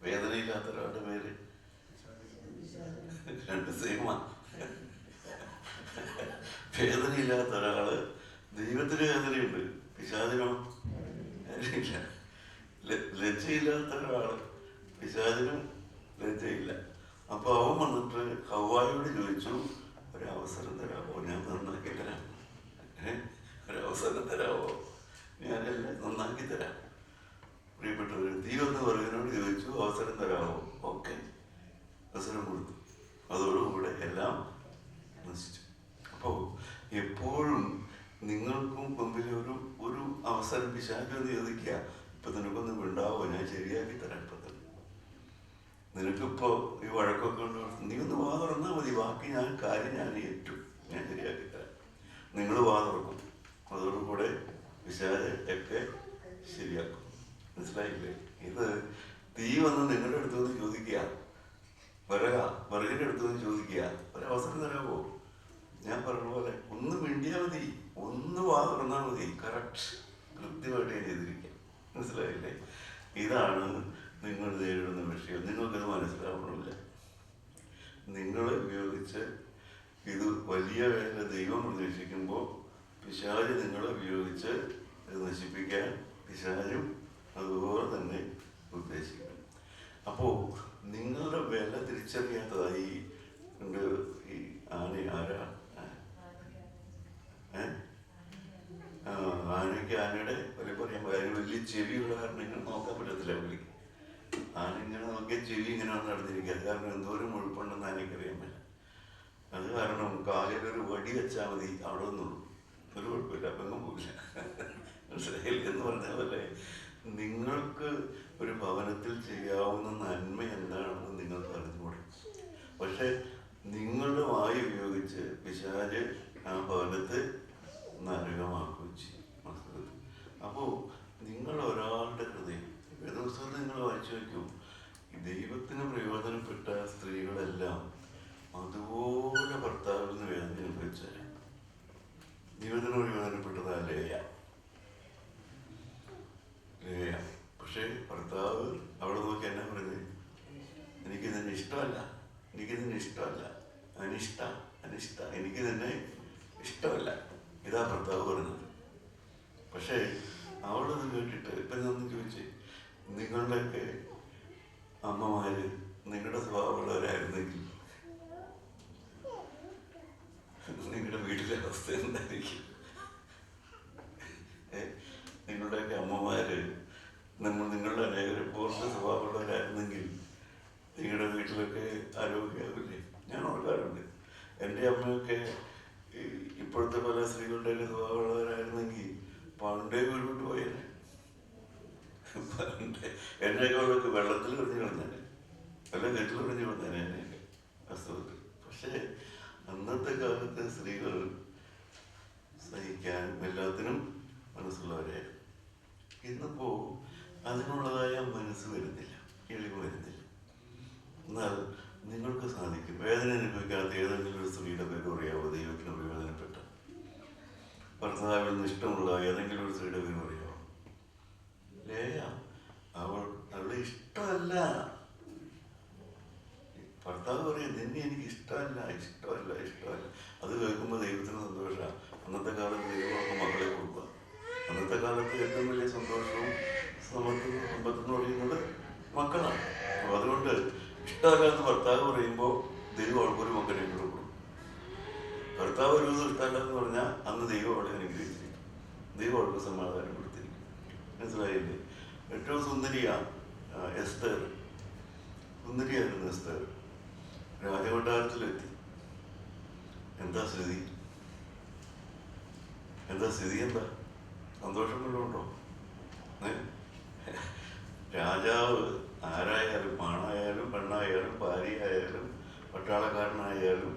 വേദനയില്ലാത്ത ഒരാളുടെ പേര് രണ്ട് സെയിമാണ്. വേദനയില്ലാത്ത ഒരാള്, ദൈവത്തിന് വേദനയുണ്ട്, പിശാചിനോ ഇല്ല. ലജ്ജയില്ലാത്ത ഒരാള്, പിശാചിനും ലജ്ജയില്ല. അപ്പൊ അവൻ വന്നിട്ട് ഹവ്വായോട് ചോദിച്ചു ഒരവസരം തരാമോ, ഞാൻ നന്നാക്കി തരാം. ഒരവസരം തരാമോ, ഞാനെല്ലാം നന്നാക്കി തരാം. പ്രിയപ്പെട്ടവർ, ദൈവം പറയുന്നതിനോട് ചോദിച്ചു അവസരം തരാമോ. ഓക്കെ, അവസരം കൊടുത്തു. അതോടുകൂടെ എല്ലാം നശിച്ചു. അപ്പോൾ എപ്പോഴും നിങ്ങൾക്കും മുമ്പിൽ ഒരു അവസരം പിശാചെന്ന് ചോദിക്കുക. ഇപ്പൊ നിനക്കൊന്ന് ഉണ്ടാവോ, ഞാൻ ശരിയാക്കി തരാം. ഇപ്പൊ തന്നെ നിനക്കിപ്പോ ഈ വഴക്കൊക്കെ ഉണ്ട്, നീ ഒന്ന് വാ തുറന്നാൽ മതി, ബാക്കി കാര്യം ഞാൻ ഏറ്റു, ഞാൻ ശരിയാക്കി തരാം. നിങ്ങൾ വാ തുറക്കും, അതോടുകൂടെ പിശാച് ഒക്കെ ശരിയാക്കും. മനസ്സിലായില്ലേ? ഇത് തീ വന്ന് നിങ്ങളുടെ അടുത്ത് നിന്ന് ചോദിക്കുക, വിറകിന്റെ അടുത്ത് നിന്ന് ചോദിക്കുക ഒരവസരം തരാമോ. ഞാൻ പറഞ്ഞ പോലെ ഒന്ന് മിണ്ടിയാൽ മതി, ഒന്ന് വാ തുറന്നാൽ മതി, കൃത്യമായിട്ട് ഞാൻ ചെയ്തിരിക്കാം. മനസ്സിലായില്ലേ? ഇതാണ് നിങ്ങൾ നേരിടുന്ന വിഷയം. നിങ്ങൾക്കത് മനസ്സിലാവണമില്ല. നിങ്ങളെ ഉപയോഗിച്ച് ഇത് വലിയ വേല ദൈവം പ്രതീക്ഷിക്കുമ്പോൾ പിശാച് നിങ്ങളെ ഉപയോഗിച്ച് ഇത് നശിപ്പിക്കാൻ പിശാചും അതുപോലെ തന്നെ ഉദ്ദേശിക്കും. അപ്പോൾ നിങ്ങളുടെ വില തിരിച്ചറിയാത്തതായി ഉണ്ട്. ഈ ആന ആരാ ആനയ്ക്ക് ആനയുടെ വില പറയുമ്പോൾ അതിന് വലിയ ചെവിയുള്ള കാരണം ഇങ്ങനെ നോക്കാൻ പറ്റത്തില്ല. പുള്ളി ആന ഇങ്ങനെ നോക്കിയാൽ ചെവി ഇങ്ങനെ നടന്നിരിക്കുക. കാരണം എന്തോരം മുഴുപ്പുണ്ടെന്ന് ആനയ്ക്കറിയാൻ പറ്റില്ല. അത് കാരണം കാലിലൊരു വടി വെച്ചാൽ മതി, അവിടെ ഒന്നുള്ളൂ, ഒരു കുഴപ്പമില്ല, അപ്പം പോയില്ല. മനസ്സിലായില്ല എന്ന് പറഞ്ഞ പോലെ നിങ്ങൾക്ക് ഒരു ഭവനത്തിൽ ചെയ്യാവുന്ന നന്മ എന്താണെന്ന് നിങ്ങൾക്ക് അറിഞ്ഞുകൂടെ. പക്ഷെ നിങ്ങളുടെ വായു ഉപയോഗിച്ച് പിശാച് ആ ഭവനത്തെ നരകമാക്കുകയും ചെയ്യും. അപ്പോൾ നിങ്ങൾ ഒരാളുടെ ഹൃദയം ദിവസം നിങ്ങൾ വായിച്ചു വയ്ക്കൂ. ദൈവത്തിന് പ്രയോജനപ്പെട്ട സ്ത്രീകളെല്ലാം അതുപോലെ ഭർത്താവിൽ നിന്ന് വേദന അനുഭവിച്ചാൽ ദൈവത്തിന് പ്രയോജനപ്പെട്ടതാ ലേയ. പക്ഷേ ഭർത്താവ് അവിടെ നോക്കി എന്നാ പറയുന്നത്? എനിക്കിതിന് ഇഷ്ടമല്ല, എനിക്കിതിന് ഇഷ്ടമല്ല, അനിഷ്ട, എനിക്ക് തന്നെ ഇഷ്ടമല്ല. ഇതാ ഭർത്താവ് പറഞ്ഞത്. പക്ഷേ അവളത് കേട്ടിട്ട് ഇപ്പം ഞാൻ ചോദിച്ചേ, നിങ്ങളുടെയൊക്കെ അമ്മമാര് നിങ്ങളുടെ സ്വഭാവമുള്ളവരായിരുന്നെങ്കിൽ നിങ്ങളുടെ വീട്ടിലെ അവസ്ഥ എന്തായിരിക്കും? നിങ്ങളുടെയൊക്കെ അമ്മമാര് നിങ്ങളുടെ അനേകരെ പോലത്തെ സ്വഭാവമുള്ളവരായിരുന്നെങ്കിൽ നിങ്ങളുടെ വീട്ടിലൊക്കെ ആരോഗ്യമാവില്ലേ? ഞാൻ ഓർക്കാറുണ്ട്, എൻ്റെ അമ്മയൊക്കെ ഇപ്പോഴത്തെ പല സ്ത്രീകളുടെ സ്വഭാവമുള്ളവരായിരുന്നെങ്കിൽ പണ്ടേ വീട്ടിൽ പോയേനെ. പണ്ടേ എന്നെയൊക്കെ വെള്ളത്തിൽ എറിഞ്ഞു കളഞ്ഞാൽ വല്ല കെട്ടിൽ എറിഞ്ഞു കളഞ്ഞാൽ എന്നെയൊക്കെ വാസ്തവത്തിൽ. പക്ഷേ അന്നത്തെ കാലത്തെ സ്ത്രീകൾ സഹിക്കാനും എല്ലാത്തിനും മനസ്സുള്ളവരായിരുന്നു. ഇന്നിപ്പോൾ അതിനുള്ളതായ മനസ്സ് വരുന്നില്ല, എളിവ് വരുന്നില്ല. എന്നാൽ നിങ്ങൾക്ക് സാധിക്കും. വേദന അനുഭവിക്കാത്ത ഏതെങ്കിലും ഒരു സ്ത്രീയുടെ പേര് പറയാവോ? ദൈവത്തിന് പ്രയോജനപ്പെട്ട ഭർത്താവിൽ നിന്ന് ഇഷ്ടമുള്ള ഏതെങ്കിലും ഒരു സ്ത്രീയുടെ പേര് പറയാവോ? ലേയ. അവളുടെ ഇഷ്ടമല്ല. ഭർത്താവ് പറയും, നിന്നെ എനിക്ക് ഇഷ്ടമല്ല. അത് കേൾക്കുമ്പോൾ ദൈവത്തിന് സന്തോഷമാണ്. അന്നത്തെ കാലത്ത് ദൈവമൊക്കെ മക്കളെ കൊടുക്കുക. അന്നത്തെ കാലത്ത് ഏറ്റവും വലിയ സന്തോഷവും സമ്പത്തെന്ന് പറയുന്നത് മക്കളാണ്. അപ്പോൾ അതുകൊണ്ട് ഇഷ്ടമല്ല എന്ന് ഭർത്താവ് പറയുമ്പോൾ ദൈവം അവൾക്കൊരു മകനെ കൊടുക്കും. ഭർത്താവ് ഒരു ദിവസം ഇഷ്ടമല്ല എന്ന് പറഞ്ഞാൽ അന്ന് ദൈവം അവളെ അനുഗ്രഹിച്ചിരിക്കും, ദൈവം അവൾക്ക് സമാധാനം കൊടുത്തിരിക്കും. മനസ്സിലായില്ലേ? ഏറ്റവും സുന്ദരിയാണ് എസ്തർ. സുന്ദരിയായിരുന്നു എസ്തർ. രാജകൊട്ടാരത്തിലെത്തി. എന്താ സ്ഥിതി? എന്താ സന്തോഷം വല്ലതുണ്ടോ? രാജാവ് ആരായാലും, ആണായാലും പെണ്ണായാലും ഭാര്യയായാലും പട്ടാളക്കാരനായാലും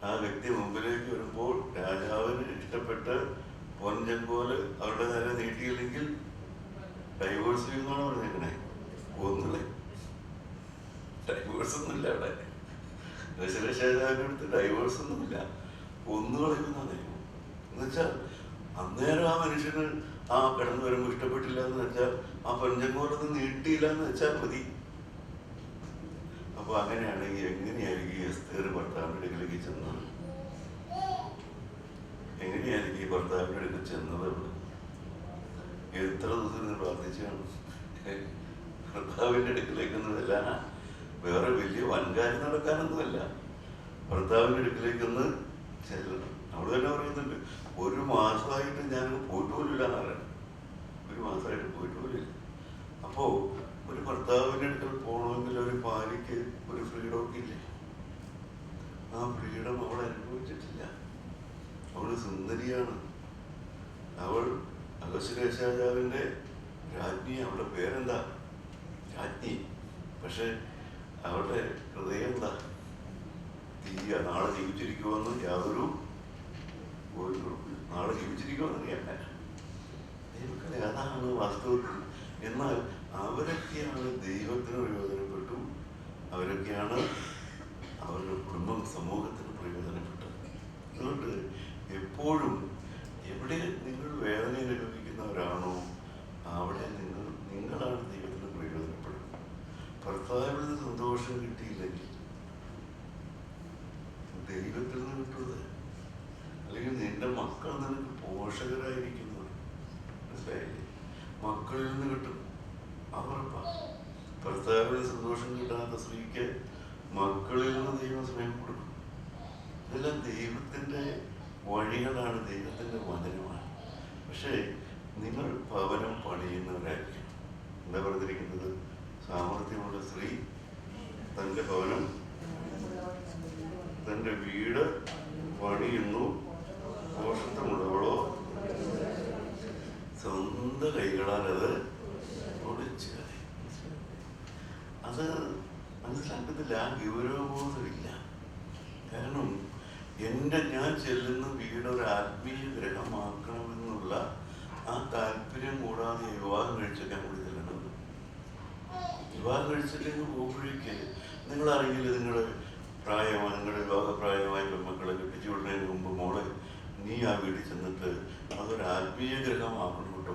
ആ വ്യക്തി മുമ്പിലേക്ക് വരുമ്പോൾ രാജാവിന് ഇഷ്ടപ്പെട്ട് പൊൻചെങ്കോല് അവരുടെ നേരെ നീട്ടിയില്ലെങ്കിൽ ഡൈവോഴ്സ് ചെയ്യുന്നതാണ് പറഞ്ഞേക്കണേ. ഒന്നുമില്ല, ഡൈവോഴ്സ് ഒന്നുമില്ല അവിടെ. ദശരഥരാജാവിനടുത്ത് ഡൈവോഴ്സ് ഒന്നുമില്ല, ഒന്നുകളയുന്ന നിയമം. എന്നുവെച്ചാൽ അന്നേരം ആ മനുഷ്യന് ആ കിടന്നു വരുമ്പോൾ ഇഷ്ടപ്പെട്ടില്ല എന്ന് വെച്ചാൽ ആ പഞ്ചങ്കോലൊന്നും നീട്ടിയില്ല എന്ന് വെച്ചാൽ മതി. അപ്പൊ അങ്ങനെയാണെങ്കിൽ എങ്ങനെയായിരിക്കും എസ്തേർ ഭർത്താവിന്റെ അടുക്കലേക്ക് ചെന്നത്? എങ്ങനെയായിരിക്കും ഈ ഭർത്താവിന്റെ അടുക്കൽ ചെന്നത്? എത്ര ദിവസം പ്രാർത്ഥിച്ചാണ് ഭർത്താവിന്റെ അടുക്കലേക്കൊന്നും വരാനാ? വേറെ വലിയ വൻകാര്യം നടക്കാനൊന്നുമല്ല, ഭർത്താവിന്റെ അടുക്കലേക്കൊന്ന് ചെല്ലണം. അവിടെ തന്നെ പറയുന്നുണ്ട്, 1 മാസമായിട്ട് ഞാൻ പോയിട്ട് പോലില്ല എന്നാണ്. 1 മാസമായിട്ട് പോയിട്ട് പോലില്ല. അപ്പോ ഒരു ഭർത്താവിന്റെ അടുക്കൽ പോകണമെങ്കിൽ ഒരു ഭാര്യയ്ക്ക് ഒരു ഫ്രീഡമൊക്കെ ഇല്ലേ? ആ ഫ്രീഡം അവൾ അനുഭവിച്ചിട്ടില്ല. അവള് സുന്ദരിയാണ്. അവൾ അഹശ്വേരോശ് രാജ്ഞി. അവളുടെ പേരെന്താ? രാജ്ഞി. പക്ഷെ അവളുടെ ഹൃദയം എന്താ? തീയ. നാളെ ജീവിച്ചിരിക്കുമെന്ന് യാതൊരു നാളെ ജീവിച്ചിരിക്കുമെന്ന് അറിയാൻ ദൈവക്കഥ. അതാണ് വാസ്തവത്തിൽ. എന്നാൽ അവരൊക്കെയാണ് ദൈവത്തിന് പ്രയോജനപ്പെട്ടു. അവരൊക്കെയാണ് അവരുടെ കുടുംബം സമൂഹത്തിന് പ്രയോജനപ്പെട്ടത്. അതുകൊണ്ട് എപ്പോഴും എവിടെ നിങ്ങൾ വേദന അനുഭവിക്കുന്നവരാണോ അവിടെ നിങ്ങളാണ് ദൈവത്തിന് പ്രയോജനപ്പെടുന്നത്. ഭർത്താവിൽ നിന്ന് സന്തോഷം കിട്ടിയില്ലെങ്കിൽ ദൈവത്തിൽ നിന്ന് കിട്ടുന്നത് മക്കളിൽ നിന്ന് ദൈവം സ്നേഹം കൊടുക്കും. ഇതെല്ലാം ദൈവത്തിൻ്റെ വഴികളാണ്, ദൈവത്തിൻ്റെ വചനമാണ്. പക്ഷേ നിങ്ങൾ ഭവനം പണിയുന്നവരായിരിക്കും. എന്താ പറഞ്ഞിരിക്കുന്നത്? സാമർത്ഥ്യമുള്ള സ്ത്രീ തൻ്റെ ഭവനം, തൻ്റെ വീട് പണിയുന്നു, പോഷത്വമുള്ളവളോ സ്വന്തം കൈകളാൽ അത് പൊളിച്ച് കളയും. അത് മനസ്സിലാക്കത്തില്ല, ആ ഗൗരവബോധമില്ല. കാരണം ഞാൻ ചെല്ലുന്ന വീട് ഒരു ആത്മീയ ഗ്രഹമാക്കണമെന്നുള്ള ആ താല്പര്യം കൂടാതെ വിവാഹം കഴിച്ചേക്കാൻ കൂടി ചെല്ലണത്. വിവാഹം കഴിച്ചിട്ടേക്ക് പോകുമ്പോഴേക്ക് നിങ്ങളാരെങ്കിലും നിങ്ങളുടെ വിവാഹപ്രായമായ പെൺമക്കളെ കെട്ടിച്ചു വിടുന്നതിന് മുമ്പ് മോളെ നീ ആ വീട്ടിൽ ചെന്നിട്ട് അതൊരു ആത്മീയ ഗ്രഹമാക്കണം കേട്ടോ,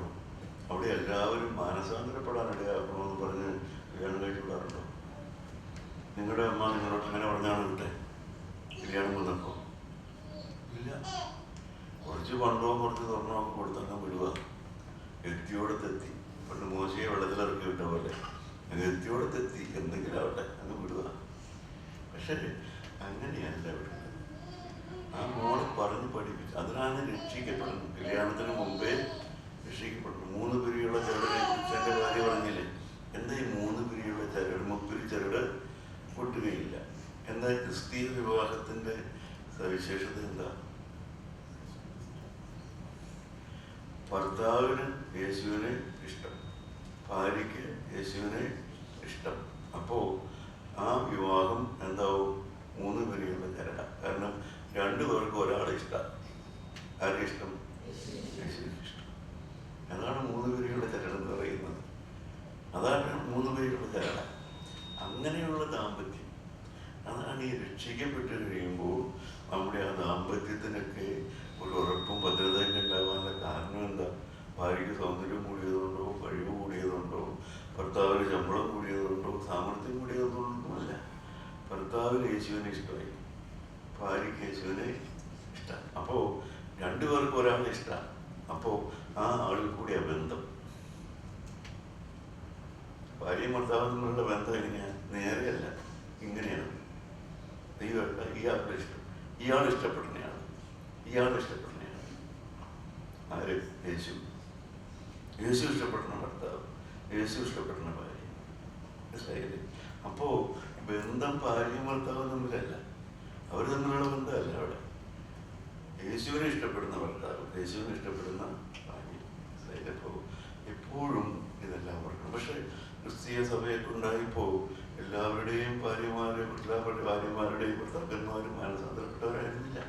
അവിടെ എല്ലാവരും മാനസാന്തരപ്പെടാൻ ഇടയാക്കണമെന്ന് പറഞ്ഞ് കല്യാണം കഴിച്ചു വിടാറുണ്ടോ? നിങ്ങളുടെ അമ്മ നിങ്ങളോട് അങ്ങനെ പറഞ്ഞാണ് വിട്ടെ കല്യാണം വന്നപ്പോൾ? ഇല്ല. കുറച്ച് പണ്ടോ കുറച്ച് സ്വർണ്ണമോ ഒക്കെ കൊടുത്തങ്ങ് വിടുക. എത്തിയോടത്തെത്തി. പണ്ട് മോശയെ വെള്ളത്തിലിറക്കി വിട്ട പോലെ അങ്ങ് എത്തിയോടത്തെത്തി, എന്തെങ്കിലും ആവട്ടെ അങ്ങ് വിടുക. പക്ഷേ അങ്ങനെയല്ല വിടുന്നത്. ആ മോളെ പറഞ്ഞ് പഠിപ്പിച്ചു. അതിനാണ് രക്ഷിക്കപ്പെടുന്നത്. കല്യാണത്തിന് മുമ്പേ രക്ഷിക്കപ്പെടുന്നു. 3 പിരിയുള്ള ചരടിനെ കുറിച്ച് എൻ്റെ കാര്യം പറഞ്ഞില്ലേ? എന്താ ഈ 3 പിരിയുള്ള ചരട്? മുപ്പിരി ചരട് പൊട്ടുകയില്ല. എന്താ ക്രിസ്തീയ വിവാഹത്തിൻ്റെ സവിശേഷത? എന്താ? ഭർത്താവിന് യേശുവിനെ ഇഷ്ടം, ഭാര്യയ്ക്ക് യേശുവിനെ ഇഷ്ടം. അപ്പോൾ ആ വിവാഹം എന്താവും? 3 പിരിയുള്ള ചരട. കാരണം 2 പേർക്ക് ഒരാളെ ഇഷ്ടം. ആരുടെ ഇഷ്ടം? യേശുവിനെ ഇഷ്ടം. അതാണ് 3 പിരിയുള്ള ചരടെന്ന് പറയുന്നത്. അതാണ് 3 പിരിയുള്ള ചരട. അങ്ങനെയുള്ള ദാമ്പത്യം, അതാണ് ഈ രക്ഷിക്കപ്പെട്ട് കഴിയുമ്പോൾ നമ്മുടെ ആ ദാമ്പത്യത്തിനൊക്കെ ഒരു ഉറപ്പും ഭദ്രതയൊക്കെ ഉണ്ടാകാനുള്ള കാരണം എന്താ? ഭാര്യയ്ക്ക് സൗന്ദര്യം കൂടിയതുകൊണ്ടോ, കഴിവ് കൂടിയതുകൊണ്ടോ, ഭർത്താവിന് ശമ്പളം കൂടിയതുകൊണ്ടോ, സാമർത്ഥ്യം കൂടിയതുകൊണ്ടൊന്നുമല്ല. ഭർത്താവിന് യേശുവിനെ ഇഷ്ടമായി, ഭാര്യയ്ക്ക് യേശുവിനെ ഇഷ്ടം. അപ്പോൾ 2 പേർക്ക് ഒരാളെ ഇഷ്ടം. അപ്പോൾ ആ ആളിൽ കൂടിയ ബന്ധം, ഭാര്യയും ഭർത്താവും തമ്മിലുള്ള ബന്ധം എങ്ങനെയാണ്? നേരെയല്ല, ഇങ്ങനെയാണ്. ഇയാളുടെ ഇഷ്ടം, ഇയാൾ ഇഷ്ടപ്പെടുന്നയാൾ, ഇയാൾ ഇഷ്ടപ്പെടുന്നയാൾ. ആര്? യേശു. യേശു ഇഷ്ടപ്പെടുന്ന ഭർത്താവ്, യേശു ഇഷ്ടപ്പെടുന്ന ഭാര്യ. മനസ്സിലായില്ലേ? അപ്പോൾ ബന്ധം ഭാര്യയും ഭർത്താവും തമ്മിലല്ല, അവർ തമ്മിലുള്ള ബന്ധമല്ല അവിടെ. യേശുവിനെ ഇഷ്ടപ്പെടുന്ന ഭർത്താവ്, യേശുവിനെ ഇഷ്ടപ്പെടുന്ന ഭാര്യ. മനസ്സിലായില്ലേ? അപ്പോൾ എപ്പോഴും ഇതെല്ലാം ഓർക്കണം. പക്ഷേ ക്രിസ്തീയ സഭയൊക്കെ ഉണ്ടായിപ്പോൾ എല്ലാവരുടെയും ഭാര്യമാരുടെയും ഭർത്താക്കന്മാരും മാനസാന്തരപ്പെട്ടവരായിരുന്നില്ല.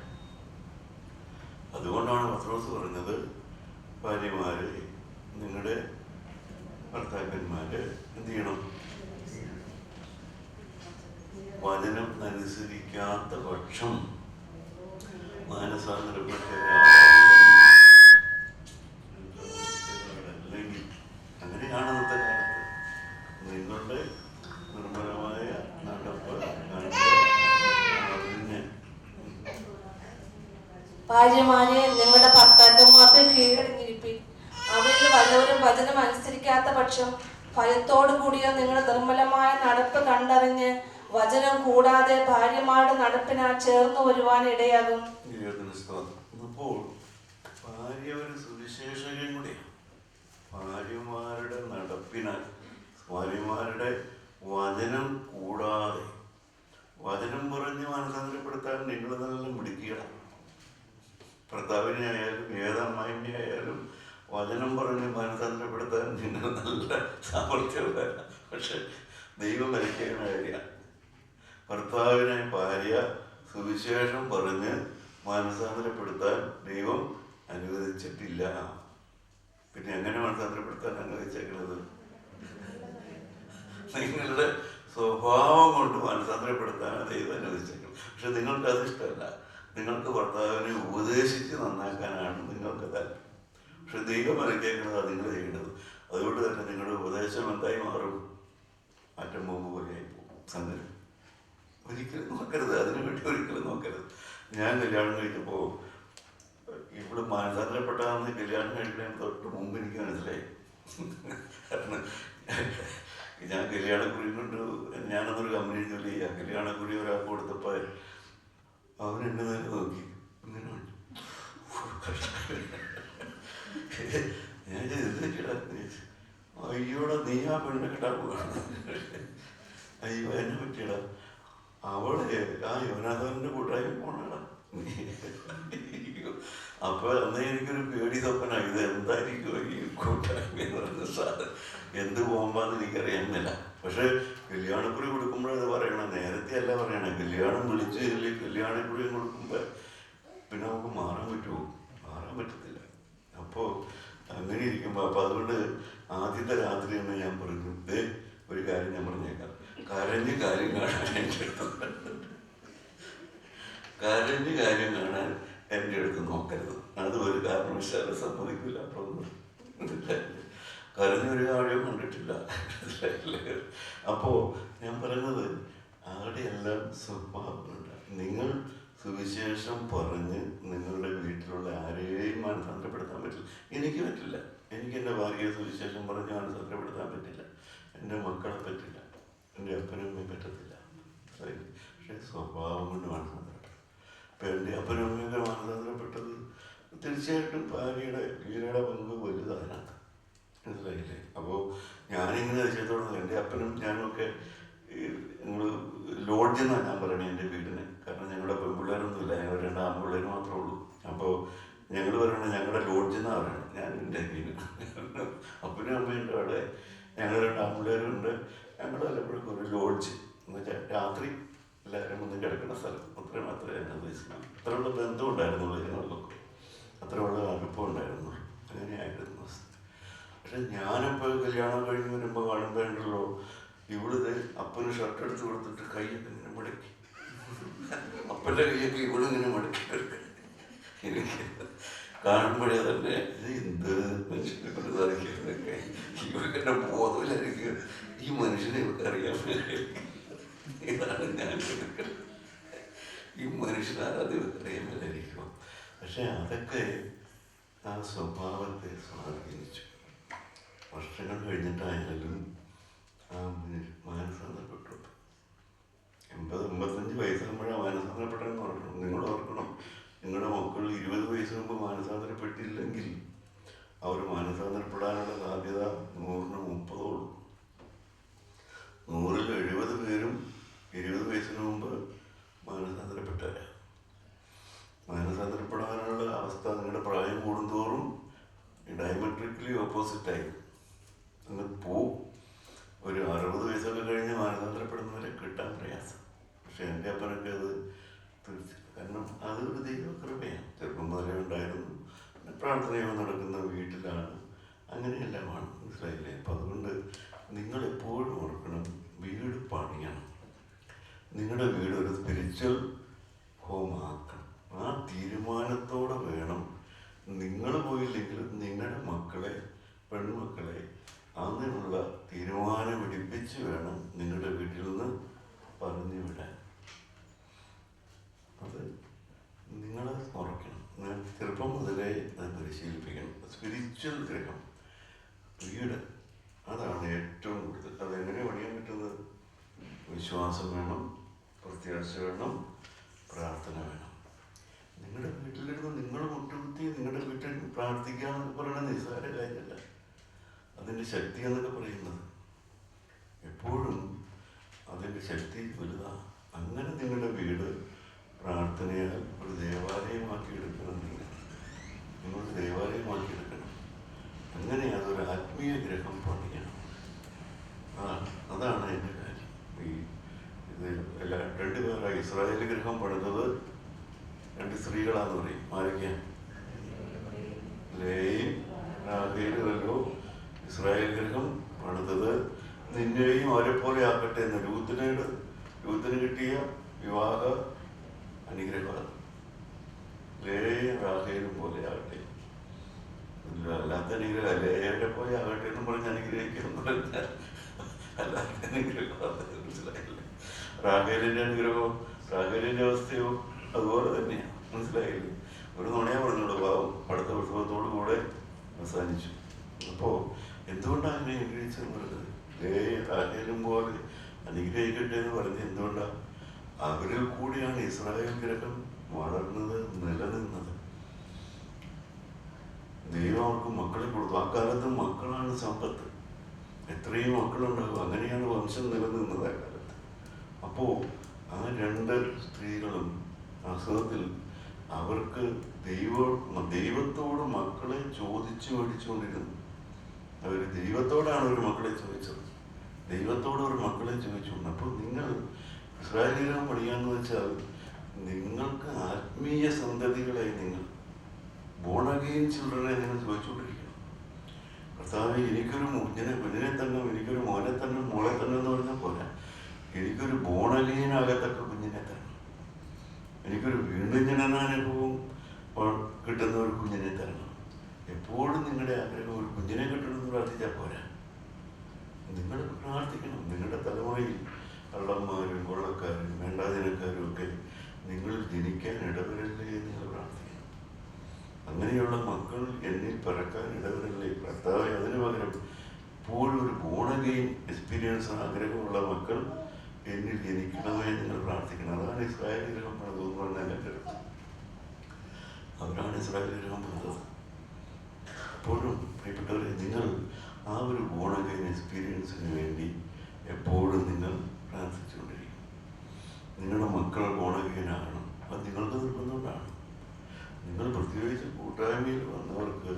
അതുകൊണ്ടാണ് പത്രോസ് പറഞ്ഞത്, ഭാര്യമാരെ നിങ്ങളുടെ ഭർത്താക്കന്മാര് എന്ത് ചെയ്യണം? വചനം അനുസരിക്കാത്ത പക്ഷം മാനസാന്തരപ്പെട്ടവരല്ലെങ്കിൽ, അങ്ങനെയാണ് ഇന്നത്തെ കാലത്ത്. നിങ്ങളുടെ നിർമ്മലമായ നടപ്പ് ഭാര്യമാരെ നിങ്ങളുടെ ഭർത്താക്കന്മാർക്ക് കീഴടങ്ങിയിരിപ്പിൻ. അവരിൽ വല്ലവരും വചനം അനുസരിക്കാത്ത പക്ഷം ഭയത്തോടു കൂടിയ നിങ്ങളുടെ നിർമ്മലമായ നടപ്പ് കണ്ടറിഞ്ഞ് വചനം കൂടാതെ ഭാര്യമാരുടെ നടപ്പിനാൽ ചേർന്ന് വരുവാൻ ഇടയാകും. അപ്പോൾ ഭാര്യ ഒരു സുവിശേഷകൻ കൂടിയാണ്. ഭാര്യമാരുടെ നടപ്പിനാൽ, ഭാര്യമാരുടെ വചനം കൂടാതെ, വചനം പറഞ്ഞ് മാനസാന്തരപ്പെടുത്താൻ നിങ്ങൾ നല്ല മിടുക്കികളാണ്. ഭർത്താവിനെ ആയാലും ഏതമ്മായിനെ ആയാലും വചനം പറഞ്ഞ് മാനസാന്തരപ്പെടുത്താൻ നിങ്ങൾ നല്ല സാമർത്ഥ്യമുള്ളതല്ല. പക്ഷെ ദൈവം വരയ്ക്കുന്ന കാര്യമാണ്. ഭർത്താവിനെ ഭാര്യ സുവിശേഷം പറഞ്ഞ് മാനസാന്തരപ്പെടുത്താൻ ദൈവം അനുവദിച്ചിട്ടില്ല. പിന്നെ എങ്ങനെ മാനസാന്തരപ്പെടുത്താൻ അനുവദിച്ചേക്കുന്നത്? നിങ്ങളുടെ സ്വഭാവം കൊണ്ട് മാനസാന്തരപ്പെടുത്താനാണ് ദൈവം അനുവദിച്ചേക്കുന്നത്. പക്ഷെ നിങ്ങൾക്ക് അത് ഇഷ്ടമല്ല. നിങ്ങൾക്ക് ഭർത്താവിനെ ഉപദേശിച്ച് നന്നാക്കാനാണ് നിങ്ങൾക്ക് താല്പര്യം. പക്ഷെ ദൈവം അനുഗ്രഹിക്കുന്നത് അത് നിങ്ങൾ ചെയ്യേണ്ടത്. അതുകൊണ്ട് തന്നെ നിങ്ങളുടെ ഉപദേശം എന്തായി മാറും? ആറ്റം ബോംബ് പോലെയായി പോകും. സംഗതി ഒരിക്കലും നോക്കരുത്, അതിനുവേണ്ടി ഒരിക്കലും നോക്കരുത്. ഞാൻ കല്യാണം കഴിച്ചപ്പോൾ ഇവിടെ മാനസാന്തരപ്പെട്ടാന്ന് കല്യാണം കഴിക്കുന്നതിന് തൊട്ട് മുമ്പ് എനിക്ക് മനസ്സിലായി. കാരണം ഞാൻ കല്യാണക്കുറി കൊണ്ട് ഞാനന്നൊരു കമ്പനി ജോലി ചെയ്യാം. കല്യാണക്കുറി ഒരാൾക്ക് കൊടുത്തപ്പോൾ അവൻ എന്നെ തന്നെ നോക്കി ഇങ്ങനെ ഞാൻ എന്തൊക്കെയാ അയ്യോടാ നീ ആ പെണ്ണെ കിട്ടാൻ പോവാണ്. അയ്യോ എന്നെ പറ്റിയടാ അവളെ ആ യോനാഥന്റെ കൂട്ടായ്മ പോണടാ. അപ്പൊ അന്നേ എനിക്കൊരു പേടി സ്വപ്ന ഇത് എന്തായിരിക്കും ഈ കൂട്ടായ്മ എന്ന് പറയുന്ന സാധനം, എന്ത് പോകുമ്പോന്ന് എനിക്കറിയാനില്ല. പക്ഷെ കല്യാണക്കുറി കൊടുക്കുമ്പോഴത് പറയണം, നേരത്തെ അല്ല പറയണേ. കല്യാണം വിളിച്ചു തരില്ലേ, കല്യാണക്കുറി കൊടുക്കുമ്പോ പിന്നെ നമുക്ക് മാറാൻ പറ്റുമോ? മാറാൻ പറ്റത്തില്ല. അപ്പോൾ അങ്ങനെ ഇരിക്കുമ്പോൾ അപ്പം അതുകൊണ്ട് ആദ്യത്തെ രാത്രി തന്നെ ഞാൻ പറഞ്ഞു, ഒരു കാര്യം ഞാൻ പറഞ്ഞേക്കാം, കരഞ്ഞ് കാര്യം കാണാൻ എൻ്റെ അടുത്ത് കരഞ്ഞ് കാര്യം കാണാൻ എൻ്റെ അടുത്ത് നോക്കരുത്. അത് ഒരു കാരണവശാലും സമ്മതിക്കില്ല. അപ്പം കരഞ്ഞൊരു കാര്യം കണ്ടിട്ടില്ല. അപ്പോൾ ഞാൻ പറയുന്നത് അവിടെയെല്ലാം സ്വഭാവമുണ്ട്. നിങ്ങൾ സുവിശേഷം പറഞ്ഞ് നിങ്ങളുടെ വീട്ടിലുള്ള ആരെയും മാനസാന്തരപ്പെടുത്താൻ പറ്റില്ല. എനിക്ക് പറ്റില്ല. എനിക്ക് എൻ്റെ ഭാര്യയെ സുവിശേഷം പറഞ്ഞ് മാനസാന്തരപ്പെടുത്താൻ പറ്റില്ല. എൻ്റെ മക്കളെ പറ്റില്ല. എൻ്റെ അപ്പനും അമ്മയും പറ്റത്തില്ല. പക്ഷേ സ്വഭാവം കൊണ്ട് മാനസാന്തരപ്പെട്ടു. ഇപ്പം എൻ്റെ അപ്പനും അമ്മയൊക്കെ മാനസാന്തരപ്പെട്ടത് തീർച്ചയായിട്ടും ഭാര്യയുടെ വീരയുടെ പങ്ക് വലുതാണ്. മനസ്സിലായില്ലേ? അപ്പോൾ ഞാനിങ്ങനെ അതിശയത്തോടെ എൻ്റെ അപ്പനും ഞാനും ഒക്കെ ഞങ്ങൾ ലോഡ്ജെന്നാണ് ഞാൻ പറയണേ എൻ്റെ വീടിന്. കാരണം ഞങ്ങളുടെ പെൺപിള്ളേരൊന്നുമില്ല, ഞങ്ങൾ 2 ആൺപിള്ളേർ മാത്രമേ ഉള്ളൂ. അപ്പോൾ ഞങ്ങൾ പറയണത് ഞങ്ങളുടെ ലോഡ്ജെന്നാണ് പറയണത്. ഞാൻ എൻ്റെ വീട് അപ്പനും അമ്മയുണ്ട് അവിടെ, ഞങ്ങൾ 2 ആൺപിള്ളേരുണ്ട്. ഞങ്ങൾ വല്ലപ്പോഴൊക്കെ ഒരു ലോഡ്ജ് എന്ന് വെച്ചാൽ രാത്രി എല്ലാവരും ഒന്ന് കിടക്കുന്ന സ്ഥലം, അത്ര മാത്രമേ ഞാൻ ഉദ്ദേശിക്കണം. അത്രയുള്ള ബന്ധം ഉണ്ടായിരുന്നുള്ളൂ ഞങ്ങൾക്കൊക്കെ, അത്രയുള്ള അടുപ്പം ഉണ്ടായിരുന്നു. അങ്ങനെയായിരുന്നു. പക്ഷെ ഞാനിപ്പോൾ കല്യാണം കഴിഞ്ഞ് വരുമ്പോൾ കാണുമ്പോഴുണ്ടല്ലോ ഇവിടുത്തെ അപ്പന് ഷർട്ട് എടുത്ത് കൊടുത്തിട്ട് കൈയൊക്കെ ഇങ്ങനെ മടക്കി, അപ്പൻ്റെ കൈയൊക്കെ ഇവിടെ ഇങ്ങനെ മടക്കി എനിക്ക് കാണുമ്പോഴേ തന്നെ ഇത് എന്ത് മനുഷ്യനെ കൊണ്ട് സാധിക്കുന്നതൊക്കെ ഇവർക്ക് എന്നെ ബോധമില്ലായിരിക്കും. ഈ മനുഷ്യനെ ഇവർക്ക് അറിയാൻ ഇതാണ് ഞാൻ എടുക്കുന്നത്. ഈ മനുഷ്യനാരത് ഇവർക്ക് അറിയാൻ. പക്ഷെ അതൊക്കെ ആ സ്വഭാവത്തെ സ്വാധീനിച്ചു. വർഷങ്ങൾ കഴിഞ്ഞിട്ടായാലും ആ മാനസാന്തരപ്പെട്ടു. 80-85 വയസ്സാകുമ്പോഴാണ് മാനസാന്തരപ്പെട്ടതെന്ന് ഓർക്കണം. നിങ്ങൾ ഓർക്കണം, നിങ്ങളുടെ മക്കൾ 20 വയസ്സ് മുമ്പ് മാനസാന്തരപ്പെട്ടില്ലെങ്കിൽ അവർ മാനസാന്തരപ്പെടാനുള്ള സാധ്യത 100-30 100-ൽ 70 പേരും 20 വയസ്സിന് മുമ്പ് മാനസാന്തരപ്പെട്ടവരാ. മാനസാന്തരപ്പെടാനുള്ള അവസ്ഥ നിങ്ങളുടെ പ്രായം കൂടുന്തോറും ഡയമെട്രിക്കലി ഓപ്പോസിറ്റായി അങ്ങ് പോവും. ഒരു 60 വയസ്സൊക്കെ കഴിഞ്ഞ് മാനസാന്തരപ്പെടുന്നവരെ കിട്ടാൻ പ്രയാസം. പക്ഷെ എൻ്റെ അപ്പനൊക്കെ അത് തീർച്ചയായും, കാരണം അതൊരു ദൈവകൃപയാണ്. ചെറുപ്പം മുതലേ ഉണ്ടായിരുന്നു. പ്രാർത്ഥനയോ നടക്കുന്ന വീട്ടിലാണ്, അങ്ങനെയെല്ലാമാണ്. മനസ്സിലായില്ലേ? അപ്പം അതുകൊണ്ട് നിങ്ങളെപ്പോഴും ഓർക്കണം, വീട് പണിയണം. നിങ്ങളുടെ വീട് ഒരു സ്പിരിച്വൽ ഹോമാക്കണം. ആ തീരുമാനത്തോടെ വേണം. നിങ്ങൾ പോയില്ലെങ്കിലും നിങ്ങളുടെ മക്കളെ, പെൺമക്കളെ അങ്ങനെയുള്ള തീരുമാനം എടുപ്പിച്ച് വേണം നിങ്ങളുടെ വീട്ടിൽ നിന്ന് പറഞ്ഞു വിടാൻ. അത് നിങ്ങൾ ഉറക്കണം. ചെറുപ്പം മുതലേ അത് പരിശീലിപ്പിക്കണം. സ്പിരിച്വൽ ഗ്രഹം, വീട്, അതാണ് ഏറ്റവും കൂടുതൽ. അതെങ്ങനെ പണിയാൻ പറ്റുന്നത്? വിശ്വാസം വേണം, പ്രത്യാശ വേണം, പ്രാർത്ഥന വേണം. നിങ്ങളുടെ വീട്ടിലിരുന്ന് നിങ്ങൾ മുട്ടുകുത്തി നിങ്ങളുടെ വീട്ടിൽ പ്രാർത്ഥിക്കുക എന്നൊക്കെ പറയുന്നത് നിസ്സാര കാര്യമല്ല. അതിൻ്റെ ശക്തി എന്നൊക്കെ പറയുന്നത് എപ്പോഴും അതിൻ്റെ ശക്തി വലുതാണ്. അങ്ങനെ നിങ്ങളുടെ വീട് പ്രാർത്ഥനയാൽ ഒരു ദേവാലയമാക്കിയെടുക്കണം. നിങ്ങൾ ദേവാലയമാക്കിയെടുക്കണം. അങ്ങനെ അതൊരു ആത്മീയ ഗ്രഹം പണിയണം. അതാണ് എൻ്റെ കാര്യം. ഇത് 2 പേരാണ് ഇസ്രായേൽ ഗ്രഹം പണിതത്. 2 സ്ത്രീകളാന്ന് പറയും. ആരൊക്കെയാണ്? ലേയും റാഹേലുമല്ലോ ഇസ്രായേൽ ഗ്രഹം പണിതത്. നിന്നെയും അവരെപ്പോലെ ആക്കട്ടെ എന്ന് രൂത്തിന് കിട്ടിയ വിവാഹ അനുഗ്രഹമാണ്. ലേയും റാഹേലും പോലെ ആകട്ടെ. അല്ലാത്ത അനുഗ്രഹം ലേയുടെ പോലെ ആകട്ടെ എന്നും പറഞ്ഞ് അനുഗ്രഹിക്കുന്നു പറഞ്ഞാൽ അല്ലാത്ത അനുഗ്രഹമാണ്. മനസ്സിലായില്ലേ? റാഹേലിൻ്റെ അനുഗ്രഹമോ റാഹേലിൻ്റെ അവസ്ഥയോ അതുപോലെ തന്നെയാണ്. മനസ്സിലായില്ലേ? ഒരു നുണയെ പറഞ്ഞോളൂ, പാവം അടുത്ത ഉത്സവത്തോടു കൂടെ അവസാനിച്ചു. അപ്പോൾ എന്തുകൊണ്ടാണ് അങ്ങനെ അനുഗ്രഹിച്ചെന്ന് പറയുന്നത്? റാഹേലും പോലെ അനുഗ്രഹിക്കട്ടെ എന്ന് പറഞ്ഞ് എന്തുകൊണ്ടാണ്? അവരിൽ കൂടിയാണ് ഇസ്രായേൽ ഗ്രഹം വളർന്നത്, നിലനിന്നത്. ദൈവം അവർക്ക് മക്കളെ കൊടുത്തു. അക്കാലത്ത് മക്കളാണ് സമ്പത്ത്. എത്രയും മക്കളുണ്ടാകും, അങ്ങനെയാണ് വംശം നിലനിന്നത് ആ കാലത്ത്. അപ്പോൾ ആ രണ്ട് സ്ത്രീകളും അസുഖത്തിൽ അവർക്ക് ദൈവത്തോട് മക്കളെ ചോദിച്ചു മേടിച്ചുകൊണ്ടിരുന്നു. അവർ ദൈവത്തോടാണ് ഒരു മക്കളെ ചോദിച്ചത്, ദൈവത്തോട് ഒരു മക്കളെ ചോദിച്ചുകൊണ്ട്. അപ്പോൾ നിങ്ങൾ ഇസ്രായേലിനെ പഠിക്കാന്ന് വെച്ചാൽ നിങ്ങൾക്ക് ആത്മീയ സന്തതികളെ, നിങ്ങൾ ബോൺ അഗെയിൻ ചിൽഡ്രനെ നിങ്ങൾ ചോദിച്ചുകൊണ്ടിരിക്കണം. കർത്താവേ, എനിക്കൊരു കുഞ്ഞിനെ തന്നെ, എനിക്കൊരു മോനെ തന്നെ, മോളെ തന്നെ എന്ന് പറഞ്ഞാൽ പോരാ, എനിക്കൊരു ബോൺ അഗെയിൻ ആകത്തക്ക കുഞ്ഞിനെ തന്നെ, എനിക്കൊരു വീണ്ടും ജനനാനുഭവം കിട്ടുന്ന ഒരു കുഞ്ഞിനെ തരണം. എപ്പോഴും നിങ്ങളുടെ ആഗ്രഹം ഒരു കുഞ്ഞിനെ കിട്ടണമെന്ന് പ്രാർത്ഥിച്ചാൽ പോരാ, നിങ്ങൾ പ്രാർത്ഥിക്കണം. നിങ്ങളുടെ തലമുറയിൽ കള്ളന്മാരും കൊള്ളക്കാരും വേണ്ടാതിനക്കാരും ഒക്കെ നിങ്ങൾ ജനിക്കാൻ ഇടവരല്ലേ എന്ന് നിങ്ങൾ പ്രാർത്ഥിക്കണം. അങ്ങനെയുള്ള മക്കൾ എന്നിൽ പിറക്കാൻ ഇടവരല്ലേ കർത്താവേ. അതിന് പകരം എപ്പോഴും ഒരു ബോൺ അഗെയിൻ എക്സ്പീരിയൻസ് ആഗ്രഹമുള്ള മക്കൾ എന്നിൽ ജനിക്കണമേ നിങ്ങൾ പ്രാർത്ഥിക്കണം. അതാണ് ഇസ്രായേൽ ഗ്രഹം പണിതെന്ന് പറഞ്ഞാൽ എൻ്റെ അടുത്ത് അവരാണ് ഇസ്രായേൽ ഗ്രഹം പണിതത്. എപ്പോഴും പ്രിയപ്പെട്ടവരെ, നിങ്ങൾ ആ ഒരു ബോൺ അഗെയിൻ എക്സ്പീരിയൻസിന് വേണ്ടി എപ്പോഴും നിങ്ങൾ പ്രാർത്ഥിച്ചുകൊണ്ടിരിക്കും. നിങ്ങളുടെ മക്കൾ ബോൺ അഗെയിൻ ആകണം. അത് നിങ്ങൾക്ക് നിർബന്ധമാണ്. നിങ്ങൾ പ്രത്യേകിച്ച് കൂട്ടായ്മയിൽ വന്നവർക്ക്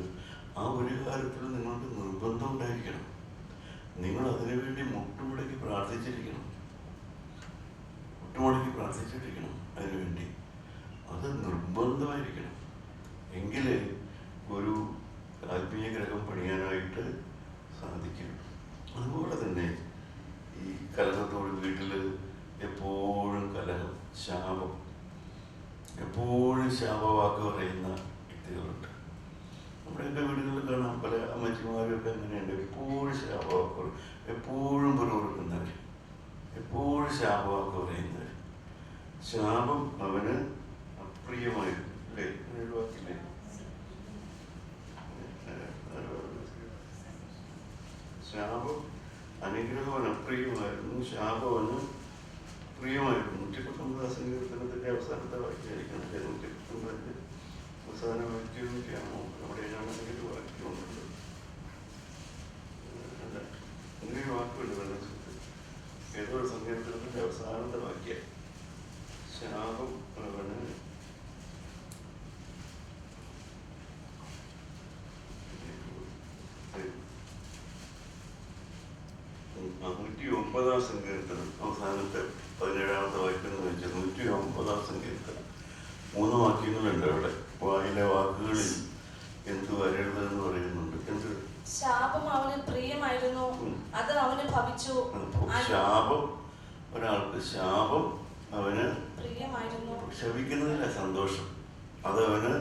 ആ ഒരു കാര്യത്തിൽ നിങ്ങൾക്ക് നിർബന്ധം ഉണ്ടായിരിക്കണം. നിങ്ങൾ അതിനുവേണ്ടി മുട്ടുമുടക്കി പ്രാർത്ഥിച്ചിരിക്കണം, അതിനുവേണ്ടി. അത് നിർബന്ധമായിരിക്കണം. എങ്കിലേ ഒരു ആത്മീയ ഗ്രഹം പണിയാനായിട്ട് സാധിക്കും. അതുപോലെ തന്നെ ഈ കലഹത്തോട് വീട്ടിൽ എപ്പോഴും കലഹം, ശാപം, എപ്പോഴും ശാപവാക്ക് പറയുന്ന വ്യക്തികളുണ്ട്. നമ്മുടെയൊക്കെ വീടുകളിൽ കാണാം. പല അമ്മച്ചിമാരൊക്കെ അങ്ങനെയുണ്ട്. എപ്പോഴും ശാപവാക്കുകൾ, എപ്പോഴും പുറകുറുക്കുന്നവർ, എപ്പോഴും ശാപവാക്ക് പറയുന്നവർ. ശാപം അവന് അപ്രിയമായിരുന്നു, അല്ലേ? അങ്ങനെ വാക്കില്ലേ? ശാപം അനുഗ്രഹവന് അപ്രിയമായിരുന്നു, ശാപവന് പ്രിയമായിരുന്നു. 119 സങ്കീർത്തനത്തിന്റെ അവസാനത്തെ വാക്യായിരിക്കണം. 119 അവസാന വാക്യമൊക്കെയാണോ? അവിടെ ഏതാണെങ്കിൽ വാക്യമുണ്ട്. അല്ല, ഇങ്ങനെ വാക്കുണ്ട് വെള്ളത്തിൽ. ഏതോ ഒരു സങ്കീർത്തനത്തിന്റെ അവസാനത്തെ വാക്യം. ശാപം അവന് 109 സങ്കീർത്തനം അവസാനത്തെ 17ാമത്തെ വാക്യം എന്ന് വെച്ചാൽ 109 സങ്കീർത്തനം 3 വാക്യങ്ങളുണ്ട് അവിടെ. വായിലെ വാക്കുകളിൽ എന്ത് വരരുതെന്ന് പറയുന്നുണ്ട്. എന്ത്? ശാപം അവന് പ്രിയമായിരുന്നു, അത് അവന് ഭവിച്ചു. ശാപം, ഒരാൾക്ക് ശാപം അവന് പ്രിയമായിരുന്നു, ശപിക്കുന്നതില്ല സന്തോഷം, അത് അവന്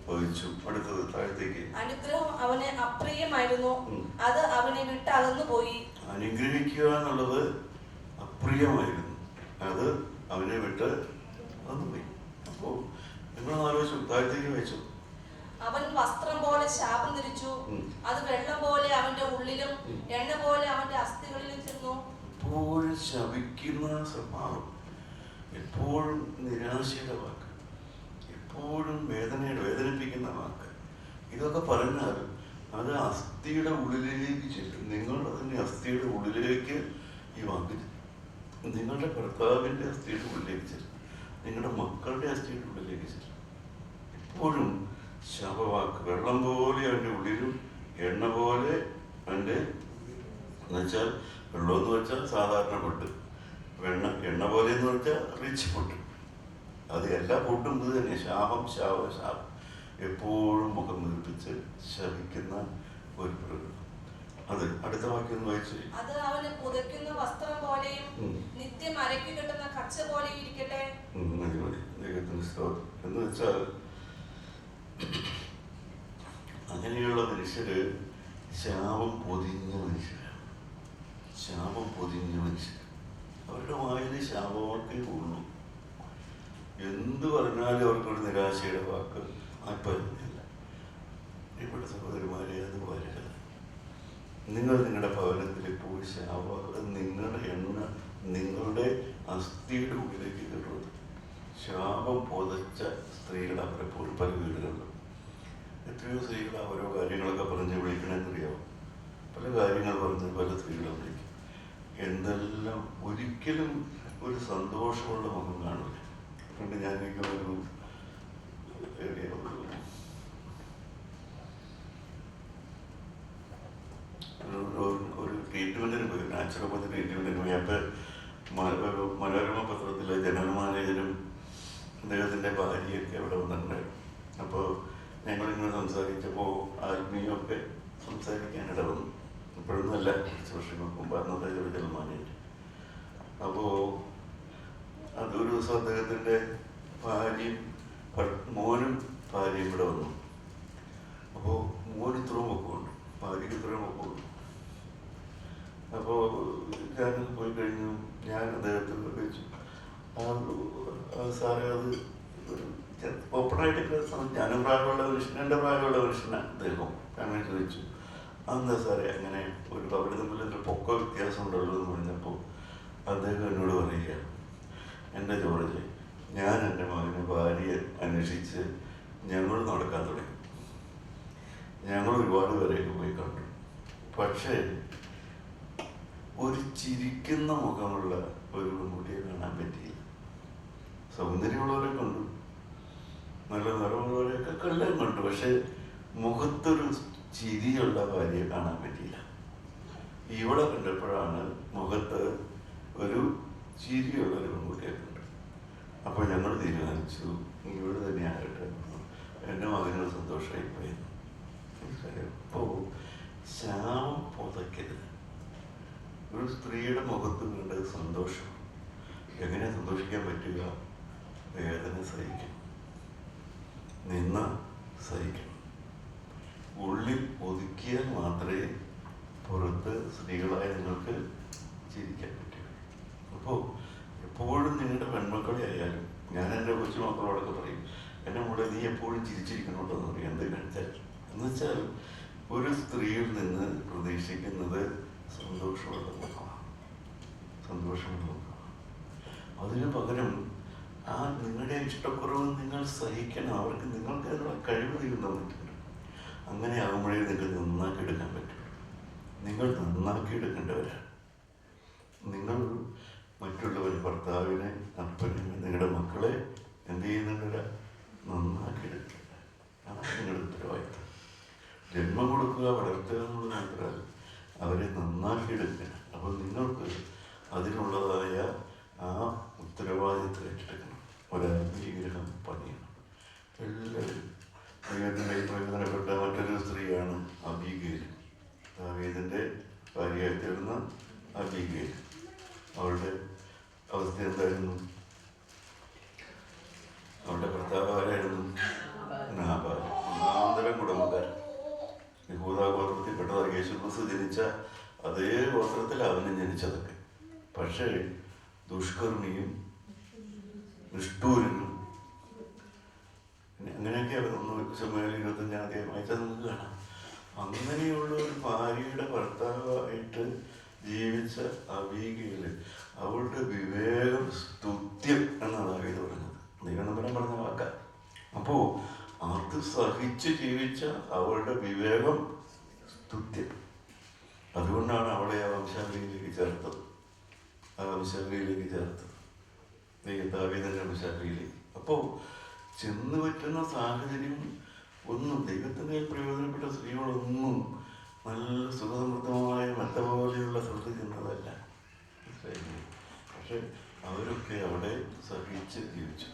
ഭവിച്ചു. അടുത്തത് താഴത്തേക്ക്. അനുഗ്രഹം അവന് അപ്രിയമായിരുന്നു, അത് അവനെ വിട്ട് അകന്നു പോയി. അനുഗ്രഹിക്കുക എന്നുള്ളത് അപ്രിയമായിരുന്നു, അത് അവനെ വിട്ട് അകന്നു പോയി. അപ്പോ നിങ്ങൾ ആലോചിച്ചു, താഴത്തേക്ക് വെച്ചു. അവൻ വസ്ത്രം പോലെ ശാപം ധരിച്ചു, അത് വെള്ളം പോലെ അവന്റെ ഉള്ളിലും എണ്ണ പോലെ അവന്റെ അസ്ഥികളിലും ചെന്നു. എപ്പോഴും ശപിക്കുന്ന സ്വഭാവം, എപ്പോഴും നിരാശയുടെ വാക്ക്, എപ്പോഴും വേദനിപ്പിക്കുന്ന വാക്ക്, ഇതൊക്കെ പറഞ്ഞാൽ അത് അസ്ഥിയുടെ ഉള്ളിലേക്ക് ചെല്ലും. നിങ്ങൾ അതിൻ്റെ അസ്ഥിയുടെ ഉള്ളിലേക്ക് ഈ വാക്ക് ചെല്ലും. നിങ്ങളുടെ ഭർത്താവിൻ്റെ അസ്ഥിയുടെ ഉള്ളിലേക്ക് ചെല്ലും, നിങ്ങളുടെ മക്കളുടെ അസ്ഥിയുടെ ഉള്ളിലേക്ക് ചെല്ലും. എപ്പോഴും ശാപവാക്ക്, വെള്ളം പോലെ അവൻ്റെ ഉള്ളിലും എണ്ണ പോലെ അവൻ്റെ, എന്നുവെച്ചാൽ വെള്ളം എന്ന് വെച്ചാൽ സാധാരണ പൊട്ട്, എണ്ണ പോലെ എന്ന് വെച്ചാൽ റിച്ച് പൊട്ട്. അത് എല്ലാ പൊട്ടും ഇത് തന്നെ. ശാപം, ശാപം, എപ്പോഴും മുഖം നിർപ്പിച്ച് ശപിക്കുന്ന ഒരു പ്രകൃതം. അത് അടുത്ത വാക്യം ഒന്ന് വായിച്ചു. അത് അവന് പുതയ്ക്കുന്ന വസ്ത്രം പോലെയും നിത്യം അരക്കി കിട്ടുന്ന കച്ച പോലെയും ഇരിക്കട്ടെ. മതി ദൈവത്തിന് സ്തോത്രം. എന്ന് വെച്ചാൽ അങ്ങനെയുള്ള മനുഷ്യര് ശാപം പൊതിഞ്ഞ മനുഷ്യരാണ്. ശാപം പൊതിഞ്ഞ മനുഷ്യർ, അവരുടെ വായിൽ ശാപവാക്കേ ഉള്ളൂ. എന്ത് പറഞ്ഞാലും അവർക്കൊരു നിരാശയുടെ വാക്ക് ആത്മഹത്യല്ല. ഇവിടെ സഹോദരന്മാരെ, അത് വരരുത്. നിങ്ങൾ നിങ്ങളുടെ ഭവനത്തിൽ പോയി ശാപം നിങ്ങളുടെ എണ്ണ നിങ്ങളുടെ അസ്ഥിയുടെ ഉള്ളിലേക്ക് കയറുന്നത്. ശാപം പൊതച്ച സ്ത്രീകൾ അവരെ പോലും പല വീടുകളിലും എത്രയോ സ്ത്രീകൾ ഓരോ കാര്യങ്ങളൊക്കെ പറഞ്ഞ് വിളിക്കണമെന്നറിയാവും. പല കാര്യങ്ങൾ പറഞ്ഞ് പല സ്ത്രീകളെ വിളിക്കും. എന്തെല്ലാം ഒരിക്കലും ഒരു സന്തോഷമുള്ള മുഖം കാണില്ല. അതുകൊണ്ട് ഞാനൊക്കെ ഒരു ട്രീറ്റ്മെൻറ്റിന് പോയി, നാച്ചുറോപ്പതി ട്രീറ്റ്മെൻറ്റിന് പോയി. അപ്പോൾ ഒരു മനോരമ പത്രത്തിലെ ജനറൽ മാനേജരും അദ്ദേഹത്തിൻ്റെ ഭാര്യയൊക്കെ അവിടെ വന്നിട്ടുണ്ടായിരുന്നു. അപ്പോൾ ഞങ്ങളിങ്ങനെ സംസാരിച്ചപ്പോൾ ആത്മീയമൊക്കെ സംസാരിക്കാനിട വന്നു. ഇപ്പോഴൊന്നുമല്ല, കുറച്ച് വർഷങ്ങൾക്ക് മുമ്പ് അന്നത്തെ ജനറൽ മാനേജർ. അപ്പോൾ അതൊരു ദിവസം അദ്ദേഹത്തിൻ്റെ ഭാര്യയും മോനും ഭാര്യയും ഇവിടെ വന്നു. അപ്പോൾ മോന് ഇത്രയും വെക്കുന്നുണ്ട്, ഭാര്യയ്ക്ക് ഇത്രയും വെക്കുന്നുണ്ട്. അപ്പോൾ ഞാൻ പോയി കഴിഞ്ഞു. ഞാൻ അദ്ദേഹത്തിന് ചോദിച്ചു, സാറേ അത് ഓപ്പണായിട്ടൊക്കെ ഞാനും പ്രായമുള്ള മനുഷ്യൻ, എൻ്റെ പ്രായമുള്ള മനുഷ്യനാണ് അദ്ദേഹം. അങ്ങനെ ചോദിച്ചു, അതെന്താ സാറേ അങ്ങനെ ഒരു അവിടെ തമ്മിൽ ഒരു പൊക്ക വ്യത്യാസം ഉണ്ടല്ലോ എന്ന് പറഞ്ഞപ്പോൾ അദ്ദേഹം എന്നോട് പറയുക, എൻ്റെ ജോർജ്, ഞാൻ എൻ്റെ മകനെ ഭാര്യയെ അന്വേഷിച്ച് ഞങ്ങൾ നടക്കാൻ തുടങ്ങി. ഞങ്ങൾ ഒരുപാട് പേരെയൊക്കെ പോയി കണ്ടു. പക്ഷേ ഒരു ചിരിക്കുന്ന മുഖമുള്ള ഒരു പെൺകുട്ടിയെ കാണാൻ പറ്റിയില്ല. സൗന്ദര്യമുള്ളവരെ കണ്ടു, നല്ല നിറമുള്ളവരെയൊക്കെ എല്ലാം കണ്ടു. പക്ഷെ മുഖത്തൊരു ചിരിയുള്ള ഭാര്യയെ കാണാൻ പറ്റിയില്ല. ഇവിടെ കണ്ടപ്പോഴാണ് മുഖത്ത് ഒരു ചിരിയുള്ളൊരു പെൺകുട്ടിയെ കണ്ടു. അപ്പോൾ ഞങ്ങൾ തീരുമാനിച്ചു ഇവിടെ തന്നെ ആകട്ടെ, എൻ്റെ മകനൊരു സന്തോഷമായി പോയി. അപ്പോൾ ശാപം പുതയ്ക്കരുത്. ഒരു സ്ത്രീയുടെ മുഖത്ത് കണ്ടത് സന്തോഷം. എങ്ങനെ സന്തോഷിക്കാൻ പറ്റുക? വേദന സഹിക്കണം, നിന്ന സഹിക്കണം. ഉള്ളിൽ ഒതുക്കിയാൽ മാത്രമേ പുറത്ത് സ്ത്രീകളായ നിങ്ങൾക്ക് ചിരിക്കാൻ പറ്റൂ. അപ്പോൾ എപ്പോഴും നിങ്ങളുടെ പെൺമക്കളെ ആയാലും, ഞാൻ എൻ്റെ കൊച്ചു മക്കളോടൊക്കെ പറയും, എൻ്റെ മോളെ നീ എപ്പോഴും ചിരിച്ചിരിക്കണോട്ടോ എന്ന് പറയും. എന്ത് കാണിച്ചാൽ എന്നുവെച്ചാൽ ഒരു സ്ത്രീയിൽ നിന്ന് പ്രതീക്ഷിക്കുന്നത് സന്തോഷമുള്ള മുഖമാണ്, സന്തോഷമുള്ള മുഖമാണ്. അതിന് പകരം ആ നിങ്ങളുടെ ഇഷ്ടക്കുറവ് നിങ്ങൾ സഹിക്കണം. അവർക്ക് നിങ്ങൾക്ക് അതിനുള്ള കഴിവ് നിങ്ങൾ തന്നിട്ടുണ്ട്. അങ്ങനെ ആകുമ്പോഴേ നിങ്ങൾക്ക് നന്നാക്കി എടുക്കാൻ പറ്റും. നിങ്ങൾ നന്നാക്കി എടുക്കേണ്ടവരാണ്. നിങ്ങൾ മറ്റുള്ളവർ, ഭർത്താവിനെ, അപ്പനെ, നിങ്ങളുടെ മക്കളെ എന്ത് ചെയ്യുന്നുണ്ടല്ല, നന്നാക്കി എടുക്കുക. അതാണ് നിങ്ങളുടെ ഉത്തരവാദിത്തം. ജന്മം കൊടുക്കുക, വളർത്തുക എന്നുള്ള മാത്രമല്ല, അവരെ നന്നാക്കി എടുക്കുക. അപ്പോൾ നിങ്ങൾക്ക് അതിനുള്ളതായ ആ ഉത്തരവാദിത്തം ഏറ്റെടുക്കണം. ഒരാത്മീഗ്രഹം പണിയണം. എല്ലാവരും ദൈവത്തിൻ്റെ പ്രയോജനപ്പെട്ട മറ്റൊരു സ്ത്രീയാണ് അബീഗയിൽ. ദാവീദിൻ്റെ ഭാര്യയായി തീർന്ന അബീഗയിൽ. അവളുടെ അവസ്ഥ എന്തായിരുന്നു? അവളുടെ ഭർത്താവ് ആരായിരുന്നു? നാബാൽ. ഒന്നാന്തരം കുടുംബക്കാരൻ. യഹൂദാ ഗോത്രത്തിൽപ്പെട്ടതാണ്. യേശുക്രിസ്തു ജനിച്ച അതേ ഗോത്രത്തിൽ അവനും ജനിച്ചതൊക്കെ. പക്ഷേ ദുഷ്കർമ്മിയും നിഷ്ഠൂരനും അങ്ങനെയൊക്കെ ഒന്ന് ശമൂവേൽ 25-ാം അധ്യായം വായിച്ചാൽ നമുക്ക് കാണാം. അങ്ങനെയുള്ള ഒരു ഭാര്യയുടെ ഭർത്താവായിട്ട് ജീവിച്ച അബീഗയിൽ അവളുടെ വിവേകം സ്തുത്യം എന്നാണ് ദാവീദ് പറഞ്ഞത്. ദൈവനമ്പരം പറഞ്ഞ വാക്ക. അപ്പോൾ അത് സഹിച്ച് ജീവിച്ച അവളുടെ വിവേകം സ്തുത്യം. അതുകൊണ്ടാണ് അവളെ ആ വംശാവലിയിലേക്ക് ചേർത്തത്. ദാവീദിന്റെ വംശാവലിയിലേക്ക്. അപ്പോൾ ചെന്ന് പറ്റുന്ന സാഹചര്യം ഒന്നും ദൈവത്തിൻ്റെ പ്രയോജനപ്പെട്ട സ്ത്രീകളൊന്നും നല്ല സുഖസമൃദ്ധമായ മറ്റ പോലെയുള്ള സ്ഥലത്ത് ചെന്നതല്ല. പക്ഷെ അവരൊക്കെ അവിടെ സഹിച്ച് ജീവിച്ചു.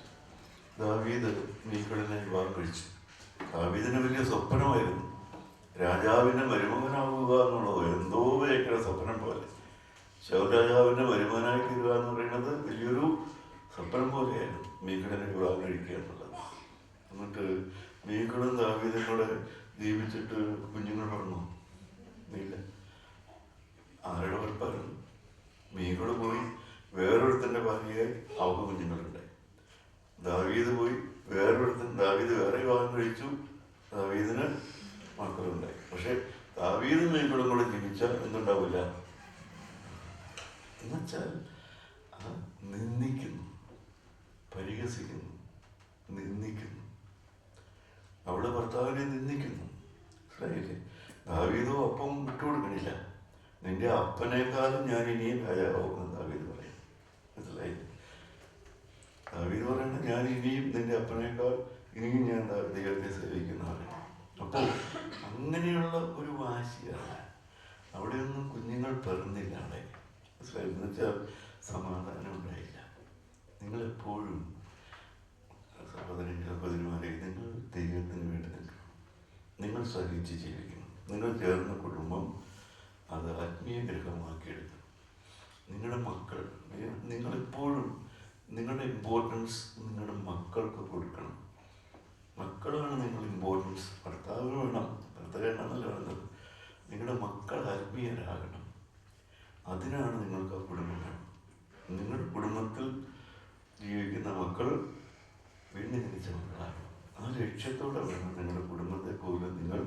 ദാവീദ് മീഖളിനെ വിവാഹം കഴിച്ചു. ദാവീദിന് വലിയ സ്വപ്നമായിരുന്നു രാജാവിൻ്റെ മരുമകനാവുക എന്നുള്ളത്. എന്തോ ഭയങ്കര സ്വപ്നം പോലെ. ശൗരാജാവിൻ്റെ മരുമകനായി തീരുക എന്ന് പറയുന്നത് വലിയൊരു സ്വപ്നം പോലെയായിരുന്നു മീഖളിനെ വിവാഹം കഴിക്കുക എന്നുള്ളത്. എന്നിട്ട് മീഖളും ദാവീദും കൂടെ ജീവിച്ചിട്ട് കുഞ്ഞുങ്ങൾ പറഞ്ഞു ഇല്ല. ആരുടെ കുഴപ്പമായിരുന്നു? മീഖള് പോയി വേറൊരുത്തൻ്റെ ഭാര്യയായി അവർക്ക് കുഞ്ഞുങ്ങളുണ്ടായി. ദാവീദ് പോയി ദാവീദ് വേറെ വിവാഹം കഴിച്ചു. ദാവീദിന് മക്കളുണ്ടായി. പക്ഷെ ദാവീദും മീഖളും കൂടെ ജീവിച്ചു ക്ഷമിച്ചാൽ എന്തുണ്ടാവില്ല എന്നുവെച്ചാൽ നിന്ദിക്കുന്നു, പരിഹസിക്കുന്നു, നിന്ദിക്കുന്നു. അവള് ഭർത്താവിനെ നിന്ദിക്കുന്നു. മനസ്സിലായില്ലേ? ദാവീദോ അപ്പം വിട്ടുകൊടുക്കണില്ല. നിന്റെ അപ്പനേക്കാളും ഞാൻ ഇനിയും രാജാവാകുമെന്ന് ദാവീദ് പറയും. മനസ്സിലായില്ലേ? ദാവീദ് പറയുന്നത് ഞാൻ ഇനിയും നിന്റെ അപ്പനേക്കാൾ ഇനിയും ഞാൻ ദൈവത്തെ സേവിക്കുന്നവരെ. അപ്പോൾ അങ്ങനെയുള്ള ഒരു വാശിയാണ്. അവിടെയൊന്നും കുഞ്ഞുങ്ങൾ പിറന്നില്ല. അവിടെ എന്ന് വെച്ചാൽ സമാധാനം ഉണ്ടായില്ല. നിങ്ങളെപ്പോഴും സഹോദരന്മാരെ, നിങ്ങൾ ദൈവത്തിന് വേണ്ടി നിൽക്കണം. നിങ്ങൾ സഹിച്ച് ജീവിക്കണം. നിങ്ങൾ ചേർന്ന കുടുംബം അത് ആത്മീയ ഗ്രഹമാക്കിയെടുക്കണം. നിങ്ങളുടെ മക്കൾ, നിങ്ങളെപ്പോഴും നിങ്ങളുടെ ഇമ്പോർട്ടൻസ് നിങ്ങളുടെ മക്കൾക്ക് കൊടുക്കണം. മക്കളാണ് നിങ്ങൾ ഇമ്പോർട്ടൻസ്. ഭർത്താവ് വേണം, ഭർത്താവ് വേണമെന്നല്ല വേണ്ടത്. നിങ്ങളുടെ മക്കൾ ആത്മീയരാകണം. അതിനാണ് നിങ്ങൾക്ക് ആ കുടുംബം വേണം. നിങ്ങളുടെ കുടുംബത്തിൽ ജീവിക്കുന്ന മക്കൾ വീണ്ടും ജനിച്ച മക്കളാണ്. ആ ലക്ഷ്യത്തോടെ വേണം നിങ്ങളുടെ കുടുംബത്തെ പോലും നിങ്ങൾ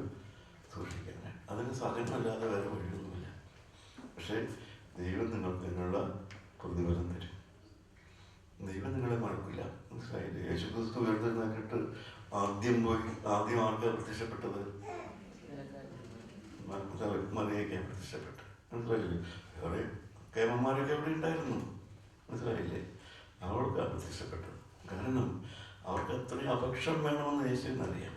സൂക്ഷിക്കാൻ. അതിന് സഹനമല്ലാതെ വേറെ വഴിയൊന്നുമില്ല. പക്ഷേ ദൈവം നിങ്ങൾക്ക് അതിനുള്ള പ്രതിഫലം തരും. ദൈവം നിങ്ങളെ മറക്കില്ല. മനസ്സിലായില്ലേ? യേശുക്രിസ്തു ഉയർത്തെഴുന്നേറ്റിട്ട് ആദ്യം ആർക്കാണ് പ്രത്യക്ഷപ്പെട്ടത്? മറിയയ്ക്കാണ് പ്രത്യക്ഷപ്പെട്ടത്. മനസ്സിലായില്ലേ? വേറെ കേമന്മാരൊക്കെ അവിടെ ഉണ്ടായിരുന്നു. മനസ്സിലായില്ലേ? അവൾക്കാണ് പ്രത്യക്ഷപ്പെട്ടത്. കാരണം അവർക്ക് അത്രയും അപക്ഷം വേണമെന്ന് യേശുവിനറിയാം.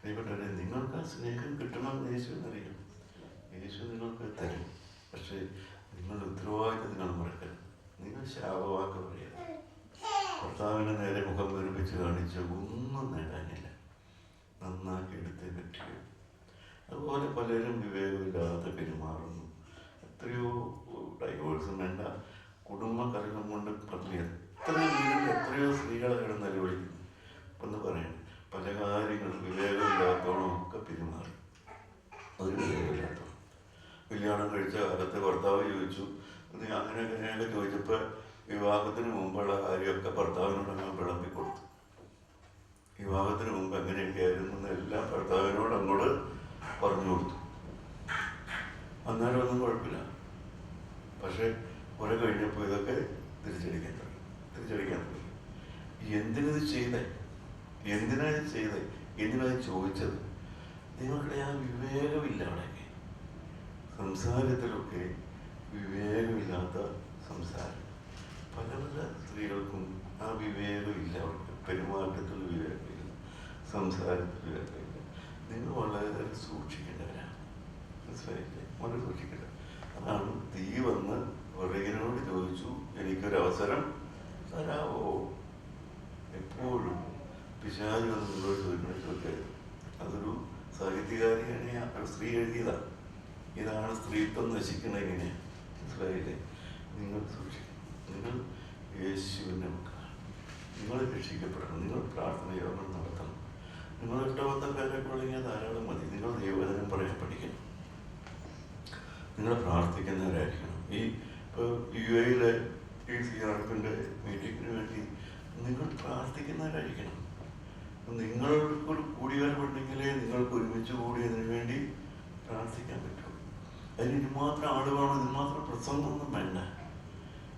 ദൈവത്തെ നിങ്ങൾക്ക് ആ സ്നേഹം കിട്ടണമെന്ന് യേശുവിനറിയാം. യേശു നിങ്ങൾക്ക് തരും. പക്ഷേ നിങ്ങളുടെ ഉത്തരവാദിത്തം നിങ്ങൾ മറക്കരുത്. നിങ്ങൾ ശാപവാക്ക് പറയരുത്. ഭർത്താവിനെ നേരെ മുഖം വെറുപ്പിച്ച് കാണിച്ച് ഒന്നും നേടാനില്ല. നന്നാക്കി എടുത്തേ പറ്റുക. അതുപോലെ പലരും വിവേകമില്ലാതെ പെരുമാറുന്നു. എത്രയോ ഡൈവോഴ്സും വേണ്ട, കുടുംബകലഹം കൊണ്ട് പറഞ്ഞ എത്രയോ സ്ത്രീകളെ കിടന്ന് നിലവിളിക്കുന്നു. എന്ന് പറയണം, പല കാര്യങ്ങളും വിവേകമില്ലാത്തോളം ഒക്കെ പെരുമാറി. ഒരു വിവേകമില്ലാത്തോ കല്യാണം കഴിച്ച കാലത്ത് ഭർത്താവ് ചോദിച്ചു, അങ്ങനെയൊക്കെ ചോദിച്ചപ്പോൾ വിവാഹത്തിന് മുമ്പുള്ള കാര്യമൊക്കെ ഭർത്താവിനോട് അങ്ങ് വിളമ്പിക്കൊടുത്തു. വിവാഹത്തിന് മുമ്പ് എങ്ങനെയൊക്കെ ആയിരുന്നു എല്ലാം ഭർത്താവിനോട് അങ്ങോട്ട് പറഞ്ഞു കൊടുത്തു. അന്നേരം ഒന്നും കുഴപ്പമില്ല. പക്ഷെ കുറെ കഴിഞ്ഞപ്പോൾ ഇതൊക്കെ തിരിച്ചടിക്കാൻ തുടങ്ങി. എന്തിനത് ചെയ്തേ? എന്തിനാ ചോദിച്ചത്? നിങ്ങളുടെ ആ വിവേകമില്ല. അവിടെയൊക്കെ സംസാരത്തിലൊക്കെ വിവേകമില്ലാത്ത സംസാരം. പല സ്ത്രീകൾക്കും ആ വിവേകമില്ല. അവർക്ക് പെരുമാറ്റത്തിൽ വിവേകമില്ല, സംസാരത്തിൽ വിവേകമില്ല. നിങ്ങൾ വളരെ സൂക്ഷിക്കേണ്ടവരാണ്. മനസ്സിലായില്ലേ? വളരെ സൂക്ഷിക്കേണ്ട. അതാണ് തീ വന്ന് വിറകിനോട് ചോദിച്ചു, എനിക്കൊരവസരം തരാവോ? എപ്പോഴും പിശാച് വന്ന് നിങ്ങളോട് ചോദിക്കണൊക്കെ. അതൊരു സാഹിത്യകാരിയാണ് ഒരു സ്ത്രീ എഴുതിയതാണ്. ഇതാണ് സ്ത്രീത്വം നശിക്കുന്നത് ഇങ്ങനെ. മനസ്സിലായില്ലേ? നിങ്ങൾ സൂക്ഷിക്കണം. നിങ്ങൾ യേശുവിൻ്റെ മക്കളാണ്. നിങ്ങൾ രക്ഷിക്കപ്പെടണം. നിങ്ങൾ പ്രാർത്ഥന യോഗങ്ങൾ നടത്തണം. നിങ്ങൾ 8-10 പേരൊക്കെ ഉള്ളെങ്കിൽ ധാരാളം മതി. നിങ്ങൾ ദൈവവചനം പറയാൻ പഠിക്കണം. നിങ്ങൾ പ്രാർത്ഥിക്കുന്നവരായിരിക്കണം. ഇപ്പോൾ UAE ഈ CRFിൻ്റെ മീറ്റിങ്ങിന് വേണ്ടി നിങ്ങൾ പ്രാർത്ഥിക്കുന്നവരായിരിക്കണം. നിങ്ങൾക്കൊരു കൂടിവരവുണ്ടെങ്കിലേ നിങ്ങൾക്ക് ഒരുമിച്ച് കൂടിയതിനു വേണ്ടി പ്രാർത്ഥിക്കാൻ പറ്റുള്ളൂ. അതിന് ഇതുമാത്രം ആളുകളാണ്, ഇതുമാത്രം പ്രസംഗമൊന്നും വേണ്ട.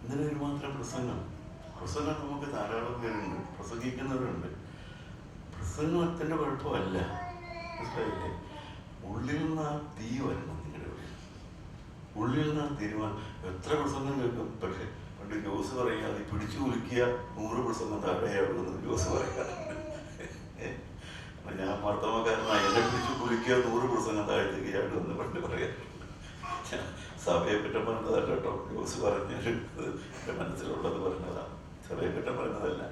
എന്തിനാ ഇതുമാത്രം പ്രസംഗം നമുക്ക് ധാരാളം പേരുണ്ട്, പ്രസംഗിക്കുന്നവരുണ്ട്. പ്രസംഗത്തിൻ്റെ കുഴപ്പമല്ല. മനസ്സിലായില്ലേ? ഉള്ളിൽ നിന്ന് ആ തീ വരണം. നിങ്ങളുടെ ഉള്ളിൽ നിന്ന് ആ തീരുമാനം. എത്ര പ്രസംഗം കേൾക്കും. പക്ഷെ പണ്ട് ജോസ് പറയാതെ പിടിച്ചു കുലുക്കിയ 100 പ്രസംഗം താഴെയാവുന്നത് ജോസ് പറയാറുണ്ട്. ഞാൻ മർദ്ദമക്കാരനായി എന്നെ പിടിച്ചു കുലുക്കിയ 100 പ്രസംഗം താഴത്തേക്ക് ചാടുമെന്ന് പണ്ട് പറയാറുണ്ട്. സഭയെ കുറ്റം പറഞ്ഞതല്ല കേട്ടോ, ജോസ് പറഞ്ഞത് എൻ്റെ മനസ്സിലുള്ളത് പറഞ്ഞതാണ്. സഭയെ കുറ്റം പറഞ്ഞതല്ല.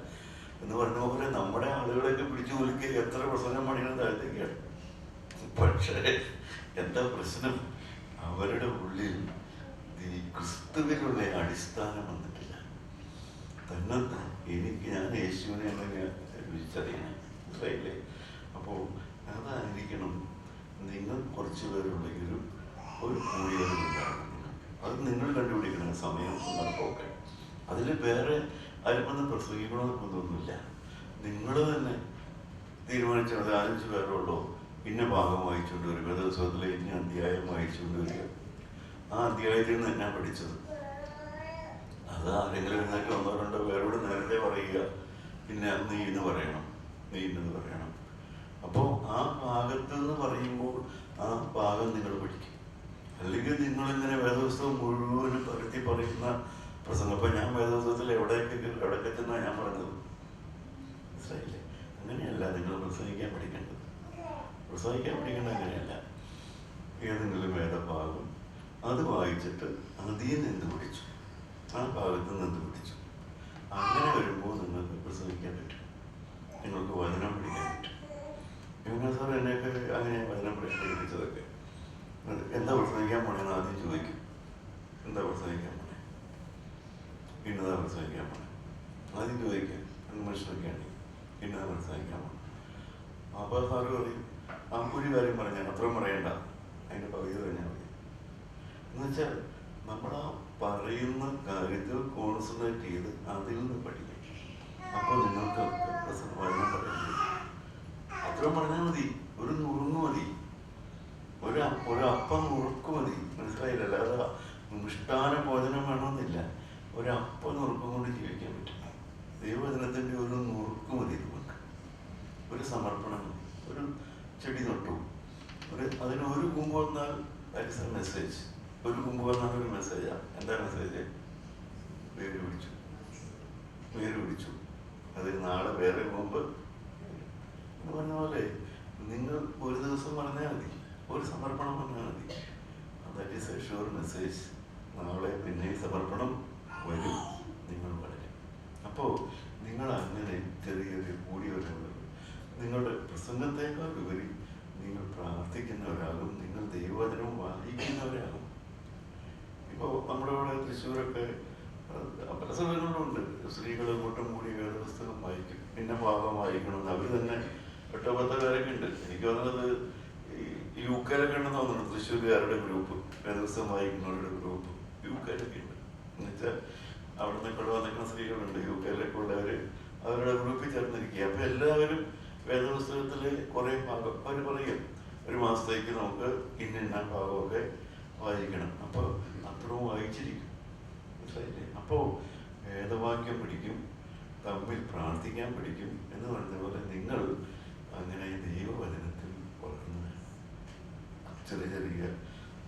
എന്ന് പറഞ്ഞ പോലെ നമ്മുടെ ആളുകളൊക്കെ പിടിച്ചു കുലുക്കി എത്ര പ്രസംഗം പണികൾ താഴത്തേക്കാണ്. പക്ഷേ എന്താ പ്രശ്നം? അവരുടെ ഉള്ളിൽ ഈ ക്രിസ്തുവിനുള്ള അടിസ്ഥാനം വന്നിട്ടില്ല. തന്നെ ഞാൻ യേശുവിനെ എങ്ങനെ രുചിച്ചറിയണം. മനസ്സിലായില്ലേ? അപ്പോൾ അതായിരിക്കണം. നിങ്ങൾ കുറച്ച് പേരുണ്ടെങ്കിലും ഒരു കൂടിയവരുണ്ടാകും. അത് നിങ്ങൾ കണ്ടുപിടിക്കണം. സമയം സന്ദർഭമൊക്കെ അതിൽ വേറെ ആരും പ്രസംഗിക്കണമെന്നൊന്നുമില്ല. നിങ്ങൾ തന്നെ തീരുമാനിച്ചത് 5 പേരുള്ളൂ, ഇന്ന ഭാഗം വായിച്ചുകൊണ്ട് വരിക, വേദപുസ്തകത്തിലെ ഇന്ന അധ്യായം വായിച്ചുകൊണ്ട് വരിക. ആ അധ്യായത്തിൽ നിന്ന് ഞാൻ പഠിച്ചത് അത് ആരെങ്കിലും എഴുന്നേറ്റ് ഒന്നോ രണ്ടോ പേരോട് നേരത്തെ പറയുക, പിന്നെ നീ ഇന്ന് പറയണം, നീ ഇന്നത് പറയണം. അപ്പോൾ ആ ഭാഗത്ത് നിന്ന് പറയുമ്പോൾ ആ ഭാഗം നിങ്ങൾ പഠിക്കും. അല്ലെങ്കിൽ നിങ്ങളിങ്ങനെ വേദപുസ്തകം മുഴുവനും പരത്തി പറയുന്ന പ്രസംഗം. അപ്പം ഞാൻ വേദപുസ്തകത്തിൽ എവിടെയൊക്കെ ചെന്നാണ് ഞാൻ പറഞ്ഞത്, മനസ്സിലായില്ലേ? അങ്ങനെയല്ല നിങ്ങൾ പ്രസംഗിക്കാൻ പഠിക്കേണ്ടത്. പ്രസംഗിക്കാൻ പഠിക്കേണ്ടത് അങ്ങനെയല്ല. ഏതെങ്കിലും വേദഭാഗം അത് വായിച്ചിട്ട് അതിൽ നിന്ന് പിടിച്ചു, ആ ഭാഗത്ത് നിന്ന് പിടിച്ചു. അങ്ങനെ വരുമ്പോൾ നിങ്ങൾക്ക് പ്രസംഗിക്കാൻ പറ്റും, നിങ്ങൾക്ക് വചനം പഠിക്കാൻ പറ്റും. യോഹന്നാൻ സാർ എന്നെയൊക്കെ അങ്ങനെ വചനം പഠിപ്പിച്ചതൊക്കെ. എന്താ പ്രസംഗിക്കാൻ പോണെന്ന് ആദ്യം ചോദിക്കും. എന്താ പ്രസംഗിക്കാൻ പോണേ? ഇന്നതാ പ്രസംഗിക്കാൻ പോണേ ആദ്യം ചോദിക്കാം. മനുഷ്യനൊക്കെയാണ് ഇന്നതാ പ്രസംഗിക്കാൻ പോണേ. അപ്പോൾ സാറ് പറയും, ആ ഒരു കാര്യം പറഞ്ഞാൽ അത്രയും പറയണ്ട, അതിൻ്റെ പകുതി പറഞ്ഞാൽ മതി. എന്നുവെച്ചാൽ നമ്മളാ പറയുന്ന കാര്യത്തിൽ കോൺസെൻട്രേറ്റ് ചെയ്ത് അതിൽ നിന്ന് പഠിക്കും. അപ്പോൾ നിങ്ങൾക്ക് വചനം പറയുന്നത് അത്രയും പറഞ്ഞാൽ മതി. ഒരു നുറുങ്ങ് മതി, ഒരു അപ്പം നുറുക്ക് മതി. മനസ്സിലായില്ല? അല്ലാതെ മിഷ്ടാന ഭോജനം വേണമെന്നില്ല. ഒരപ്പം നുറുക്കം കൊണ്ട് ജീവിക്കാൻ പറ്റും. ദൈവവചനത്തിൻ്റെ ഒരു നുറുക്ക് മതി നമുക്ക്. ഒരു സമർപ്പണം, ഒരു ചെടി നട്ടു, അതിന് ഒരു കുമ്പ് വന്നാൽ ദാറ്റ് ഇസ് എ മെസ്സേജ്. ഒരു കുമ്പ് വന്നാൽ ഒരു മെസ്സേജാണ്. എന്താ മെസ്സേജ്? വേര് പിടിച്ചു. അത് നാളെ വേറെ കുമ്പ് എന്ന് പറഞ്ഞ പോലെ നിങ്ങൾ ഒരു ദിവസം പറഞ്ഞാൽ മതി, ഒരു സമർപ്പണം പറഞ്ഞാൽ മതി. That is A sure message. നാളെ പിന്നെ സമർപ്പണം വരും, നിങ്ങൾ വളരും. അപ്പോൾ നിങ്ങൾ അങ്ങനെ ചെറിയ കൂടി വരുന്നത് നിങ്ങളുടെ പ്രസംഗത്തേക്കാൾ ഉപരി നിങ്ങൾ പ്രാർത്ഥിക്കുന്നവരാകും, നിങ്ങൾ ദൈവവചനം വായിക്കുന്നവരാകും. ഇപ്പോൾ നമ്മുടെ ഇവിടെ തൃശ്ശൂരൊക്കെ പല സ്ഥലങ്ങളിലുണ്ട് സ്ത്രീകൾ കൂട്ടം കൂടി വേദപുസ്തകം വായിക്കും. പിന്നെ ഭാഗം വായിക്കണമെന്ന് അവർ തന്നെ 8-10 പേരൊക്കെ ഉണ്ട്. എനിക്ക് തോന്നുന്നത് ഈ UK-ലൊക്കെ ഉണ്ടെന്ന് തോന്നുന്നു, തൃശ്ശൂരുകാരുടെ ഗ്രൂപ്പ്, വേദപുസ്തകം വായിക്കുന്നവരുടെ ഗ്രൂപ്പ് UK-ലൊക്കെ ഉണ്ട്. എന്നുവെച്ചാൽ അവിടെ നിന്നൊക്കെ വന്നിരിക്കുന്ന സ്ത്രീകളുണ്ട്, UK-ലൊക്കെ ഉള്ളവർ അവരുടെ ഗ്രൂപ്പിൽ ചേർന്നിരിക്കുക. അപ്പോൾ എല്ലാവരും വേദപുസ്തകത്തിൽ കുറേ ഭാഗം അവർ പറയും, ഒരു മാസത്തേക്ക് നമുക്ക് ഇന്ന ഭാഗമൊക്കെ വായിക്കണം. അപ്പോൾ അത്രയും വായിച്ചിരിക്കും, മനസ്സിലായില്ലേ? അപ്പോൾ വേദവാക്യം പഠിക്കും, തമ്മിൽ പ്രാർത്ഥിക്കാൻ പഠിക്കും എന്ന് പറഞ്ഞ പോലെ നിങ്ങൾ അങ്ങനെ ദൈവവചനത്തിൽ വളർന്ന് ചെറിയ ചെറിയ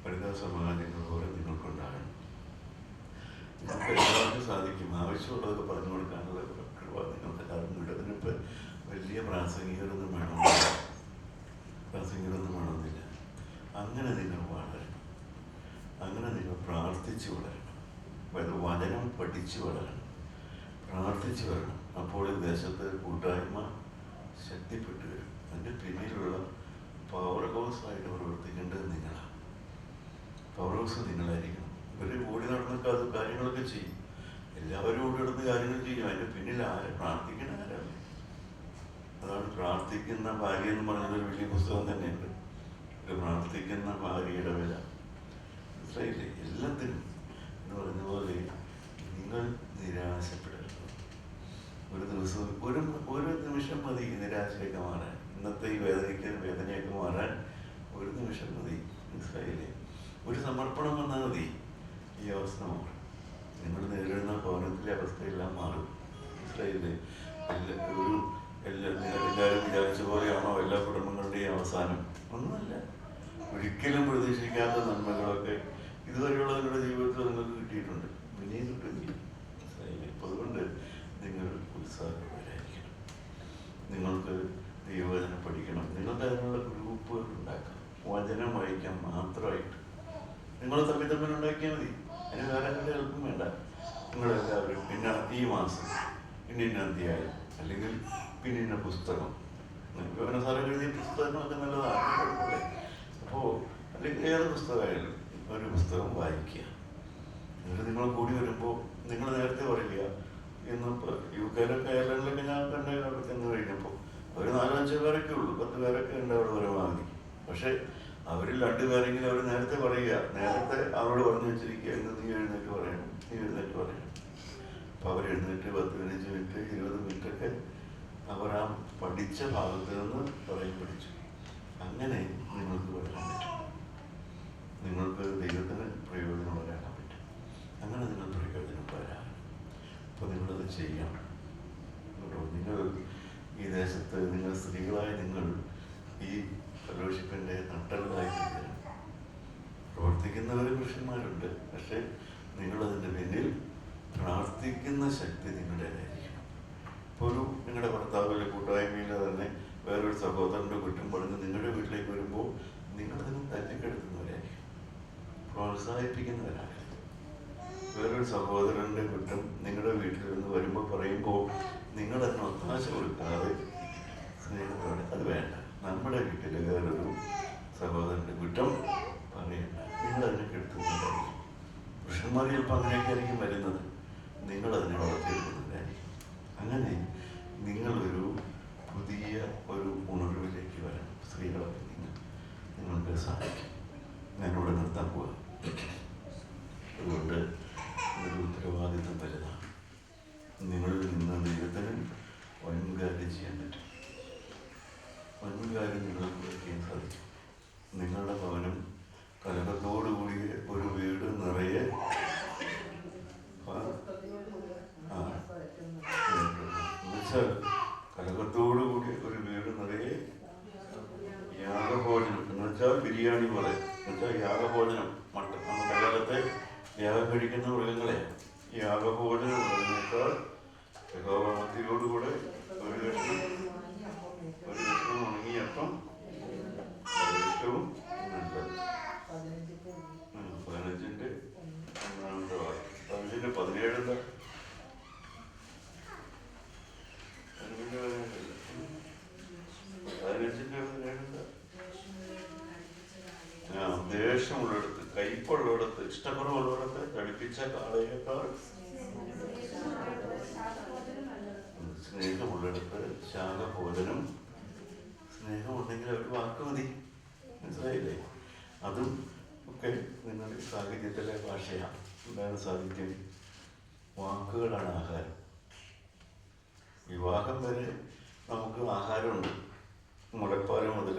പരിതാസമാനങ്ങൾ പോലെ നിങ്ങൾക്കുണ്ടാകണം. നിങ്ങൾക്ക് എല്ലാവർക്കും സാധിക്കും. ആവശ്യമുള്ളതൊക്കെ പറഞ്ഞു കൊടുക്കാനുള്ള നിങ്ങൾക്ക് അറിഞ്ഞിട്ട് അതിനിപ്പോൾ വലിയ പ്രാസംഗികരൊന്നും വേണമെന്നില്ല. അങ്ങനെ നിങ്ങൾ വളരണം, അങ്ങനെ നിങ്ങൾ പ്രാർത്ഥിച്ചു വളരണം, വചനം പഠിച്ചു വളരണം, പ്രാർത്ഥിച്ചു വരണം. അപ്പോൾ ഈ ദേശത്തെ കൂട്ടായ്മ ശക്തിപ്പെട്ടു വരും. അതിൻ്റെ പിന്നിലുള്ള പവർ ഹൗസായിട്ട് പ്രവർത്തിക്കേണ്ടത് നിങ്ങളാണ്. പവർ ഹൗസ് നിങ്ങളായിരിക്കണം. ഇവർ ഓടി നടന്നൊക്കെ അത് കാര്യങ്ങളൊക്കെ ചെയ്യും, എല്ലാവരും ഓടി നടന്ന് കാര്യങ്ങൾ ചെയ്യും. അതിൻ്റെ പിന്നിൽ പ്രാർത്ഥിക്കുന്ന ആരാണ്? അതാണ് പ്രാർത്ഥിക്കുന്ന ഭാര്യ എന്ന് പറഞ്ഞൊരു വലിയ പുസ്തകം തന്നെയുണ്ട്. ഒരു പ്രാർത്ഥിക്കുന്ന ഭാര്യയുടെ വില, മനസ്സിലായില്ലേ? എല്ലാത്തിനും എന്ന് പറഞ്ഞ പോലെ നിങ്ങൾ നിരാശപ്പെടരുത്. ഒരു ദിവസം ഒരു നിമിഷം മതി നിരാശയൊക്കെ മാറാൻ. ഇന്നത്തെ ഈ വേദനയൊക്കെ മാറാൻ ഒരു നിമിഷം മതി, മനസ്സിലായില്ലേ? ഒരു സമർപ്പണം വന്നാൽ മതി, ഈ അവസ്ഥ മാറും. നിങ്ങൾ നേരിടുന്ന ഭവനത്തിലെ അവസ്ഥയെല്ലാം മാറും, മനസ്സിലായില്ലേ? എല്ലാവരും വിചാരിച്ച പോലെയാണോ എല്ലാ കുടുംബങ്ങളുടെയും അവസാനം? ഒന്നുമല്ല. ഒരിക്കലും പ്രതീക്ഷിക്കാത്ത നന്മകളൊക്കെ ഇതുവരെയുള്ള നിങ്ങളുടെ ജീവിതത്തിൽ നിങ്ങൾക്ക് കിട്ടിയിട്ടുണ്ട്, ഇനിയും കിട്ടുകയും. അപ്പോൾ അതുകൊണ്ട് നിങ്ങൾ ഉത്സാഹപരമായിരിക്കണം. നിങ്ങൾക്ക് ദൈവവചനം പഠിക്കണം. നിങ്ങൾക്ക് അതിനുള്ള ഗ്രൂപ്പുകൾ ഉണ്ടാക്കാം, വചനം വായിക്കാൻ മാത്രമായിട്ട്. നിങ്ങൾ തമ്മിൽ ഉണ്ടാക്കിയാൽ മതി. അതിന് വേറെ ആരുടെ എളുപ്പം വേണ്ട. നിങ്ങളെല്ലാവരും പിന്നെ ഈ മാസം ഇന്ന അധ്യായം അല്ലെങ്കിൽ പിന്നെ പുസ്തകം, യോഹന്നാൻ സാറ് എഴുതിയ പുസ്തകങ്ങളൊക്കെ നല്ലതാണ്. അപ്പോൾ അല്ലെങ്കിൽ ഏത് പുസ്തകമായാലും ഒരു പുസ്തകം വായിക്കുക. എന്നിട്ട് നിങ്ങൾ കൂടി വരുമ്പോൾ നിങ്ങൾ നേരത്തെ പറയുക. ഇന്നിപ്പോൾ UK-ലൊക്കെ അയർലൻഡിലൊക്കെ ഞാൻ തന്നെ അവിടെ ചെന്ന് കഴിഞ്ഞപ്പോൾ അവർ 4-5 പേരൊക്കെ ഉള്ളൂ, 10 പേരൊക്കെ ഉണ്ട് അവിടെ പരമാവധി. പക്ഷേ അവരിൽ 2 പേരെങ്കിലും അവർ നേരത്തെ പറയുക, നേരത്തെ അവരോട് പറഞ്ഞു വെച്ചിരിക്കുക, ഇന്ന് നീ എഴുന്നേറ്റ് പറയണം. അപ്പോൾ അവർ എഴുന്നേറ്റ് 10-15 മിനിറ്റ് 20 മിനിറ്റൊക്കെ അവർ ആ പഠിച്ച ഭാഗത്ത് നിന്ന് പഠിച്ചു. അങ്ങനെ നിങ്ങൾക്ക് വളരാൻ പറ്റും. നിങ്ങൾക്ക് ദൈവത്തിന് പ്രയോജനമുള്ളവരാകാൻ പറ്റും. അങ്ങനെ നിങ്ങൾ പ്രയോജനമുള്ളവരാകും. അപ്പോൾ നിങ്ങളത് ചെയ്യണം കേട്ടോ. നിങ്ങൾ ഈ ദേശത്ത് നിങ്ങൾ സ്ത്രീകളായ നിങ്ങൾ ഈ ഫെലോഷിപ്പിൻ്റെ നട്ടലായി തീരണം. പ്രവർത്തിക്കുന്നവർ പുരുഷന്മാരുണ്ട്, പക്ഷേ നിങ്ങളതിൻ്റെ പിന്നിൽ പ്രാർത്ഥിക്കുന്ന ശക്തി നിങ്ങളുടേതായിരിക്കണം. ഇപ്പോൾ ഒരു നിങ്ങളുടെ ഭർത്താവിലെ കൂട്ടായ്മയിൽ തന്നെ വേറൊരു സഹോദരൻ്റെ കുറ്റം പറഞ്ഞ് നിങ്ങളുടെ വീട്ടിലേക്ക് വരുമ്പോൾ നിങ്ങളതിനെ തല്ലിക്കെടുക്കുന്നവരായിരിക്കും, പ്രോത്സാഹിപ്പിക്കുന്നവരാണ്. വേറൊരു സഹോദരൻ്റെ കുറ്റം നിങ്ങളുടെ വീട്ടിൽ നിന്ന് വരുമ്പോൾ പറയുമ്പോൾ നിങ്ങളതിന് ഒത്താശ കൊടുക്കാതെ സ്നേഹത്തോടെ, അത് വേണ്ട. നമ്മുടെ വീട്ടിൽ വേറൊരു സഹോദരൻ്റെ കുറ്റം പറയണ്ട, നിങ്ങളതിനെ കെടുത്തുന്നതായിരിക്കും. പുരുഷന്മാർ ചിലപ്പോൾ അങ്ങനെയൊക്കെ ആയിരിക്കും വരുന്നത്, നിങ്ങളതിനെ വളർത്തിയെടുക്കുന്നതായിരിക്കും. അങ്ങനെ നിങ്ങളൊരു പുതിയ ഒരു ഉണർവിലേക്ക് വരണം. സ്ത്രീകളൊക്കെ നിങ്ങൾക്ക് സാധിക്കും. ഞാനിവിടെ നിർത്താൻ പോവാം. അതുകൊണ്ട് ഒരു ഉത്തരവാദിത്വം വലുതാണ്. നിങ്ങളിൽ നിന്ന് ദൈവത്തിന് വൻകാര്യം ചെയ്യാൻ പറ്റും. വൻകാര്യം നിങ്ങൾക്ക് വയ്ക്കാൻ സാധിക്കും. നിങ്ങളുടെ ഭവനം കലകത്തോടുകൂടി ഒരു വീട് നിറയെ എന്നുവെച്ചാൽ കലകത്തോടുകൂടി ഒരു വീട് നിറയെ യാഗഭോജനം എന്നുവെച്ചാൽ ബിരിയാണി പോലെ, എന്നുവെച്ചാൽ യാഗഭോജനം. നമ്മുടെ കാലത്തെ യാഗം കഴിക്കുന്ന മൃഗങ്ങളെ യാഗഭോജനം പറഞ്ഞേക്കാൾ യഹോവഭക്തിയോടുകൂടെ ഒരു കഷ്ണം ഉണങ്ങിയപ്പം ഏറ്റവും നല്ലത്. 15-ന്റെ 1-ാമത്തെ വാക്യം. 15-ന്റെ 17 എന്താ? 15-ന്റെ 17 എന്താ? ദേഷ്യമുള്ളിടത്ത്, കയ്പുള്ളിടത്ത്, ഇഷ്ടക്കുറവുള്ളിടത്ത് തടിപ്പിച്ച കാളയേക്കാൾ സ്നേഹമുള്ളിടത്ത് ശാഖഭോജനം. സ്നേഹമുണ്ടെങ്കിൽ അവർ വാക്ക് മതി. മനസ്സിലായില്ലേ? അതും ഒക്കെ നിങ്ങളുടെ സാഹിത്യത്തിലെ ഭാഷയാണ്. എന്താണ് സാഹിത്യം? വാക്കുകളാണ് ആഹാരം. വിവാഹം വരെ നമുക്ക് ആഹാരമുണ്ട്. മുലപ്പാൽ മുതൽ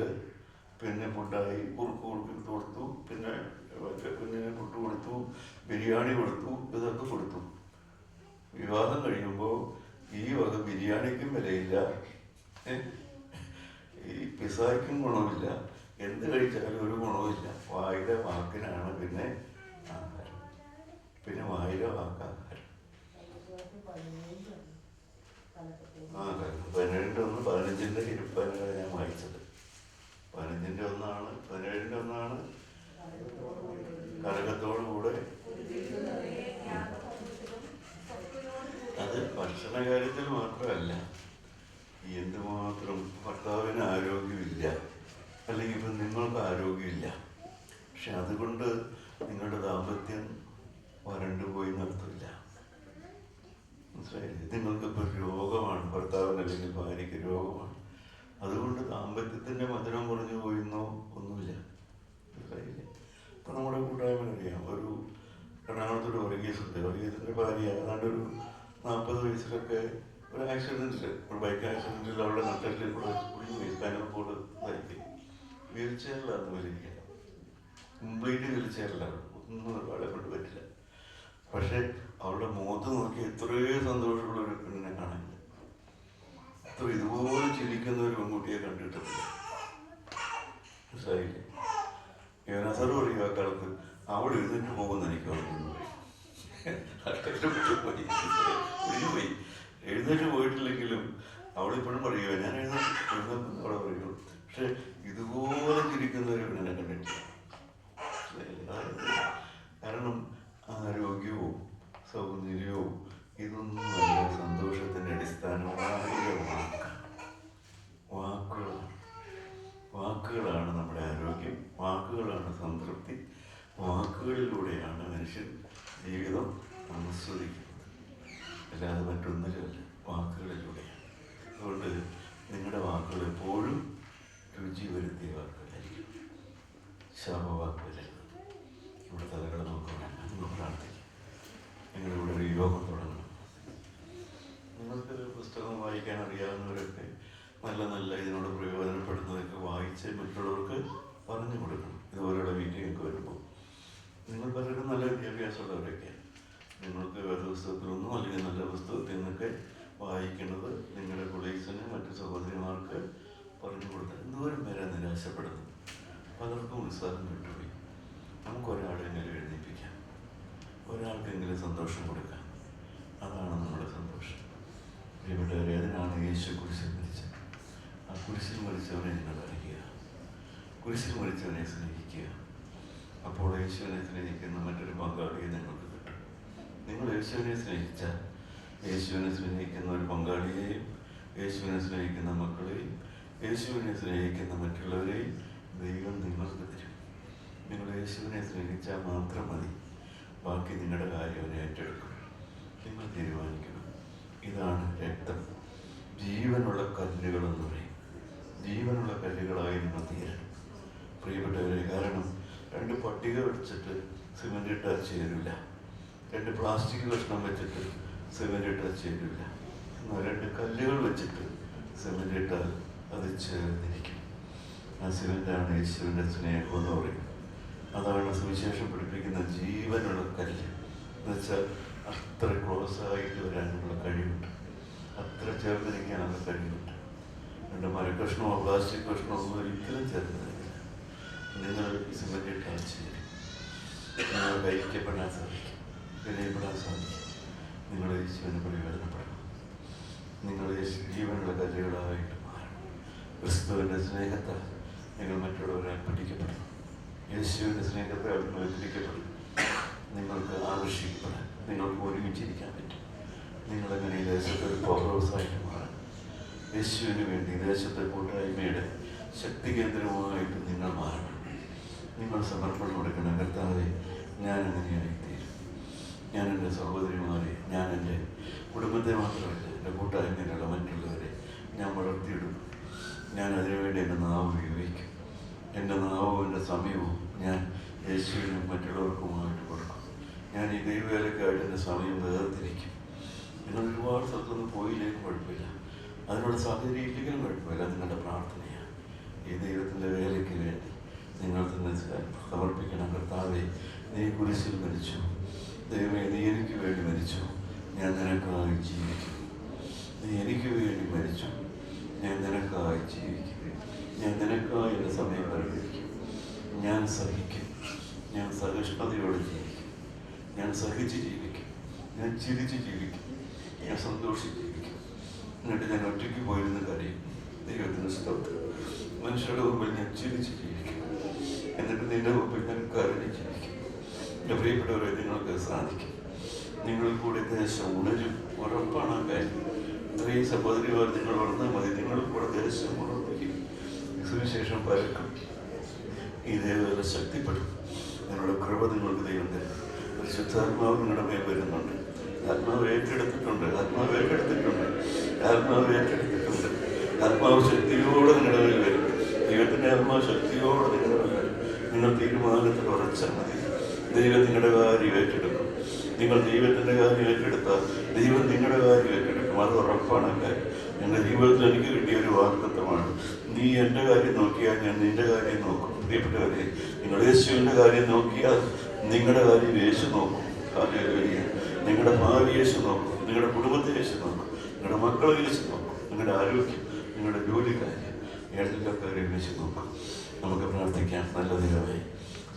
പിന്നെ ഫുഡായി കുറുക്ക് കൊടുത്തു, പിന്നെ കുഞ്ഞിന് ഫുഡ് കൊടുത്തു, ബിരിയാണി കൊടുത്തു, ഇതൊക്കെ കൊടുത്തു. വിവാഹം കഴിയുമ്പോൾ ഈ വക ബിരിയാണിക്കും വിലയില്ല, ഈ പിസായ്ക്കും ഗുണമില്ല, എന്ത് കഴിച്ചാലും ഒരു ഗുണവുമില്ല. വായിലെ വാക്കിനാണ് പിന്നെ ആഹാരം. പിന്നെ വായിലെ വാക്ക് ആഹാരം. 17-ന്റെ 1, 15-ന്റെ 20 ഞാൻ വായിച്ചത്. 15-ന്റെ 1 17-ന്റെ 1 കലകത്തോടുകൂടെ. അത് ഭക്ഷണ കാര്യത്തിൽ മാത്രമല്ല, എന്തുമാത്രം ഭർത്താവിന് ആരോഗ്യമില്ല, അല്ലെങ്കിൽ ഇപ്പം നിങ്ങൾക്ക് ആരോഗ്യമില്ല, പക്ഷെ അതുകൊണ്ട് നിങ്ങളുടെ ദാമ്പത്യം വരണ്ടുപോയി നടത്തില്ല. മനസ്സിലായില്ലേ? നിങ്ങൾക്കിപ്പോൾ രോഗമാണ്, ഭർത്താവിന് അല്ലെങ്കിൽ ഭാര്യയ്ക്ക് രോഗമാണ്, അതുകൊണ്ട് ദാമ്പത്യത്തിൻ്റെ മധുരം കുറഞ്ഞു പോയെന്നോ ഒന്നുമില്ല. മനസ്സിലായില്ലേ? ഇപ്പം നമ്മുടെ കൂട്ടായ്മ അറിയാം, ഒരു എറണാകുളത്തൊരു വർഗീയത്തിൻ്റെ ഭാര്യ ഏതാണ്ടൊരു 40 വയസ്സിലൊക്കെ ഒരു ആക്സിഡൻറ്റിൽ, ഒരു ബൈക്ക് ആക്സിഡൻറ്റിൽ അവളുടെ നട്ടലിൽ കൂടെ കുടിഞ്ഞു സ്പൈനൽ കോഡ് ഇതായി. വീൽ ചെയറിലാണ് വലിക്കുക, കംപ്ലീറ്റ് വീൽ ചെയറിലാണ്, ഒന്നും അവളെ കൊണ്ട് പറ്റില്ല. പക്ഷെ അവളുടെ മുഖത്ത് നോക്കി എത്രയോ സന്തോഷമുള്ള ഒരു പെണ്ണിനെ കാണാനില്ല. അത്ര ഇതുപോലെ ചിരിക്കുന്ന ഒരു പെൺകുട്ടിയെ കണ്ടിട്ടില്ല. മനസ്സിലായില്ലേ? യോനാസർ പറയും, ആ കാലത്ത് അവൾ എഴുന്നേറ്റ് പോകുന്ന എനിക്ക് പറഞ്ഞു പോയി. എഴുന്നേറ്റ് പോയിട്ടില്ലെങ്കിലും അവളിപ്പോഴും പറയുക, ഞാൻ എഴുന്നേറ്റ് അവളെ പറയുള്ളൂ. പക്ഷെ ഇതുപോലെ ചിരിക്കുന്ന ഒരു പെണ്ണിനെ കണ്ടിട്ടില്ല. കാരണം ആരോഗ്യവും സൗന്ദര്യവും ഇതൊന്നും നല്ല സന്തോഷത്തിൻ്റെ അടിസ്ഥാനമായ വാക്കുകളാണ് നമ്മുടെ ആരോഗ്യം, വാക്കുകളാണ് സംതൃപ്തി, വാക്കുകളിലൂടെയാണ് മനുഷ്യൻ ജീവിതം ആസ്വദിക്കുന്നത്. അല്ലാതെ മറ്റൊന്നിലുമല്ല, വാക്കുകളിലൂടെയാണ്. അതുകൊണ്ട് നിങ്ങളുടെ വാക്കുകൾ എപ്പോഴും രുചി വരുത്തിയ വാക്കുകളായിരിക്കും, ശാപവാക്ക് വരരുത്. നമ്മുടെ തലകളെ നോക്കണം, നിങ്ങൾ പ്രാർത്ഥിക്കും. നിങ്ങളിവിടെ ഒരു യോഗം തുടങ്ങണം. നിങ്ങൾക്ക് പുസ്തകം വായിക്കാൻ അറിയാവുന്നവരൊക്കെ നല്ല നല്ല ഇതിനോട് പ്രയോജനപ്പെടുന്നതൊക്കെ വായിച്ച് മറ്റുള്ളവർക്ക് പറഞ്ഞു കൊടുക്കണം. ഇതുപോലെയുള്ള മീറ്റിങ്ങൊക്കെ വരുമ്പോൾ നിങ്ങൾ പലരും നല്ല വിദ്യാഭ്യാസമുള്ളവരൊക്കെയാണ്. നിങ്ങൾക്ക് വേദപുസ്തകത്തിലൊന്നും അല്ലെങ്കിൽ നല്ല പുസ്തകത്തിൽ നിന്നൊക്കെ വായിക്കുന്നത് നിങ്ങളുടെ കൊളീഗ്സിന് മറ്റു സഹോദരിമാർക്ക് പറഞ്ഞു കൊടുത്താൽ എന്തോരം പേരെ നിരാശപ്പെടുന്നു. പലർക്കും ഉത്സാഹം കിട്ടുകയും നമുക്കൊരാളെങ്കിലും എഴുന്നേൽപ്പിക്കാം, ഒരാൾക്കെങ്കിലും സന്തോഷം കൊടുക്കാം. അതാണ് നമ്മുടെ സന്തോഷം. പ്രിയപ്പെട്ടവരെ, അതിനാണ് യേശു കുരിശിൽ മരിച്ചത്. ആ കുരിശിൽ മരിച്ചവനെ നിങ്ങൾ അറിയുക, കുരിശിൽ മരിച്ചവനെ സ്നേഹിക്കുക. അപ്പോൾ യേശുവിനെ സ്നേഹിക്കുന്ന മറ്റൊരു പങ്കാളിയെ നിങ്ങൾക്ക് കിട്ടും. നിങ്ങൾ യേശുവിനെ സ്നേഹിച്ചാൽ യേശുവിനെ സ്നേഹിക്കുന്ന ഒരു പങ്കാളിയെയും യേശുവിനെ സ്നേഹിക്കുന്ന മക്കളെയും യേശുവിനെ സ്നേഹിക്കുന്ന മറ്റുള്ളവരെയും ദൈവം നിങ്ങൾക്ക് തരും. നിങ്ങൾ യേശുവിനെ സ്നേഹിച്ചാൽ മാത്രം മതി, ബാക്കി നിങ്ങളുടെ കാര്യം അവനെ ഏറ്റെടുക്കും. നിങ്ങൾ തീരുമാനിക്കണം. ഇതാണ് രക്തം, ജീവനുള്ള കല്ലുകളെന്ന് പറയും. ജീവനുള്ള കല്ലുകളായി നിങ്ങൾ തീരണം പ്രിയപ്പെട്ടവരെ. കാരണം 2 പട്ടിക വെച്ചിട്ട് സിമെൻ്റ് ഇട്ടാൽ ചേരില്ല, 2 പ്ലാസ്റ്റിക് കഷ്ണം വെച്ചിട്ട് സിമെൻ്റ് ഇട്ടാൽ ചേരില്ല. എന്നാൽ 2 കല്ലുകൾ വെച്ചിട്ട് സിമെൻ്റ് ഇട്ടാൽ അത് ചേർന്നിരിക്കും. ആ സിമെൻ്റാണ് യേശുവിൻ്റെ സ്നേഹം എന്ന് പറയും. അതാണ് സുവിശേഷം പഠിപ്പിക്കുന്ന ജീവനുള്ള കല്ല്. എന്നുവെച്ചാൽ അത്ര ക്ലോസായിട്ട് വരാനുള്ള കഴിവുണ്ട്, അത്ര ചേർന്നിരിക്കാനുള്ള കഴിവുണ്ട്. 2 മരക്കഷ്ണമോ പ്ലാസ്റ്റിക് കഷ്ണമോ ഒന്നും ഒരിക്കലും ചേർന്നിരിക്കില്ല. നിങ്ങൾ സിമെൻ്റ് ഇട്ടാൽ ചേരും, നിങ്ങൾക്ക് ഐക്യപ്പെടാൻ സാധിക്കും, വിലയപ്പെടാൻ സാധിക്കും. നിങ്ങൾ യേശുവിനെ പ്രയോജനപ്പെടണം. നിങ്ങൾ ജീവനുള്ള കല്ലുകളായിട്ട് മാറണം. ക്രിസ്തുവിൻ്റെ സ്നേഹത്താൽ നിങ്ങൾ മറ്റുള്ളവരെ പിടിക്കപ്പെടണം. യേശുവിൻ്റെ സ്നേഹത്താൽ നിങ്ങൾ പിടിക്കപ്പെടും. നിങ്ങൾക്ക് ആകർഷിക്കപ്പെടാൻ, നിങ്ങൾക്ക് ഒരുമിച്ചിരിക്കാൻ പറ്റും. നിങ്ങളെങ്ങനെ ഈ ദേശത്തെ ഒരു പവർ ഹൗസായിട്ട് മാറാം. യേശുവിന് വേണ്ടി ദേശത്തെ കൂട്ടായ്മയുടെ ശക്തി കേന്ദ്രമായിട്ട് നിങ്ങൾ മാറണം. നിങ്ങൾ സമർപ്പണം കൊടുക്കണം. കർത്താവേ, ഞാൻ എങ്ങനെയായിത്തീരും? ഞാൻ എൻ്റെ സഹോദരിമാരെ, ഞാൻ എൻ്റെ കുടുംബത്തെ മാത്രമല്ല എൻ്റെ കൂട്ടായ്മയിലുള്ള മറ്റുള്ളവരെ ഞാൻ വളർത്തിയിടും. ഞാൻ അതിനുവേണ്ടി എൻ്റെ നാവ് ഉപയോഗിക്കും. എൻ്റെ നാവും എൻ്റെ സമയവും ഞാൻ യേശുവിനും മറ്റുള്ളവർക്കുമായിട്ട് കൊടുക്കും. ഞാൻ ഈ ദൈവവേലയ്ക്കായിട്ട് എൻ്റെ സമയം വേർതിരിക്കും. നിങ്ങൾ ഒരുപാട് സ്ഥലത്തൊന്നും പോയില്ലെങ്കിലും കുഴപ്പമില്ല, അതിനുള്ള സാഹചര്യം ഇല്ലെങ്കിലും കുഴപ്പമില്ല. നിങ്ങളുടെ പ്രാർത്ഥനയാണ്. ഈ ദൈവത്തിൻ്റെ വേലയ്ക്ക് വേണ്ടി നിങ്ങൾ തന്നെ സമർപ്പിക്കണം. കർത്താവേ, നീ കുരിശിൽ മരിച്ചു. ദൈവമേ, നീ എനിക്ക് വേണ്ടി മരിച്ചു. ഞാൻ നിനക്കായി ജീവിക്കും. നീ എനിക്ക് വേണ്ടി മരിച്ചു. ഞാൻ നിനക്കായി ജീവിക്കും. ഞാൻ നിനക്കായി എൻ്റെ സമയം പരിഹരിക്കും. ഞാൻ സഹിക്കും. ഞാൻ സഹിഷ്ണുതയോടെ ജീവിക്കും. ഞാൻ സഹിച്ച് ജീവിക്കും. ഞാൻ ചിരിച്ച് ജീവിക്കും. ഞാൻ സന്തോഷിച്ച് ജീവിക്കും. എന്നിട്ട് ഞാൻ ഒറ്റയ്ക്ക് പോയിരുന്ന കാര്യം ദൈവത്തിന് സ്തോത്രം. മനുഷ്യരുടെ മുമ്പിൽ ഞാൻ ചിരിച്ച് ജീവിക്കും. എന്നിട്ട് നിന്റെ മുമ്പിൽ ഞാൻ കരഞ്ഞ് ജീവിക്കും. എൻ്റെ പ്രിയപ്പെട്ടവരെ, നിങ്ങൾക്ക് സാധിക്കും. നിങ്ങൾ കൂടെ ദേശം ഉണരും, ഉറപ്പാണ് ആ കാര്യം. ഇത്രയും സഹോദരിമാർ നിങ്ങൾ വളർന്നാൽ മതി. നിങ്ങൾ കൂടെ ദേശം ഉറപ്പിക്കും. സുവിശേഷം പരക്കും. ഈ ദൈവം ശക്തിപ്പെടും. നിങ്ങളുടെ കൃപ നിങ്ങൾക്ക് ദൈവം തരും. ഒരു ശുദ്ധാത്മാവ് നിങ്ങളുടെ മേൽ വരുന്നുണ്ട്. ആത്മാവ് ഏറ്റെടുത്തിട്ടുണ്ട്. ആത്മാവ് ഏറ്റെടുത്തിട്ടുണ്ട്. ആത്മാവ് ഏറ്റെടുത്തിട്ടുണ്ട്. ആത്മാവ് ശക്തിയോടെ നിങ്ങളുടെ മേൽ വരും. ദൈവത്തിൻ്റെ ആത്മാവ് ശക്തിയോടെ നിങ്ങളുടെ മേൽ വരും. നിങ്ങൾ തീരുമാനത്തിൽ ഉറച്ചാൽ മതി. ദൈവം നിങ്ങളുടെ കാര്യം ഏറ്റെടുക്കും. നിങ്ങൾ ദൈവത്തിൻ്റെ കാര്യം ഏറ്റെടുത്താൽ ദൈവം നിങ്ങളുടെ കാര്യം ഏറ്റെടുക്കും. അത് ഉറപ്പാണ് കാര്യം. എൻ്റെ ജീവിതത്തിൽ എനിക്ക് കിട്ടിയ ഒരു വാഗ്ദത്തമാണ്. നീ എൻ്റെ കാര്യം നോക്കിയാൽ ഞാൻ നിൻ്റെ കാര്യം നോക്കും. പ്രിയപ്പെട്ടവരെ, നിങ്ങൾ യേശുവിൻ്റെ കാര്യം നോക്കിയാൽ നിങ്ങളുടെ കാര്യം യേശു നോക്കും. ഹല്ലേലൂയ. നിങ്ങളുടെ ഭാവി യേശു നോക്കും. നിങ്ങളുടെ കുടുംബത്തെ യേശു നോക്കും. നിങ്ങളുടെ മക്കളെ യേശു നോക്കും. നിങ്ങളുടെ ആരോഗ്യം, നിങ്ങളുടെ ജോലി കാര്യം, എല്ലാ കാര്യം യേശു നോക്കും. നമുക്ക് പ്രാർത്ഥിക്കാം. നല്ല ദൈവമേ,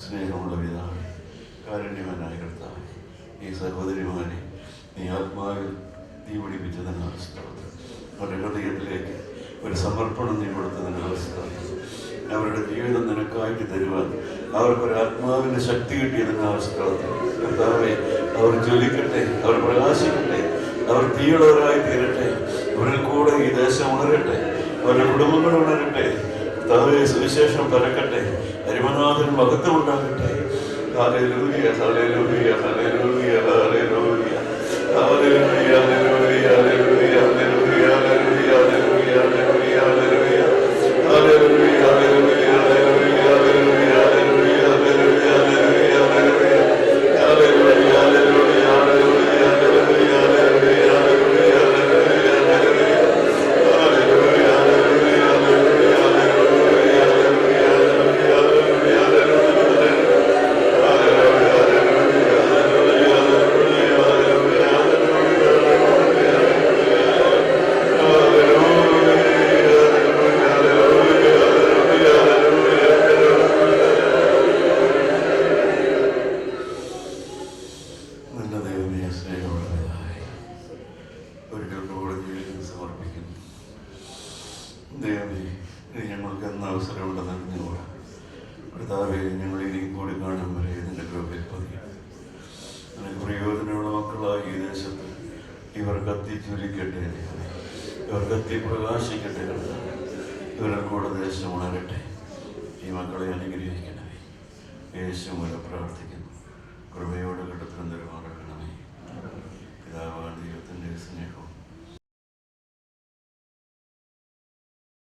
സ്നേഹമുള്ള പിതാവേ, കാരുണ്യവാനായ കർത്താവേ, ഈ സഹോദരിമാരെ നീ ആത്മാവിൽ തീ പിടിപ്പിച്ചതിന് ആവശ്യമാണ്. അവരുടെ ഹൃദയത്തിലേക്ക് ഒരു സമർപ്പണം നീ കൊടുത്തതിന് ആവശ്യമാണ്. അവരുടെ ജീവിതം നിനക്കായിട്ട് തരുവാൻ അവർക്കൊരു ആത്മാവിൻ്റെ ശക്തി കിട്ടിയതിന് ആവശ്യമാണ്. കർത്താവേ, അവർ ജ്വലിക്കട്ടെ, അവർ പ്രകാശിക്കട്ടെ, അവർ തീയുള്ളവരായി തീരട്ടെ. അവരിൽ കൂടെ ഈ ദേശം ഉണരട്ടെ, അവരുടെ കുടുംബങ്ങൾ ഉണരട്ടെ. കർത്താവേ, സുവിശേഷം പരക്കട്ടെ, അരിമനാഥൻ മഹത്വം ഉണ്ടാകട്ടെ. Hallelujah, hallelujah, hallelujah, hallelujah, hallelujah, hallelujah, hallelujah, hallelujah, hallelujah, hallelujah, hallelujah, hallelujah, hallelujah. നല്ല ദൈവമേ, സ്നേഹമുള്ളവരായി ഒരിക്കൽ കൂടെ ജീവിതം സമർപ്പിക്കുന്നു. ദൈവമേ, ഇനി ഞങ്ങൾക്ക് എന്ന അവസരമുണ്ടെന്ന് അറിഞ്ഞുകൂടാ. കർത്താവേ, ഞങ്ങൾ ഇനിയും കൂടി കാണും വരെ ഇതിൻ്റെ കൃപയിൽ പതിയും. നിനക്ക് പ്രയോജനമുള്ള മക്കളായി ഈ ദേശത്ത് ഇവർ കത്തിച്ചൊരിക്കട്ടെ ദൈവമേ, ഇവർ കത്തി പ്രകാശിക്കട്ടെ കർത്താവേ. ഇവരുടെ കൂടെ ദേശം ഉണരട്ടെ. ഈ മക്കളെ അനുഗ്രഹിക്കണമേ. യേശു മൂലം പ്രാർത്ഥിക്കുന്നു. കൃപയോടെ കടത്തിലും തരുമാറാകണമേ. പിതാവായ ദൈവത്തിൻ്റെ സ്നേഹവും